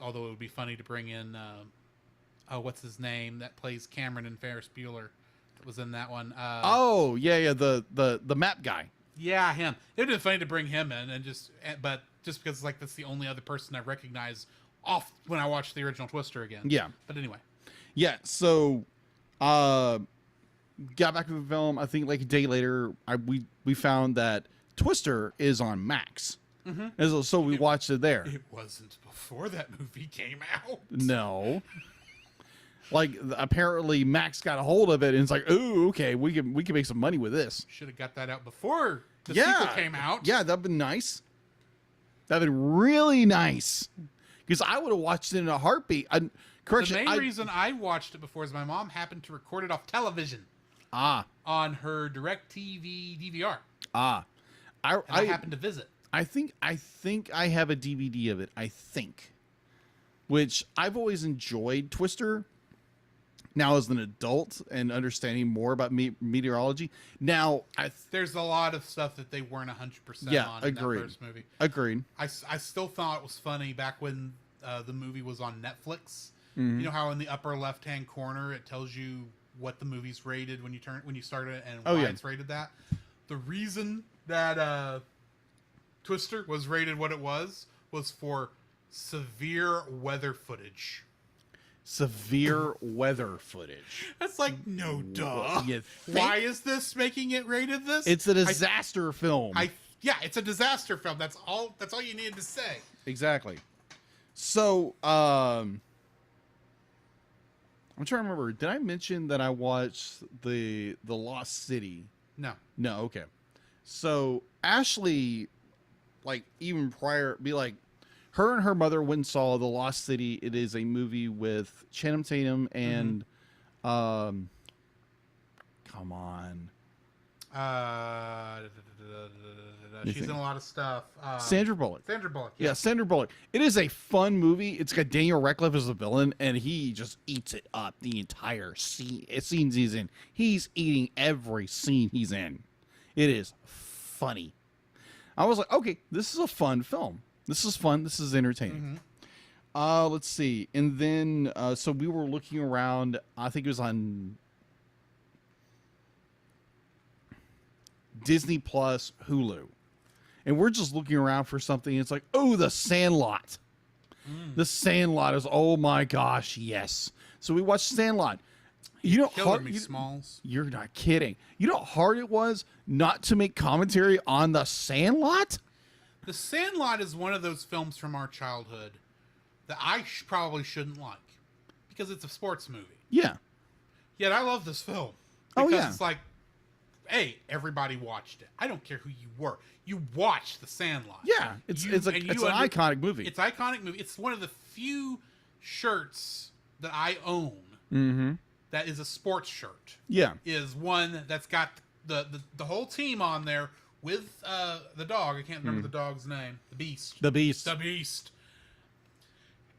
Although it would be funny to bring in, what's his name that plays Cameron and Ferris Bueller, that was in that one. The map guy. Yeah, him. It would have been funny to bring him in but just because like that's the only other person I recognize off when I watched the original Twister again. Yeah. But anyway, Yeah, so got back to the film. I think like a day later, we found that Twister is on Max. Mm-hmm. So we watched it there. it wasn't before that movie came out. No. Like apparently Max got a hold of it and it's like, oh, okay, we can make some money with this. Should have got that out before the sequel came out. Yeah, that'd been nice. That'd been really nice. Because I would have watched it in a heartbeat. The main reason I watched it before is my mom happened to record it off television on her DirecTV DVR. I happened to visit. I think I have a DVD of it. I think, which I've always enjoyed Twister. Now as an adult and understanding more about meteorology, now there's a lot of stuff that they weren't 100% on in that first movie. Agreed. I still thought it was funny back when the movie was on Netflix. You know how in the upper left-hand corner it tells you what the movie's rated when you start it and why it's rated that. The reason that Twister was rated what it was for severe weather footage. Severe weather footage. That's like no duh. You think? Why is this making it rated this? It's a disaster film. Yeah, it's a disaster film. That's all you needed to say. Exactly. So, I'm trying to remember. Did I mention that I watched the Lost City? No. No, okay. So Ashley, like even prior, her and her mother went and saw The Lost City. It is a movie with Channing Tatum and, come on, she's in a lot of stuff. Sandra Bullock. Sandra Bullock. Yeah, Sandra Bullock. It is a fun movie. It's got Daniel Radcliffe as the villain, and he just eats it up the entire scenes he's in. He's eating every scene he's in. It is funny. I was like, okay, this is a fun film. This is fun. This is entertaining. Let's see. And then, so we were looking around. I think it was on Disney Plus, Hulu. And we're just looking around for something. It's like, oh, The Sandlot. The Sandlot is, oh my gosh, yes. So we watched Sandlot. You know, Killing me, Smalls. You're not kidding. You know how hard it was not to make commentary on The Sandlot? The Sandlot is one of those films from our childhood that I probably shouldn't like because it's a sports movie. Yeah. Yet I love this film. Oh, Because yeah. it's like, hey, everybody watched it. I don't care who you were. You watched The Sandlot. Yeah. It's an iconic movie. It's an iconic movie. It's one of the few shirts that I own that is a sports shirt. Yeah. Is one that's got the whole team on there with the dog. I can't remember the dog's name. The Beast. The Beast. The Beast.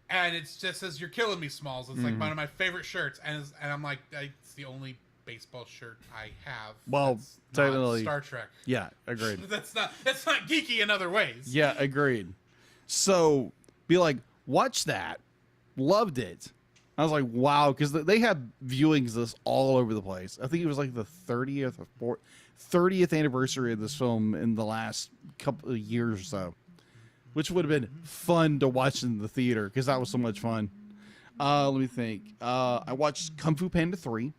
And it just says, "You're killing me, Smalls." It's like one of my favorite shirts, and I'm like, it's the only baseball shirt I have. Well, that's not technically, Star Trek. Yeah, agreed. That's not geeky in other ways. Yeah, agreed. So, be like, watch that. Loved it. I was like, wow, because they have viewings this all over the place. I think it was like the 30th anniversary of this film in the last couple of years or so, which would have been fun to watch in the theater because that was so much fun. Let me think. I watched Kung Fu Panda 3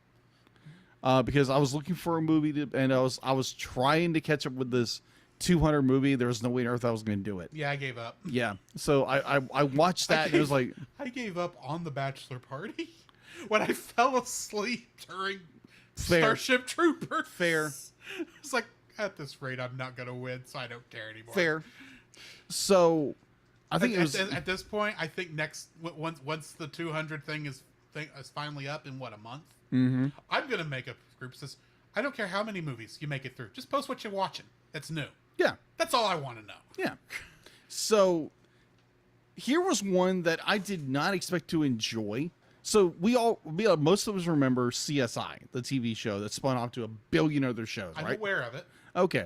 because I was looking for a movie and I was trying to catch up with this 200 movie. There was no way on earth I was going to do it. Yeah, I gave up. Yeah, so I watched that and it was like, I gave up on the bachelor party when I fell asleep during Fair. Starship Troopers. Fair. It's like, at this rate, I'm not going to win, so I don't care anymore. fair. So I think it was at this point. I think once the 200 thing is finally up in a month. I'm gonna make a group that says, I don't care how many movies you make it through. Just post what you're watching. That's new. yeah. That's all I want to know. Yeah. So here was one that I did not expect to enjoy. So most of us remember CSI, the TV show that spun off to a billion other shows, I'm right? aware of it. Okay.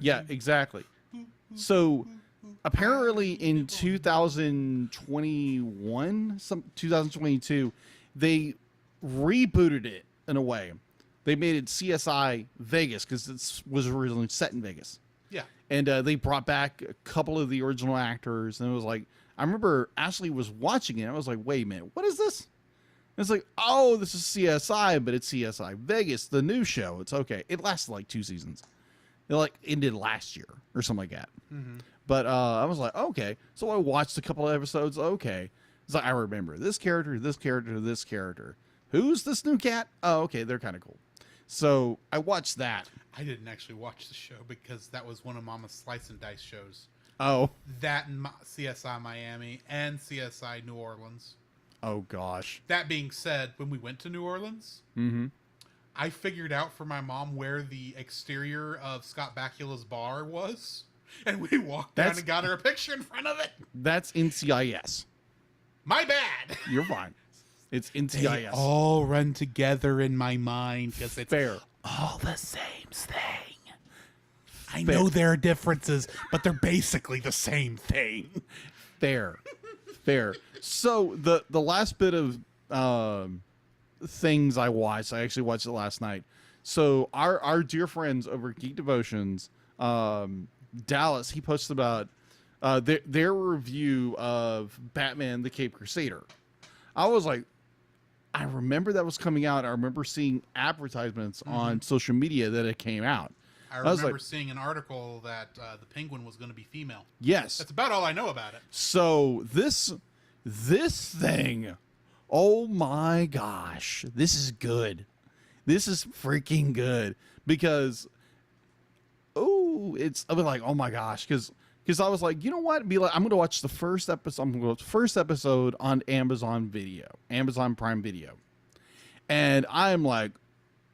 Yeah, exactly. So apparently in 2022, they rebooted it in a way. They made it CSI Vegas because it was originally set in Vegas. Yeah. And they brought back a couple of the original actors. And it was like, I remember Ashley was watching it. I was like, wait a minute, what is this? And it's like, oh, this is CSI, but it's CSI Vegas, the new show. It's okay. It lasted like 2 seasons. It like ended last year or something like that. But I was like, okay. So I watched a couple of episodes. Okay. It's like, I remember this character, this character, this character. Who's this new cat? Oh, okay. They're kind of cool. So I watched that. I didn't actually watch the show because that was one of Mama's Slice and Dice shows. Oh. That and CSI Miami and CSI New Orleans. Oh, gosh. That being said, when we went to New Orleans, I figured out for my mom where the exterior of Scott Bakula's bar was. And we walked down and got her a picture in front of it. That's NCIS. My bad. You're fine. It's NCIS. They all run together in my mind because it's Fair. all the same thing. I know there are differences, but they're basically the same thing. Fair. So the last bit of things I watched, I actually watched it last night. So our dear friends over at Geek Devotions, Dallas, he posted about their review of Batman the Caped Crusader. I was like, I remember that was coming out. I remember seeing advertisements on social media that it came out. I remember seeing an article that the Penguin was going to be female. Yes. That's about all I know about it. So this thing, oh my gosh, this is good. This is freaking good because, I've been like, oh my gosh, because I was like, you know what? Be like, I'm going to watch the first episode. I'm going to watch the first episode on Amazon Prime Video. And I'm like,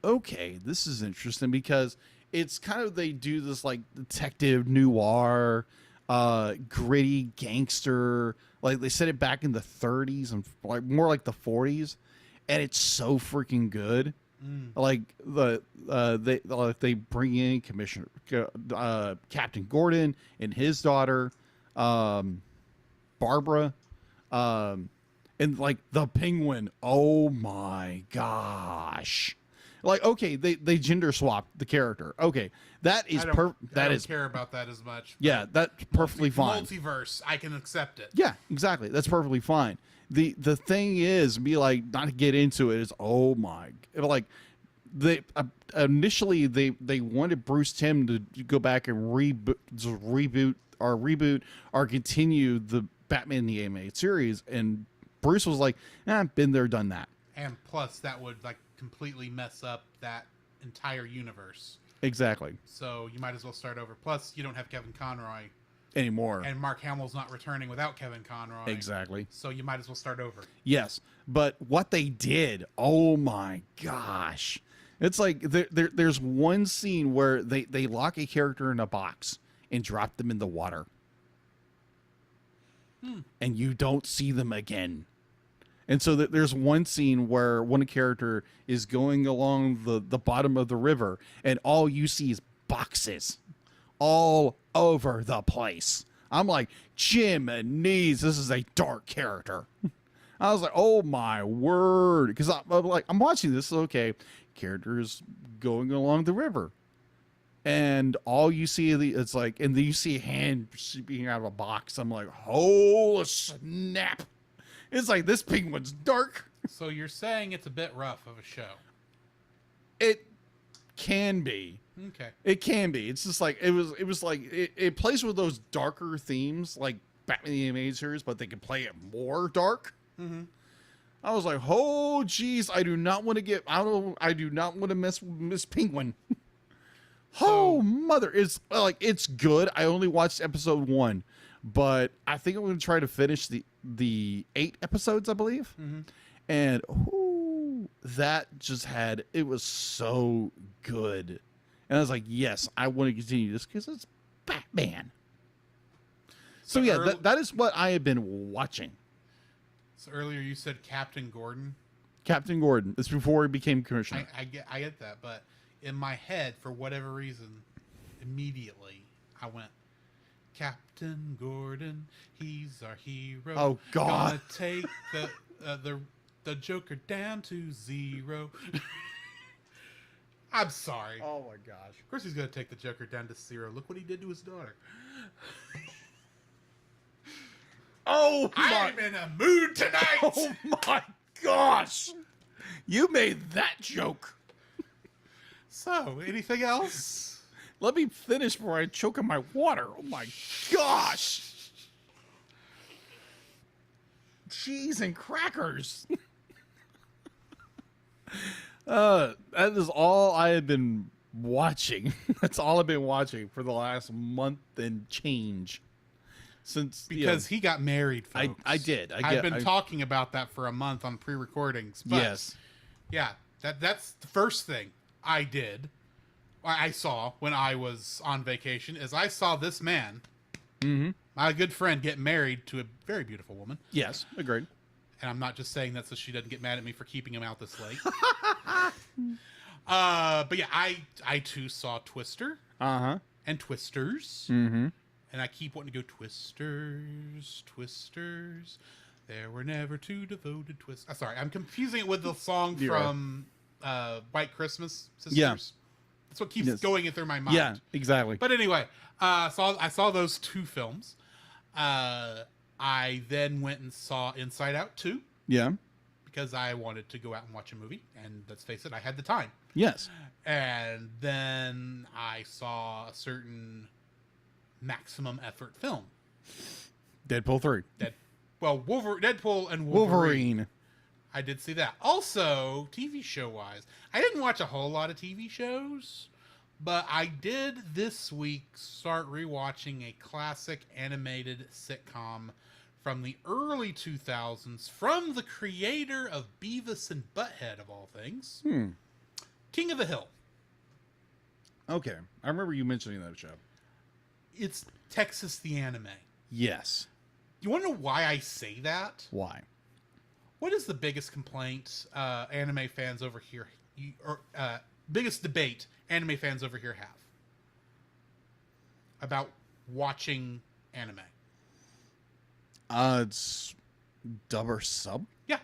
okay, this is interesting because it's kind of, they do this like detective noir, gritty gangster. Like they set it back in the 30s and like more like the 40s. And it's so freaking good. Like they bring in Captain Gordon and his daughter. Barbara, and like the Penguin. Oh my gosh! Like, okay, they gender swapped the character. Okay, that is I don't that is care about that as much. yeah, that's perfectly fine. Multiverse, I can accept it. Yeah, exactly. That's perfectly fine. The thing is, be like, not to get into it, is oh my, like they initially they wanted Bruce Timm to go back and reboot or continue the Batman the animated series, and Bruce was like, I've been there, done that. And plus, that would like completely mess up that entire universe. Exactly. So you might as well start over. Plus, you don't have Kevin Conroy Anymore. and Mark Hamill's not returning without Kevin Conroy. Exactly. So you might as well start over. Yes, but what they did, oh my gosh. It's like there's one scene where they lock a character in a box and drop them in the water. And you don't see them again. And so there's one scene where one character is going along the bottom of the river, and all you see is boxes all over the place. I'm like, Jim and knees, this is a dark character. I was like, oh my word. Because I'm watching this, okay, characters going along the river. And all you see, it's like, and then you see a hand being out of a box. I'm like, oh snap. It's like, this penguin's dark. So you're saying it's a bit rough of a show. It can be. Okay. It can be. It's just like, it was like, it plays with those darker themes like Batman the Animated Series, but they can play it more dark. Mm-hmm. I was like, oh geez, I do not want to mess with Miss Penguin. Oh mother, it's good. I only watched episode 1, but I think I'm going to try to finish the 8 episodes, I believe. Mm-hmm. And that just it was so good. And I was like, yes, I want to continue this because it's Batman. So yeah, that is what I have been watching. So earlier you said Captain Gordon. Captain Gordon. It's before he became commissioner. I get that, but in my head, for whatever reason, immediately I went, Captain Gordon, he's our hero. Oh God! Gonna take the Joker down to 0. I'm sorry. Oh my gosh! Of course he's gonna take the Joker down to 0. Look what he did to his daughter. Oh I'm in a mood tonight. Oh my gosh! You made that joke. So, anything else? Let me finish before I choke on my water. Oh my gosh! Cheese and crackers. That is all I have been watching. That's all I've been watching for the last month and change. Since because he got married, folks. I did. I've been talking about that for a month on pre-recordings. But yes. Yeah, that's the first thing I saw when I was on vacation is I saw this man, my good friend, get married to a very beautiful woman. Yes, agreed. And I'm not just saying that so she doesn't get mad at me for keeping him out this late. But yeah, I too saw Twister. And Twisters. And I keep wanting to go Twisters, Twisters. There were never two devoted twisters. Sorry, I'm confusing it with the song from White Christmas Sisters. Yeah. That's what keeps going in through my mind. Yeah, exactly. But anyway, I saw those 2 films. I then went and saw Inside Out 2. Yeah. Because I wanted to go out and watch a movie. And let's face it, I had the time. Yes. And then I saw a certain maximum effort film. Deadpool 3. Deadpool and Wolverine. I did see that. Also, TV show wise, I didn't watch a whole lot of TV shows, but I did this week start rewatching a classic animated sitcom from the early 2000s from the creator of Beavis and Butthead, of all things. King of the Hill. Okay. I remember you mentioning that show. It's Texas the Anime. Yes. You want to know why I say that? Why? What is the biggest complaint anime fans over here, biggest debate anime fans over here have about watching anime? It's dub or sub. Yeah.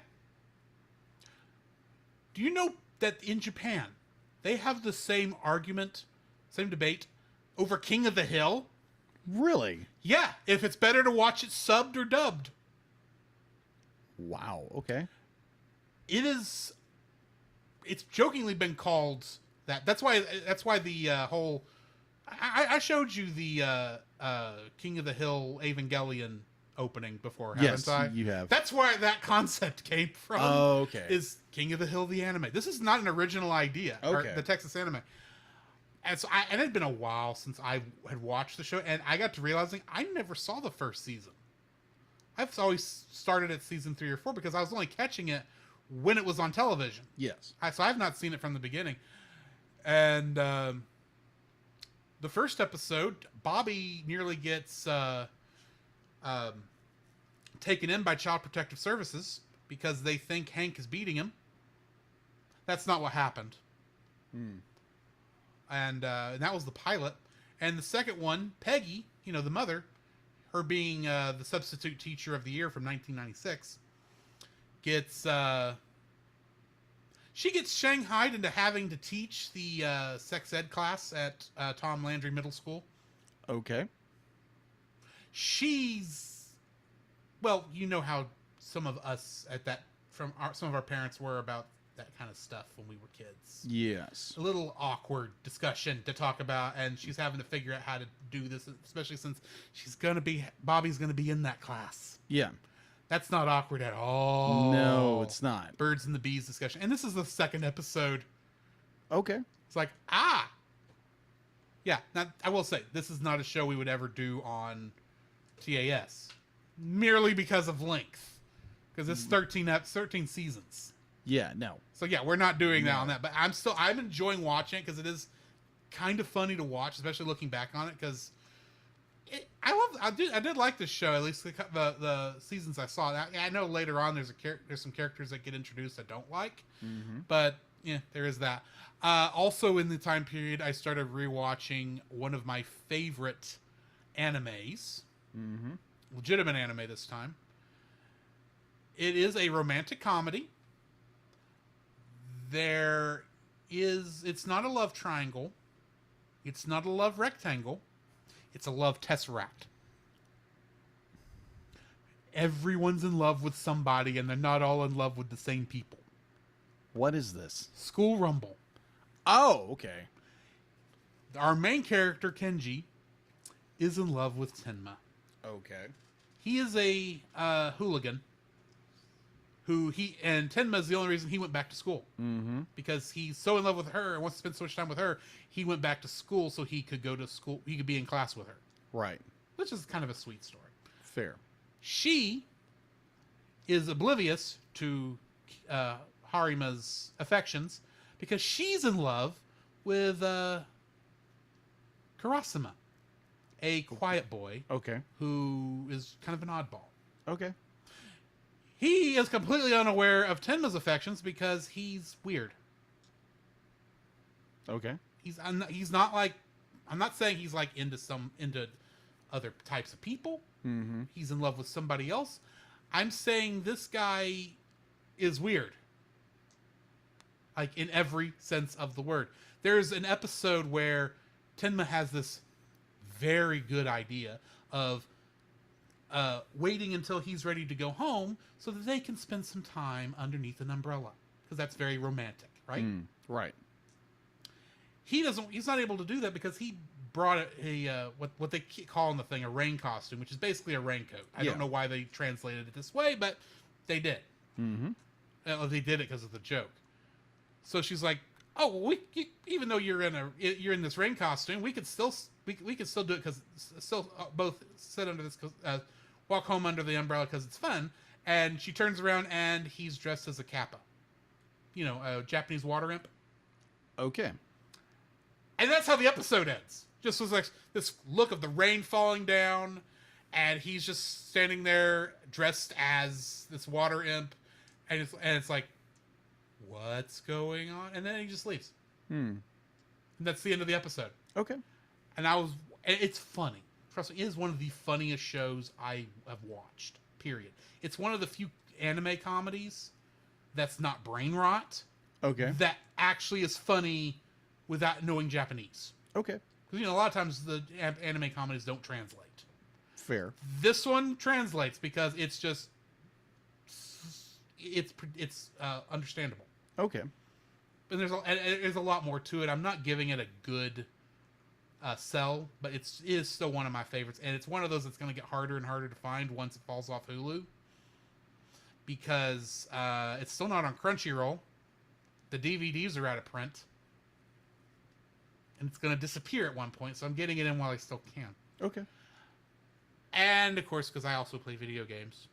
Do you know that in Japan, they have the same argument, same debate over King of the Hill? Really? Yeah, if it's better to watch it subbed or dubbed. Wow. Okay. It's jokingly been called that. That's why the whole I showed you the King of the Hill Evangelion opening before, haven't Yes, I? you have. That's where that concept came from. Oh, okay. Is King of the Hill the anime? This is not an original idea. Okay. The Texas anime. And so it had been a while since I had watched the show, and I got to realizing I never saw the first season. I've always started at season 3 or 4 because I was only catching it when it was on television. Yes. So I've not seen it from the beginning. And the first episode, Bobby nearly gets taken in by Child Protective Services because they think Hank is beating him. That's not what happened. And that was the pilot. And the second one, Peggy, the mother, her being the substitute teacher of the year from 1996, gets she gets shanghaied into having to teach the sex ed class at Tom Landry Middle School. Okay. Well, you know how some of us some of our parents were about that kind of stuff when we were kids. Yes. A little awkward discussion to talk about, and she's having to figure out how to do this, especially since Bobby's gonna be in that class. Yeah. That's not awkward at all. No, it's not. Birds and the bees discussion. And this is the second episode. Okay. It's like, yeah. Now, I will say, this is not a show we would ever do on TAS. Merely because of length. Because it's 13 seasons. Yeah, no. So yeah, we're not doing that on that. But I'm enjoying watching it because it is kind of funny to watch, especially looking back on it, because I did like this show, at least the seasons I saw. I know later on there's some characters that get introduced I don't like, but yeah, there is that. Also in the time period, I started rewatching one of my favorite animes, legitimate anime this time. It is a romantic comedy. It's not a love triangle. It's not a love rectangle. It's a love tesseract. Everyone's in love with somebody, and they're not all in love with the same people. What is this? School Rumble. Oh, okay. Our main character, Kenji, is in love with Tenma. Okay. He is a hooligan. And Tenma is the only reason he went back to school. Because he's so in love with her and wants to spend so much time with her, he went back to school so he could go to school. He could be in class with her. Right. Which is kind of a sweet story. Fair. She is oblivious to Harima's affections because she's in love with Karasuma, a quiet boy Okay. who is kind of an oddball. Okay. He is completely unaware of Tenma's affections because he's weird. Okay. He's not like, I'm not saying he's like into other types of people. He's in love with somebody else. I'm saying this guy is weird. Like in every sense of the word. There's an episode where Tenma has this very good idea of waiting until he's ready to go home so that they can spend some time underneath an umbrella, because that's very romantic, right? Right. He's not able to do that because he brought what they call in the thing a rain costume, which is basically a raincoat. I don't know why they translated it this way, but they did. They did it because of the joke. So she's like, "Oh, well, even though you're in this rain costume, we could still do it because still both sit under this, walk home under the umbrella because it's fun." And she turns around and he's dressed as a kappa, a Japanese water imp. Okay. And that's how the episode ends. Just was like this look of the rain falling down, and he's just standing there dressed as this water imp, and it's like, what's going on? And then he just leaves. And that's the end of the episode. Okay. And it's funny. Trust me, it is one of the funniest shows I have watched. period. It's one of the few anime comedies that's not brain rot. Okay. That actually is funny without knowing Japanese. Okay. Because, a lot of times the anime comedies don't translate. Fair. This one translates because it's just... It's understandable. Okay. And there's a lot more to it. I'm not giving it a good sell, but it is still one of my favorites. And it's one of those that's going to get harder and harder to find once it falls off Hulu. Because it's still not on Crunchyroll. The DVDs are out of print. And it's going to disappear at one point, so I'm getting it in while I still can. Okay. And, of course, because I also play video games.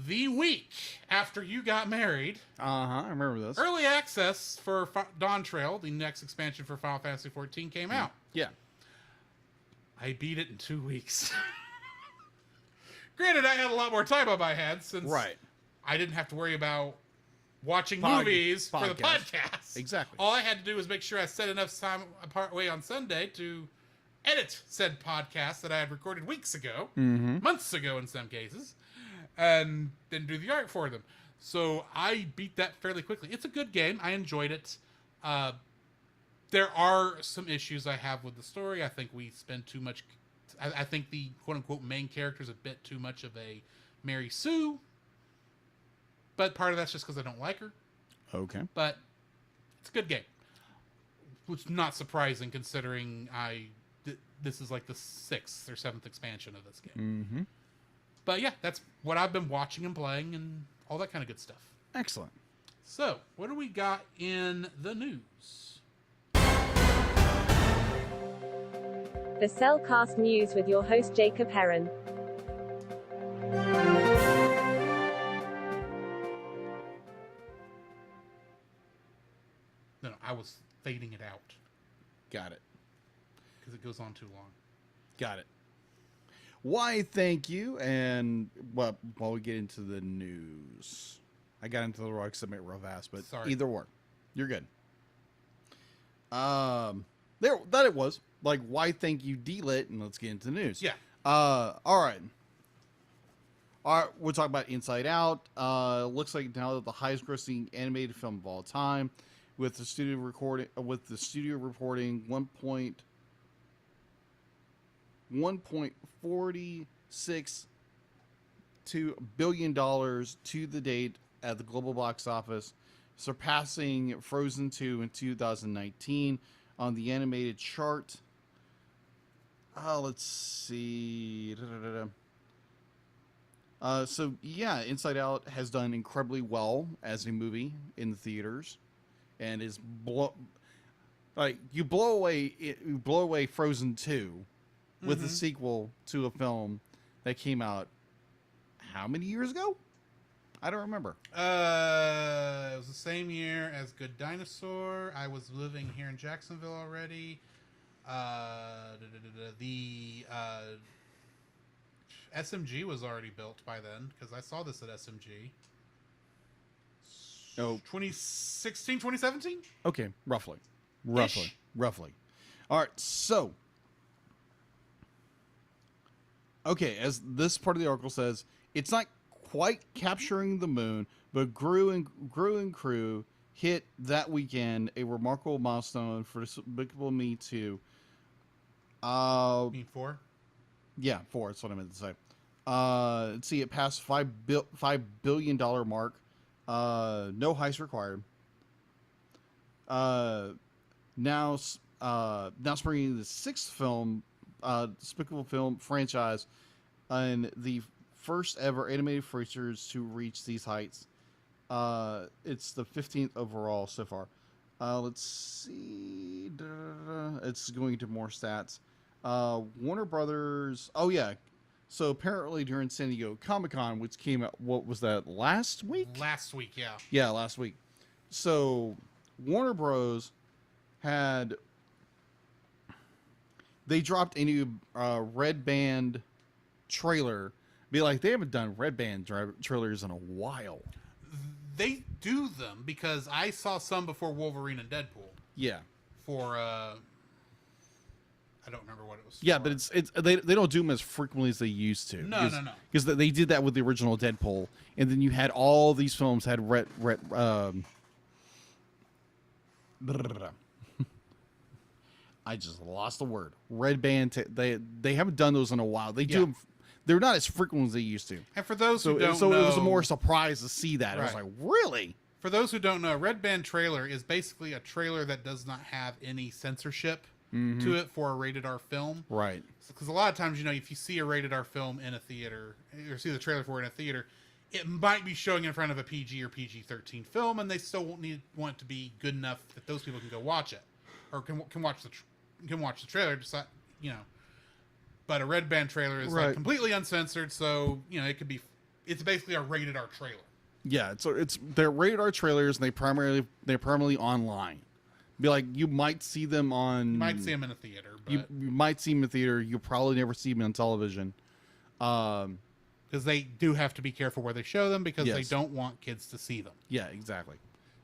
The week after you got married... I remember this. Early access for Dawn Trail, the next expansion for Final Fantasy XIV, came out. Yeah. I beat it in 2 weeks. Granted, I had a lot more time on my hands since I didn't have to worry about watching movies for the podcast. Exactly. All I had to do was make sure I set enough time apart way on Sunday to edit said podcast that I had recorded weeks ago, months ago in some cases, and then do the art for them. So I beat that fairly quickly. It's a good game. I enjoyed it. There are some issues I have with the story. I think we spend too much... I think the quote-unquote main character is a bit too much of a Mary Sue. But part of that's just because I don't like her. Okay. But it's a good game. Which is not surprising considering this is like the 6th or 7th expansion of this game. Mm-hmm. But yeah, that's what I've been watching and playing and all that kind of good stuff. Excellent. So, what do we got in the news? The Cellcast News with your host Jacob Heron. No, I was fading it out. Got it. Because it goes on too long. Got it. Why, thank you. And while we get into the news, I got into the Rock Summit real fast, but Sorry. Either one, you're good. That it was like, why thank you, D-Lit, and let's get into the news. Yeah. All right. We'll talk about Inside Out. Looks like now that the highest grossing animated film of all time, with the studio reporting 1.46 billion dollars to the date at the global box office, surpassing Frozen 2 in 2019 on the animated chart. Let's see. So yeah, Inside Out has done incredibly well as a movie in the theaters, and is you blow away Frozen 2 with the sequel to a film that came out how many years ago? I don't remember. It was the same year as Good Dinosaur. I was living here in Jacksonville already. The SMG was already built by then, because I saw this at SMG. Oh. 2016, 2017? Okay, roughly. All right, so okay, as this part of the article says, it's not quite capturing the moon, but Gru and Crew hit that weekend a remarkable milestone for Despicable Me 2. You mean 4? Yeah, 4. That's what I meant to say. Let's see, it passed $5 billion mark. No heist required. Now springing the 6th film, Despicable film franchise, and the first ever animated features to reach these heights. It's the 15th overall so far. Let's see. It's going to more stats. Warner Brothers. Oh yeah. So apparently during San Diego Comic-Con, which came out, what was that, last week? Last week, yeah. Yeah, last week. So Warner Bros. They dropped a new Red Band trailer. Be like, they haven't done Red Band trailers in a while. They do them because I saw some before Wolverine and Deadpool. Yeah. For I don't remember what it was. Yeah, for. but it's they don't do them as frequently as they used to. No. Because they did that with the original Deadpool, and then you had all these films had I just lost the word. Red band. They haven't done those in a while. They do them. They're not as frequent as they used to. And for those who don't so know, it was a more surprise to see that. I was Right. like, really? For those who don't know, a Red Band trailer is basically a trailer that does not have any censorship to it for a rated R film. Right. Because a lot of times, if you see a rated R film in a theater, or see the trailer for it in a theater, it might be showing in front of a PG or PG-13 film, and they still want it to be good enough that those people can go watch it, or can watch the trailer. Decide, But a Red Band trailer is like completely uncensored, so it's basically a rated R trailer. Yeah, they're rated R trailers, and they're primarily online. Be like, you might see them on. You might see them in a theater. But you might see them in a theater. You'll probably never see them on television. Because they do have to be careful where they show them, because they Yes. don't want kids to see them. Yeah, exactly.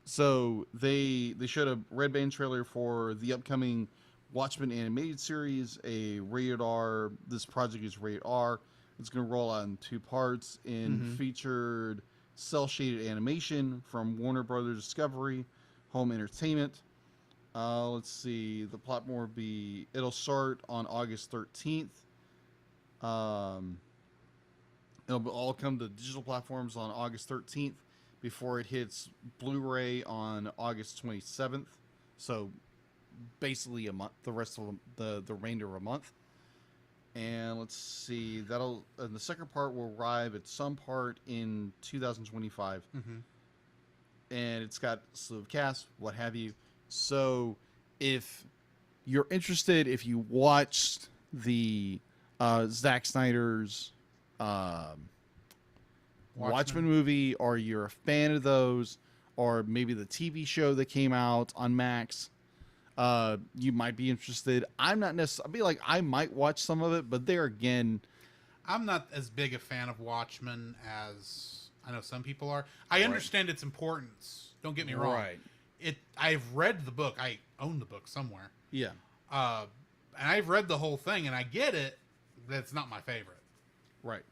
So they showed a Red Band trailer for the upcoming Watchmen animated series, a rated R. This project is rated R. It's going to roll out in 2 parts in featured cel-shaded animation from Warner Brothers Discovery Home Entertainment. Let's see. The plot will be. It'll start on August 13th. It'll all come to digital platforms on August 13th before it hits Blu-ray on August 27th. So basically a month. The rest of the remainder of a month. And let's see. And the second part will arrive at some part in 2025. And it's got slew of cast, what have you. So if you're interested, if you watched the Zack Snyder's Watchmen movie, or you're a fan of those, or maybe the TV show that came out on Max, you might be interested. I'm not necessarily, I might watch some of it, but there again, I'm not as big a fan of Watchmen as I know some people are. I understand its importance. Don't get me wrong. Right. I've read the book. I own the book somewhere. Yeah. And I've read the whole thing, and I get it. That's not my favorite. Right.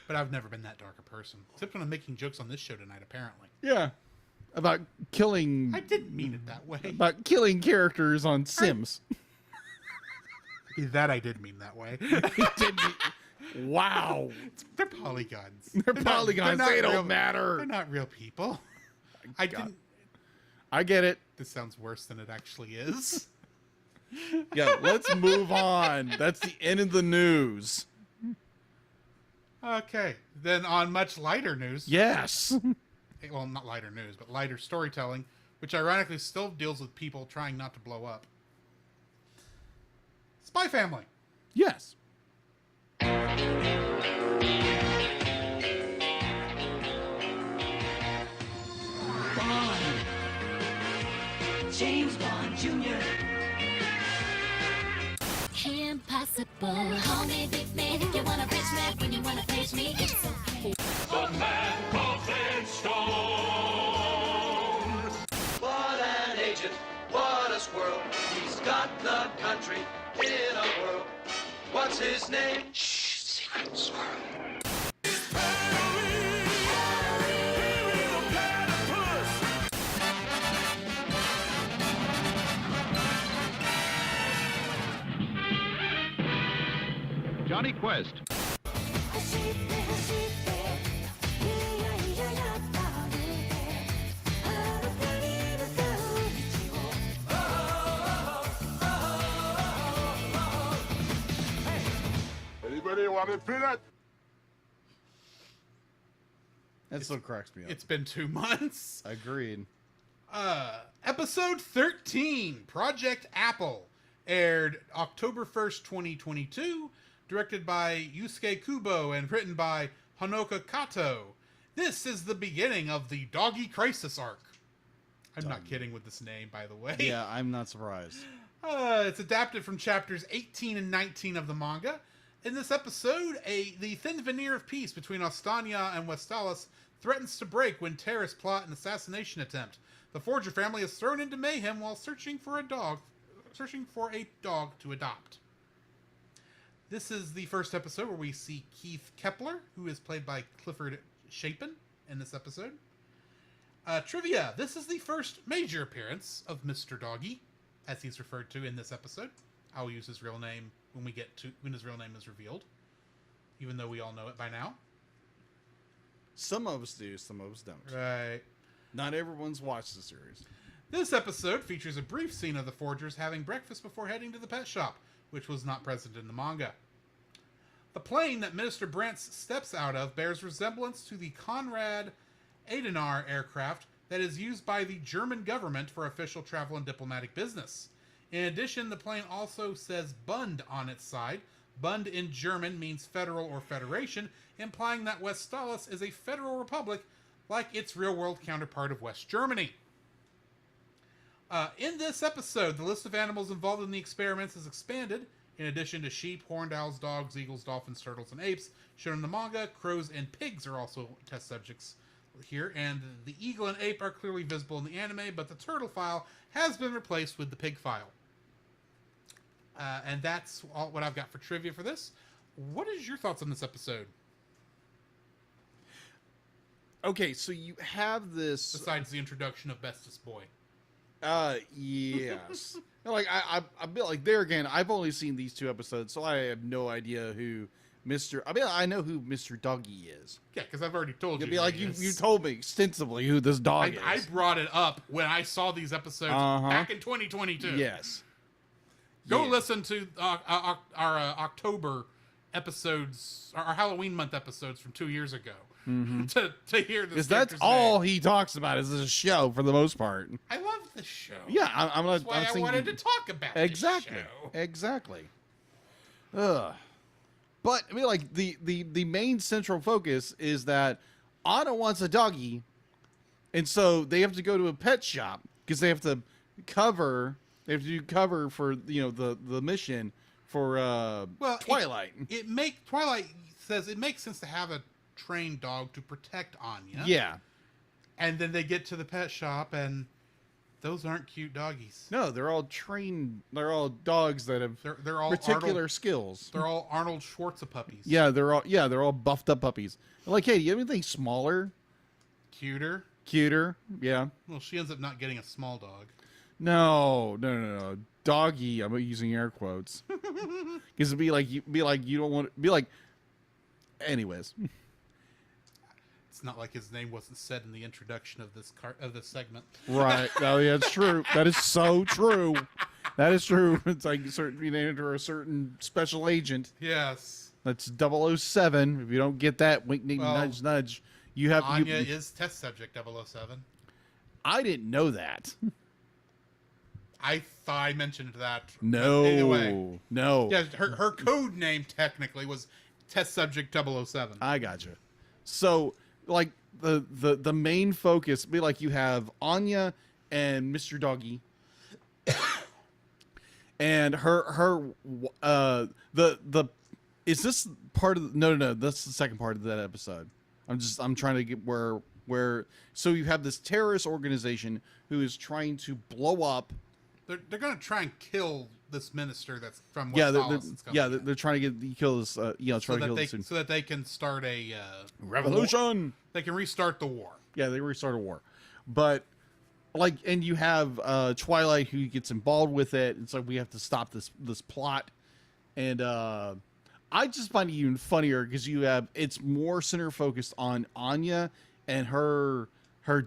But I've never been that dark a person. Except when I'm making jokes on this show tonight, apparently. Yeah. About killing. I didn't mean it that way. About killing characters on Sims. That I did mean that way. Wow. They're polygons. They're polygons. They don't matter. They're not real people. I didn't. I get it. This sounds worse than it actually is. Yeah, let's move on. That's the end of the news. Okay. Then on much lighter news. Yes. Well, not lighter news, but lighter storytelling, which ironically still deals with people trying not to blow up. Spy Family. Yes. James Bond Jr. Impossible. Call me big man if you want a rich man. When you want to page me, it's okay. The man of Red Stone. What an agent, what a squirrel. He's got the country in a whirl. What's his name? Shh, secret squirrel. Johnny Quest. Anybody want a peanut? That still cracks me up. It's been 2 months. Agreed. Episode 13, Project Apple, aired October 1st, 2022, directed by Yusuke Kubo and written by Honoka Kato. This is the beginning of the Doggy Crisis arc. I'm not kidding with this name, by the way. Yeah, I'm not surprised. It's adapted from chapters 18 and 19 of the manga. In this episode, the thin veneer of peace between Ostania and Westalis threatens to break when terrorists plot an assassination attempt. The Forger family is thrown into mayhem while searching for a dog. searching for a dog to adopt. This is the first episode where we see Keith Kepler, who is played by Clifford Chapin in this episode. Trivia: this is the first major appearance of Mr. Doggy, as he's referred to in this episode. I'll use his real name when his real name is revealed, even though we all know it by now. Some of us do, some of us don't. Right. Not everyone's watched the series. This episode features a brief scene of the Forgers having breakfast before heading to the pet shop, which was not present in the manga. The plane that Minister Brantz steps out of bears resemblance to the Konrad Adenauer aircraft that is used by the German government for official travel and diplomatic business. In addition, the plane also says Bund on its side. Bund in German means federal or federation, implying that Weststalis is a federal republic like its real-world counterpart of West Germany. In this episode, the list of animals involved in the experiments is expanded. In addition to sheep, horned owls, dogs, eagles, dolphins, turtles, and apes shown in the manga, crows and pigs are also test subjects here, and the eagle and ape are clearly visible in the anime, but the turtle file has been replaced with the pig file. And that's all what I've got for trivia for this. What is your thoughts on this episode? Okay, so you have this... Besides the introduction of Bestest Boy. Yes. Like, I feel like there again, I've only seen these 2 episodes, so I have no idea who I know who Mr. Doggy is. Yeah, because I've already told you. You'd be like, you told me extensively who this dog is. I brought it up when I saw these episodes back in 2022. Yes. Go listen to our October episodes, our Halloween month episodes from 2 years ago, to hear this. Because that's all he talks about is this show for the most part. I love this show. Yeah, I'm not. That's why I wanted to talk about exactly, this show. Exactly. Ugh. But I mean, like the main central focus is that Anna wants a doggy, and so they have to go to a pet shop because they have to cover. They have to do cover for the mission for Twilight. Twilight says it makes sense to have a trained dog to protect Anya. Yeah. And then they get to the pet shop and those aren't cute doggies. No, they're all trained. They're all dogs that have they're all particular skills. They're all Arnold Schwarzenegger puppies. Yeah, they're all buffed up puppies. Like, hey, do you have anything smaller? Cuter. Yeah. Well, she ends up not getting a small dog. No. Doggy. I'm using air quotes. Because it'd be like you don't want to be like. Anyways. It's not like his name wasn't said in the introduction of this segment. Right. Oh, yeah, it's true. That is so true. That is true. It's like you named her a certain special agent. Yes. That's 007. If you don't get that, wink, wink, nudge, nudge. You have Anya is test subject 007. I didn't know that. I thought I mentioned that. No. Anyway. No. Yeah, her code name technically was test subject 007. I gotcha. So, like, the main focus be like you have Anya and Mr. Doggy. And is this part of no, that's the second part of that episode. I'm trying to get where so you have this terrorist organization who is trying to blow up. They're going to try and kill this minister that's from West they're trying to kill this so that they can start a revolution. They can restart the war. Yeah, they restart a war. But like, and you have Twilight who gets involved with it. It's like we have to stop this plot. And I just find it even funnier because it's more center focused on Anya and her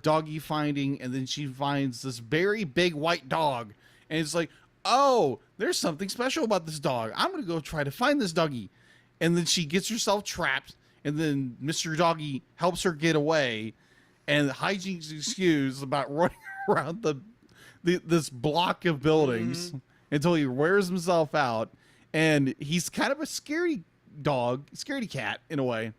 doggy finding, and then she finds this very big white dog, and it's like, oh, there's something special about this dog. I'm gonna go try to find this doggy, and then she gets herself trapped, and then Mr. Doggy helps her get away, and hijinks excuse about running around this block of buildings until he wears himself out, and he's kind of a scaredy cat in a way,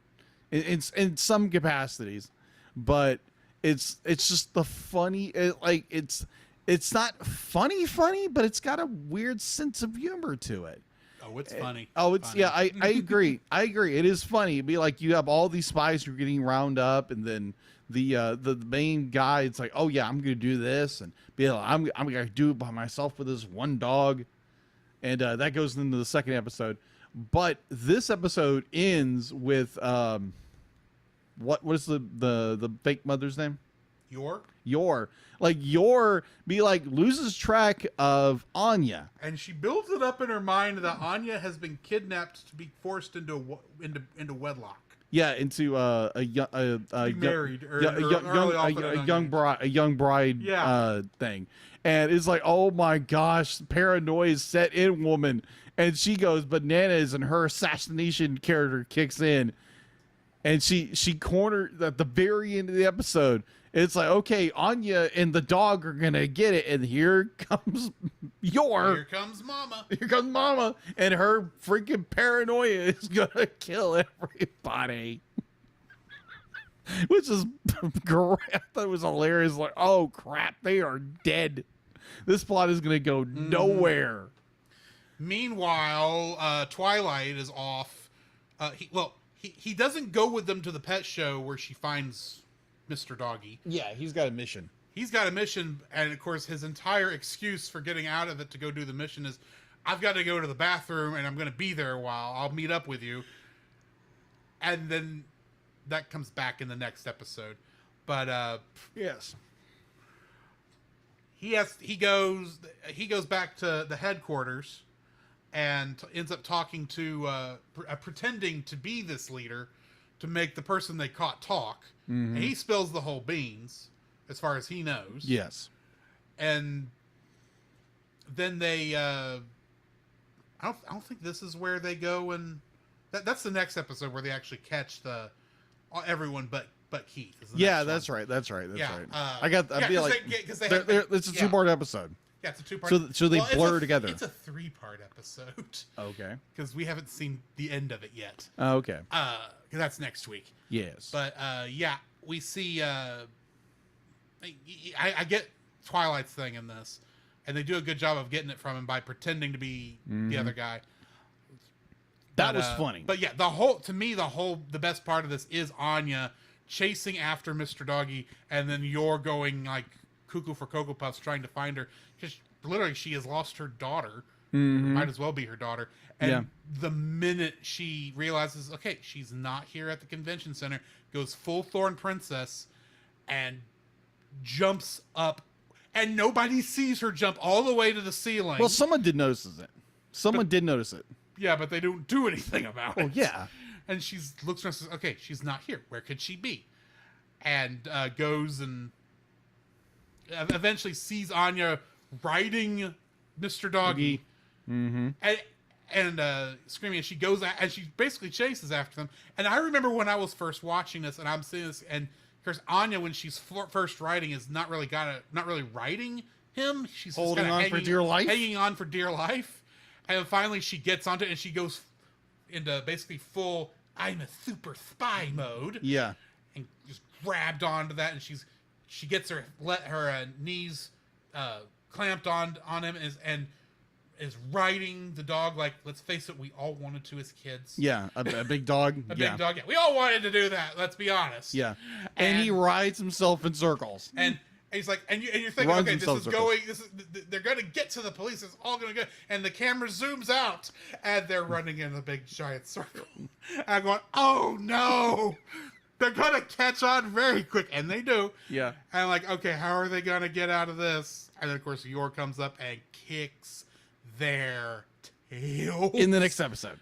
in some capacities, but it's just the funny, it's not funny, but it's got a weird sense of humor to it. Oh, it's funny. Oh, it's funny. yeah. I agree. I agree. It is funny. It'd be like you have all these spies who are getting round up, and then the main guy. It's like, oh yeah, I'm gonna do this, and be like, I'm gonna do it by myself with this one dog, and that goes into the second episode. But this episode ends with what is the fake mother's name? Yor loses track of Anya. And she builds it up in her mind that Anya has been kidnapped to be forced into wedlock. Yeah, into a married or young bride thing. And it's like, oh my gosh, paranoia is set in woman. And she goes bananas and her assassination character kicks in. And she cornered at the very end of the episode. It's like, okay, Anya and the dog are gonna get it, and here comes Here comes Mama. Here comes Mama, and her freaking paranoia is gonna kill everybody. Which is great. I thought it was hilarious. Like, oh crap, they are dead. This plot is gonna go nowhere. Meanwhile, Twilight is off. He doesn't go with them to the pet show where she finds Mr. Doggy. Yeah, he's got a mission. He's got a mission, and of course, his entire excuse for getting out of it to go do the mission is, I've got to go to the bathroom, and I'm going to be there a while. I'll meet up with you. And then that comes back in the next episode. But yes, he goes back to the headquarters and ends up talking to pretending to be this leader to make the person they caught talk. And he spills the whole beans, as far as he knows. Yes. And then they, I don't think this is where they go, and that's the next episode where they actually catch everyone but Keith. Yeah, that's right. That's right. because it's a 2-part episode. Yeah, it's a 2-part. So they blur together. It's a 3-part episode. Okay. Because we haven't seen the end of it yet. Oh, okay. Because that's next week. Yes. But we see. I get Twilight's thing in this, and they do a good job of getting it from him by pretending to be the other guy. That was funny. But yeah, the best part of this is Anya chasing after Mr. Doggy, and then you're going like cuckoo for Cocoa Puffs trying to find her, because literally she has lost her daughter. Might as well be her daughter. And the minute she realizes, okay, she's not here at the convention center, goes full Thorn Princess and jumps up, and nobody sees her jump all the way to the ceiling. Well, someone did notice it. Did notice it. Yeah, but they don't do anything about it. Oh, yeah. And she looks around and says, okay, she's not here. Where could she be? And goes and eventually sees Anya riding Mr. Doggy. And screaming, and she goes and she basically chases after them. And I remember when I was first watching this, and I'm seeing this, and of course Anya, when she's first riding, is not really riding him. She's holding just on for dear life, hanging on for dear life. And finally, she gets onto it, and she goes into basically full "I'm a super spy" mode. Yeah, and just grabbed onto that, and she gets her knees clamped on him, and is riding the dog like, let's face it, we all wanted to as kids. Yeah, a big dog. Big dog. Yeah, we all wanted to do that. Let's be honest. Yeah, and he rides himself in circles. And he's like, and you're thinking, okay, they're going to get to the police. It's all going to go, and the camera zooms out, and they're running in a big giant circle. And I'm going, oh no, they're going to catch on very quick, and they do. Yeah. And I'm like, okay, how are they going to get out of this? And then of course Yor comes up and kicks their tails in the next episode.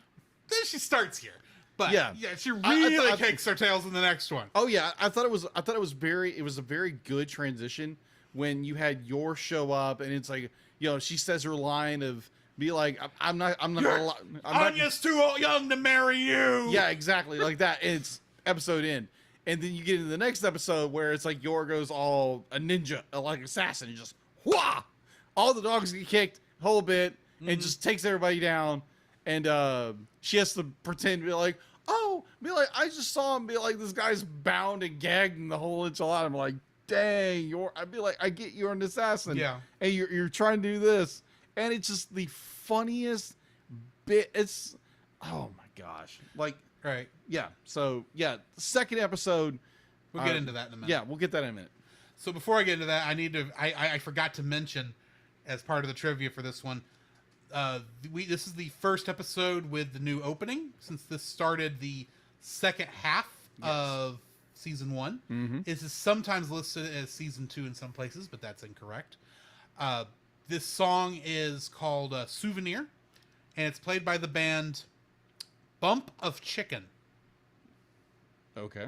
Then she starts here, but yeah, she really kicks their tails in the next one. Oh yeah, I thought it was a very good transition when you had Yor show up, and it's like, she says her line of be like, I'm not Anya's too young to marry you. Yeah, exactly, like that. And it's episode end, and then you get into the next episode where it's like Yor goes all a ninja, like assassin, and just all the dogs get kicked whole bit. And just takes everybody down, and she has to pretend to be like, I just saw him, be like, this guy's bound and gagged in the whole enchilada. I'm like, dang, I'd be like, I get you're an assassin, yeah, and you're trying to do this, and it's just the funniest it's oh my gosh, like Right. yeah. So yeah, second episode. We'll get into that in a minute. Yeah, we'll get that in a minute. So before I get into that, I forgot to mention, as part of the trivia for this one, this is the first episode with the new opening, since this started the second half of season 1. Mm-hmm. This is sometimes listed as season 2 in some places, but that's incorrect. This song is called Souvenir, and it's played by the band Bump of Chicken. Okay.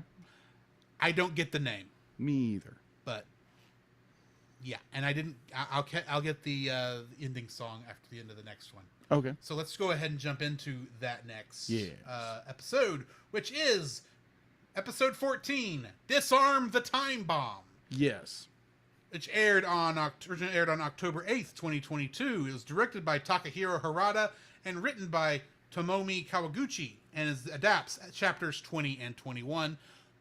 I don't get the name, Me either. but yeah, and I'll get the ending song after the end of the next one. Okay. So let's go ahead and jump into that next Yes. episode, which is episode 14, Disarm the Time Bomb, Yes. which originally aired on October 8th, 2022. It was directed by Takahiro Harada and written by Tomomi Kawaguchi, and adapts chapters 20 and 21.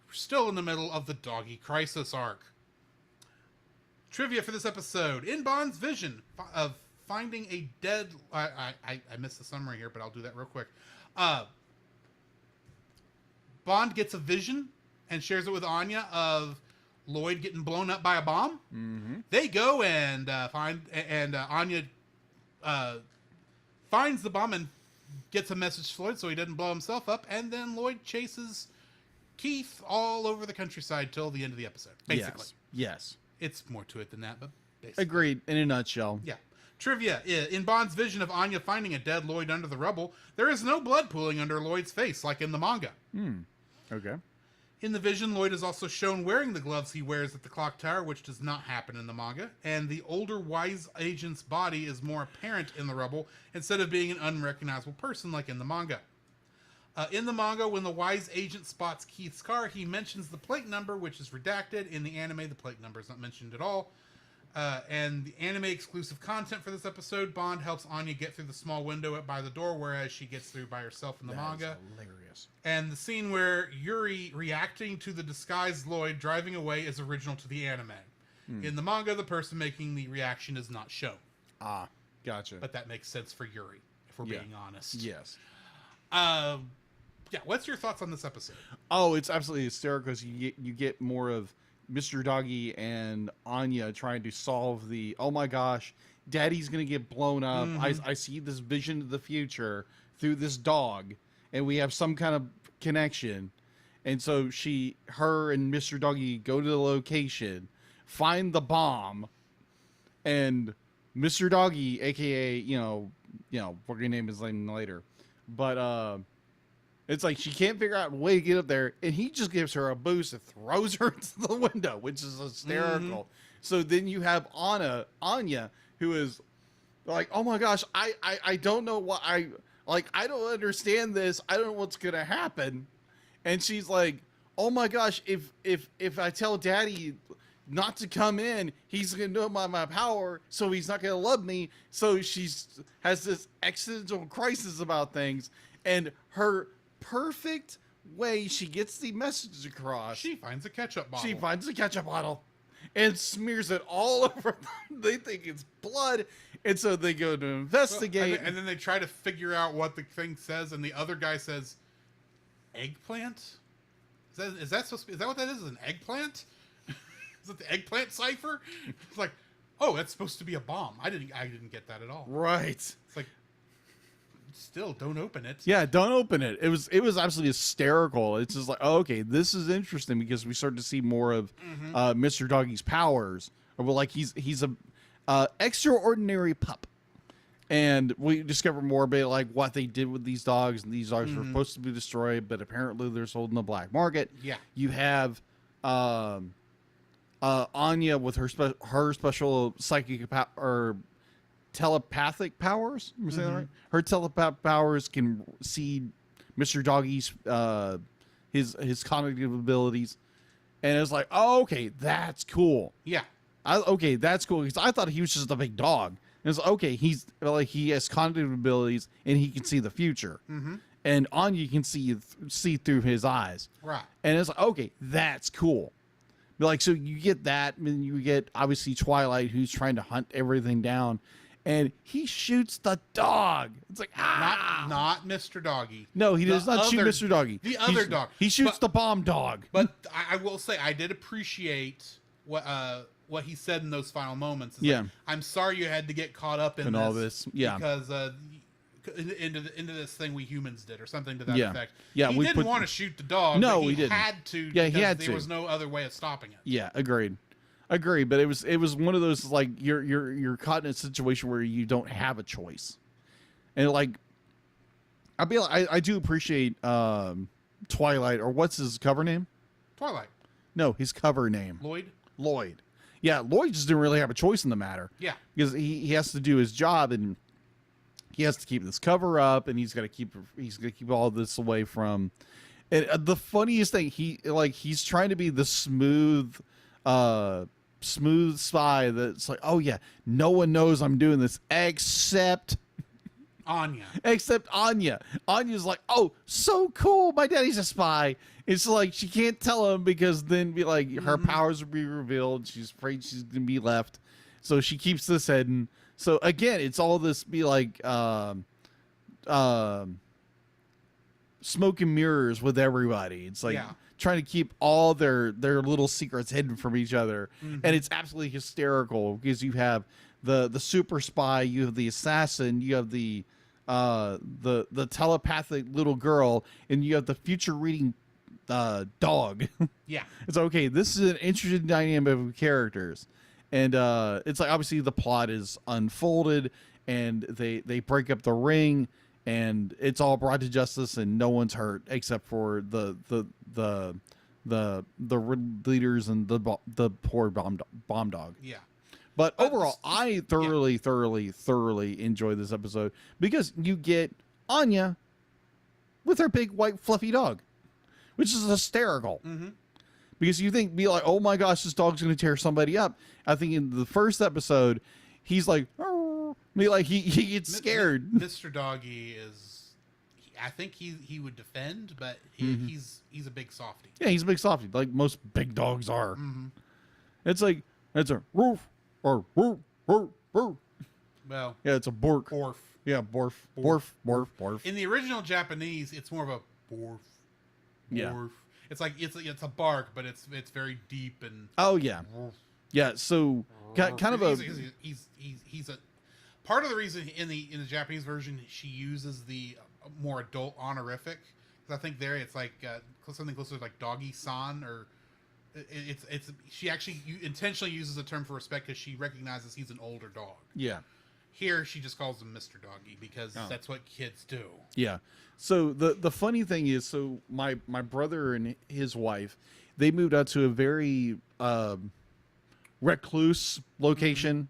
We're still in the middle of the Doggy Crisis arc. Trivia for this episode. In Bond's vision of finding a dead... I missed the summary here, but I'll do that real quick. Bond gets a vision and shares it with Anya of Lloyd getting blown up by a bomb. Mm-hmm. They go and Anya finds the bomb and gets a message to Lloyd so he doesn't blow himself up, and then Lloyd chases Keith all over the countryside till the end of the episode, basically. Yes. It's more to it than that, but basically. Agreed. In a nutshell. Yeah. Trivia. In Bond's vision of Anya finding a dead Lloyd under the rubble, there is no blood pooling under Lloyd's face like in the manga. Okay. In the vision, Lloyd is also shown wearing the gloves he wears at the clock tower, which does not happen in the manga, and the older wise agent's body is more apparent in the rubble instead of being an unrecognizable person like in the manga. In the manga, when the wise agent spots Keith's car, he mentions the plate number, which is redacted. In the anime, the plate number is not mentioned at all. And the anime exclusive content for this episode, Bond helps Anya get through the small window by the door, whereas she gets through by herself in the manga. Hilarious. And the scene where Yuri reacting to the disguised Lloyd driving away is original to the anime. In the manga, the person making the reaction is not shown. Ah, gotcha. But that makes sense for Yuri, if we're being honest. Yes. Yeah, what's your thoughts on this episode? Oh, it's absolutely hysterical because you get more of Mr. Doggy and Anya trying to solve the, oh my gosh, Daddy's going to get blown up. I see this vision of the future through this dog, and we have some kind of connection. And so her and Mr. Doggy go to the location, find the bomb, and Mr. Doggy, aka, we're going to name his name later, but it's like she can't figure out a way to get up there, and he just gives her a boost and throws her into the window, which is hysterical. So then you have Anya, who is like, oh my gosh, I don't know what I don't understand this. I don't know what's gonna happen. And she's like, oh my gosh, if I tell Daddy not to come in, he's gonna know my power, so he's not gonna love me. So has this existential crisis about things, and her perfect way she gets the message across. She finds a ketchup bottle. And smears it all over them. They think it's blood, and so they go to investigate. And then they try to figure out what the thing says, and the other guy says, "Eggplant? Is that what that is? An eggplant? Is it the eggplant cipher?" It's like, oh, that's supposed to be a bomb. I didn't get that at all. Right. It's like, still, don't open it. Yeah, don't open it. It was absolutely hysterical. It's just like, oh, okay, this is interesting because we start to see more of Mr. Doggy's powers. Or like he's a extraordinary pup, and we discover more about like what they did with these dogs, and these dogs were supposed to be destroyed, but apparently they're sold in the black market. Yeah, you have Anya with her special psychic or telepathic powers. Am I saying that right? Her telepathic powers can see Mr. Doggy's his cognitive abilities, and it's like, oh, okay, that's cool. Yeah, okay, that's cool because I thought he was just a big dog. And it's like, okay, he has cognitive abilities and he can see the future, and Anya can see through his eyes. Right, and it's like, okay, that's cool. But like, so you get that, and you get obviously Twilight, who's trying to hunt everything down. and he shoots the dog. It's like, Not Mr. Doggy. No, he The does not shoot other- Mr. Doggy. The other dog. He shoots But- the bomb dog. But I will say, I did appreciate what he said in those final moments. It's like, I'm sorry you had to get caught up in all this. Yeah. Because into this thing we humans did, or something to that Yeah. effect. Yeah, he we didn't put- want to shoot the dog. No, but he didn't. Had to. Yeah, he because had there to. was no other way of stopping it. Yeah, agreed. But it was one of those, like, you're caught in a situation where you don't have a choice, and like, I do appreciate Twilight, or what's his cover name? Twilight. No, his cover name. Lloyd. Yeah, Lloyd just didn't really have a choice in the matter. Yeah. Because he has to do his job, and he has to keep this cover up, and he's gonna keep all this away from. And the funniest thing, he's trying to be the smooth spy that's like, oh yeah, no one knows I'm doing this except Anya. Anya's like, oh, so cool, my daddy's a spy. It's like she can't tell him, because then be like her powers will be revealed. She's afraid she's gonna be left, so she keeps this hidden. So again, it's all this be like smoke and mirrors with everybody. It's like trying to keep all their little secrets hidden from each other, and it's absolutely hysterical, because you have the super spy, you have the assassin, you have the telepathic little girl, and you have the future reading dog. Yeah. It's okay. This is an interesting dynamic of characters, and it's like, obviously the plot is unfolded, and they break up the ring, and it's all brought to justice, and no one's hurt except for the leaders and the poor bomb dog. Yeah. But overall, I thoroughly enjoy this episode, because you get Anya with her big white fluffy dog, which is hysterical. Because you be like, oh my gosh, this dog's going to tear somebody up. I think in the first episode, he's like, he gets scared. Mr. Doggy is, I think he would defend, but he's a big softie. Yeah, he's a big softie, like most big dogs are. It's like, it's a roof or roof, roof, roof. Well, yeah, it's a bork. Borf. Yeah, borf, borf, borf, borf. In the original Japanese, it's more of a borf. Yeah. Borf. It's like it's a bark, but it's very deep and. Oh yeah, yeah. So kind of he's a part of the reason in the Japanese version she uses the more adult honorific, because I think there it's like something closer to like doggy-san, or it's she actually intentionally uses the term for respect because she recognizes he's an older dog. Yeah. Here she just calls him Mr. Doggy because that's what kids do. Yeah. So the funny thing is, so my brother and his wife, they moved out to a very recluse location,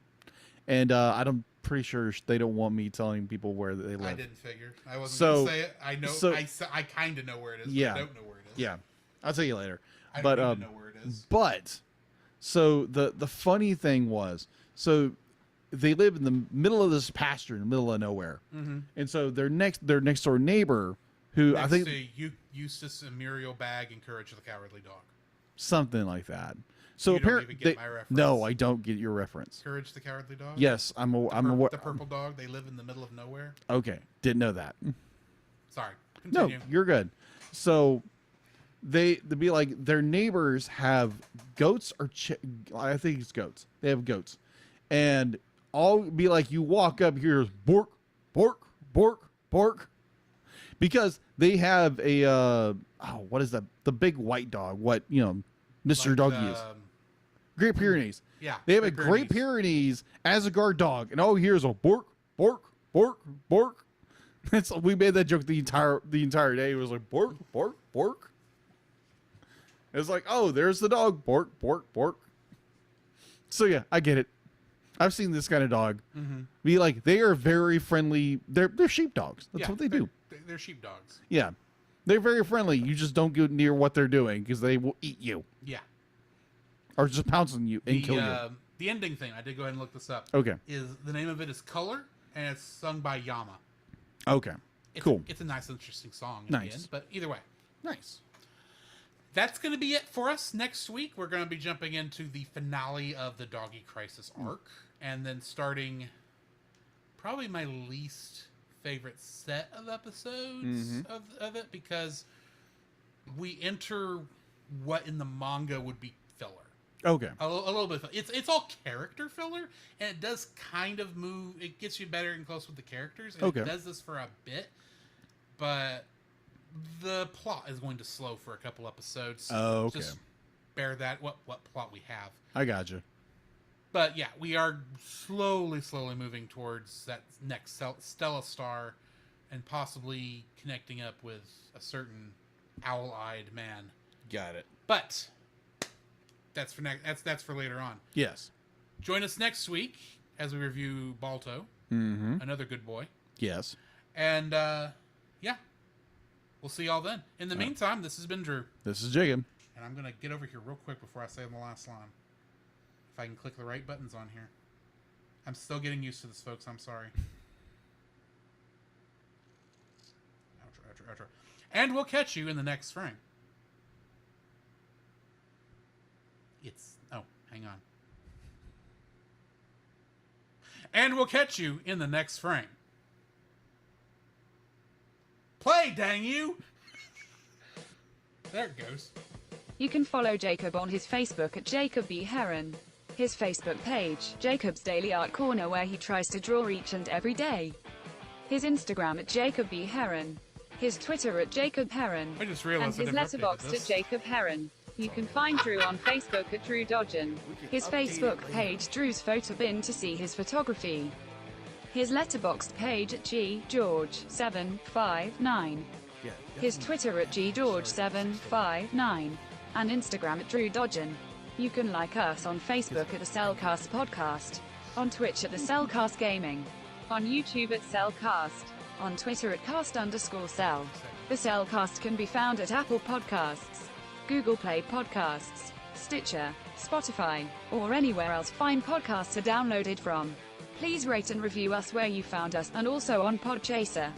and I'm pretty sure they don't want me telling people where they live. I didn't figure. I wasn't going to say it. I know. So, I kind of know where it is. Yeah. But I don't know where it is. Yeah. I'll tell you later. I don't even know where it is. But so the funny thing was, so they live in the middle of this pasture in the middle of nowhere, and so their next door neighbor, who Next I think to Eustace and Muriel Bag and Courage the Cowardly Dog. something like that. So You don't apparently, even get my reference. no, I don't get your reference. Courage the Cowardly Dog. Yes, I'm aware. The purple dog. They live in the middle of nowhere. Okay, didn't know that. Sorry. No, Continue. you're good. So they be like, their neighbors have goats or I think it's goats. They have goats, and all be like, you walk up here is bork, bork, bork, bork, because they have a what is that? The big white dog. What Mr. Like Doggy is. Great Pyrenees. Yeah. They have a Great Pyrenees as a guard dog, and all here's a bork, bork, bork, bork. We made that joke the entire day. It was like bork, bork, bork. It's like, oh, there's the dog, bork, bork, bork. So yeah, I get it. I've seen this kind of dog. Be like, they are very friendly. They're sheepdogs. That's what they do. They're sheepdogs. Yeah, they're very friendly. You just don't go near what they're doing because they will eat you. Yeah. Or just pounce on you and kill you. The ending thing, I did go ahead and look this up. Okay. Is the name of it is Color, and it's sung by Yama. Okay. Cool. It's a nice, interesting song. Nice. The end, but either way. Nice. That's going to be it for us. Next week, we're going to be jumping into the finale of the Doggy Crisis arc, and then starting probably my least favorite set of episodes of it, because we enter what in the manga would be filler. Okay. A little bit. It's all character filler, and it does kind of move. It gets you better and close with the characters, and Okay. it does this for a bit, but the plot is going to slow for a couple episodes. Oh, okay. Just bear that what plot we have. I gotcha. But yeah, we are slowly moving towards that next Stella Star, and possibly connecting up with a certain owl-eyed man. Got it. But that's for that's for later on. Yes. Join us next week as we review Balto, another good boy. Yes. And yeah, we'll see y'all then. In the meantime, this has been Drew. This is Jacob. And I'm going to get over here real quick before I say the last line. If I can click the right buttons on here. I'm still getting used to this, folks. I'm sorry. Outro. And we'll catch you in the next frame. Hang on. And we'll catch you in the next frame. Play, dang you! There it goes. You can follow Jacob on his Facebook at Jacob B. Heron. His Facebook page, Jacob's Daily Art Corner, where he tries to draw each and every day. His Instagram at Jacob B. Heron. His Twitter at Jacob Heron. I just And realized his letterboxd at Jacob Heron. You can find Drew on Facebook at Drew Dodgen. His Facebook page, Drew's Photo Bin, to see his photography. His letterboxd page at GGeorge759. His Twitter at GGeorge759. And Instagram at Drew Dodgen. You can like us on Facebook at the Cellcast Podcast. On Twitch at the Cellcast Gaming. On YouTube at Cellcast. On Twitter at cast_cell. The Cellcast can be found at Apple Podcasts, Google Play Podcasts, Stitcher, Spotify, or anywhere else fine podcasts are downloaded from. Please rate and review us where you found us, and also on Podchaser.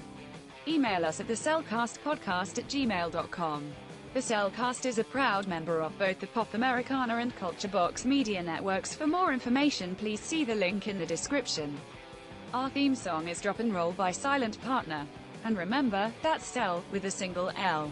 Email us at thecellcastpodcast@gmail.com. The Cellcast is a proud member of both the Pop Americana and Culture Box media networks. For more information, please see the link in the description. Our theme song is Drop and Roll by Silent Partner. And remember, that's Cell with a single L.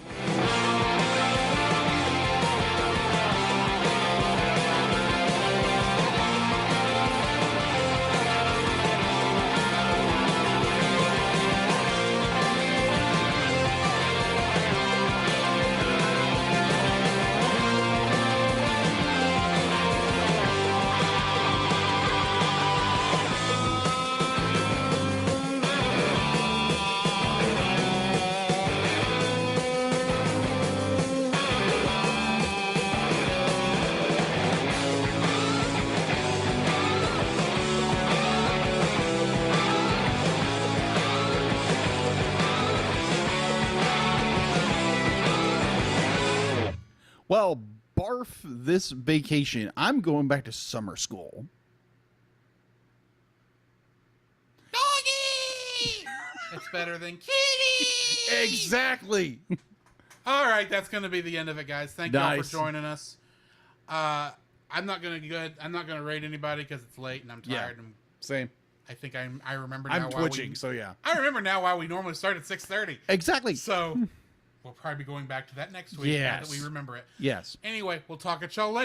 Well, barf this vacation. I'm going back to summer school. Doggy! It's better than kitty! Exactly. All right, that's going to be the end of it, guys. Thank you all Nice. for joining us. I'm not going to rate anybody because it's late and I'm tired. And Same. I think I remember now I'm why twitching, so yeah. I remember now why we normally start at 6:30. Exactly. So we'll probably be going back to that next week now that Yes. we remember it. Yes. Anyway, we'll talk at y'all later.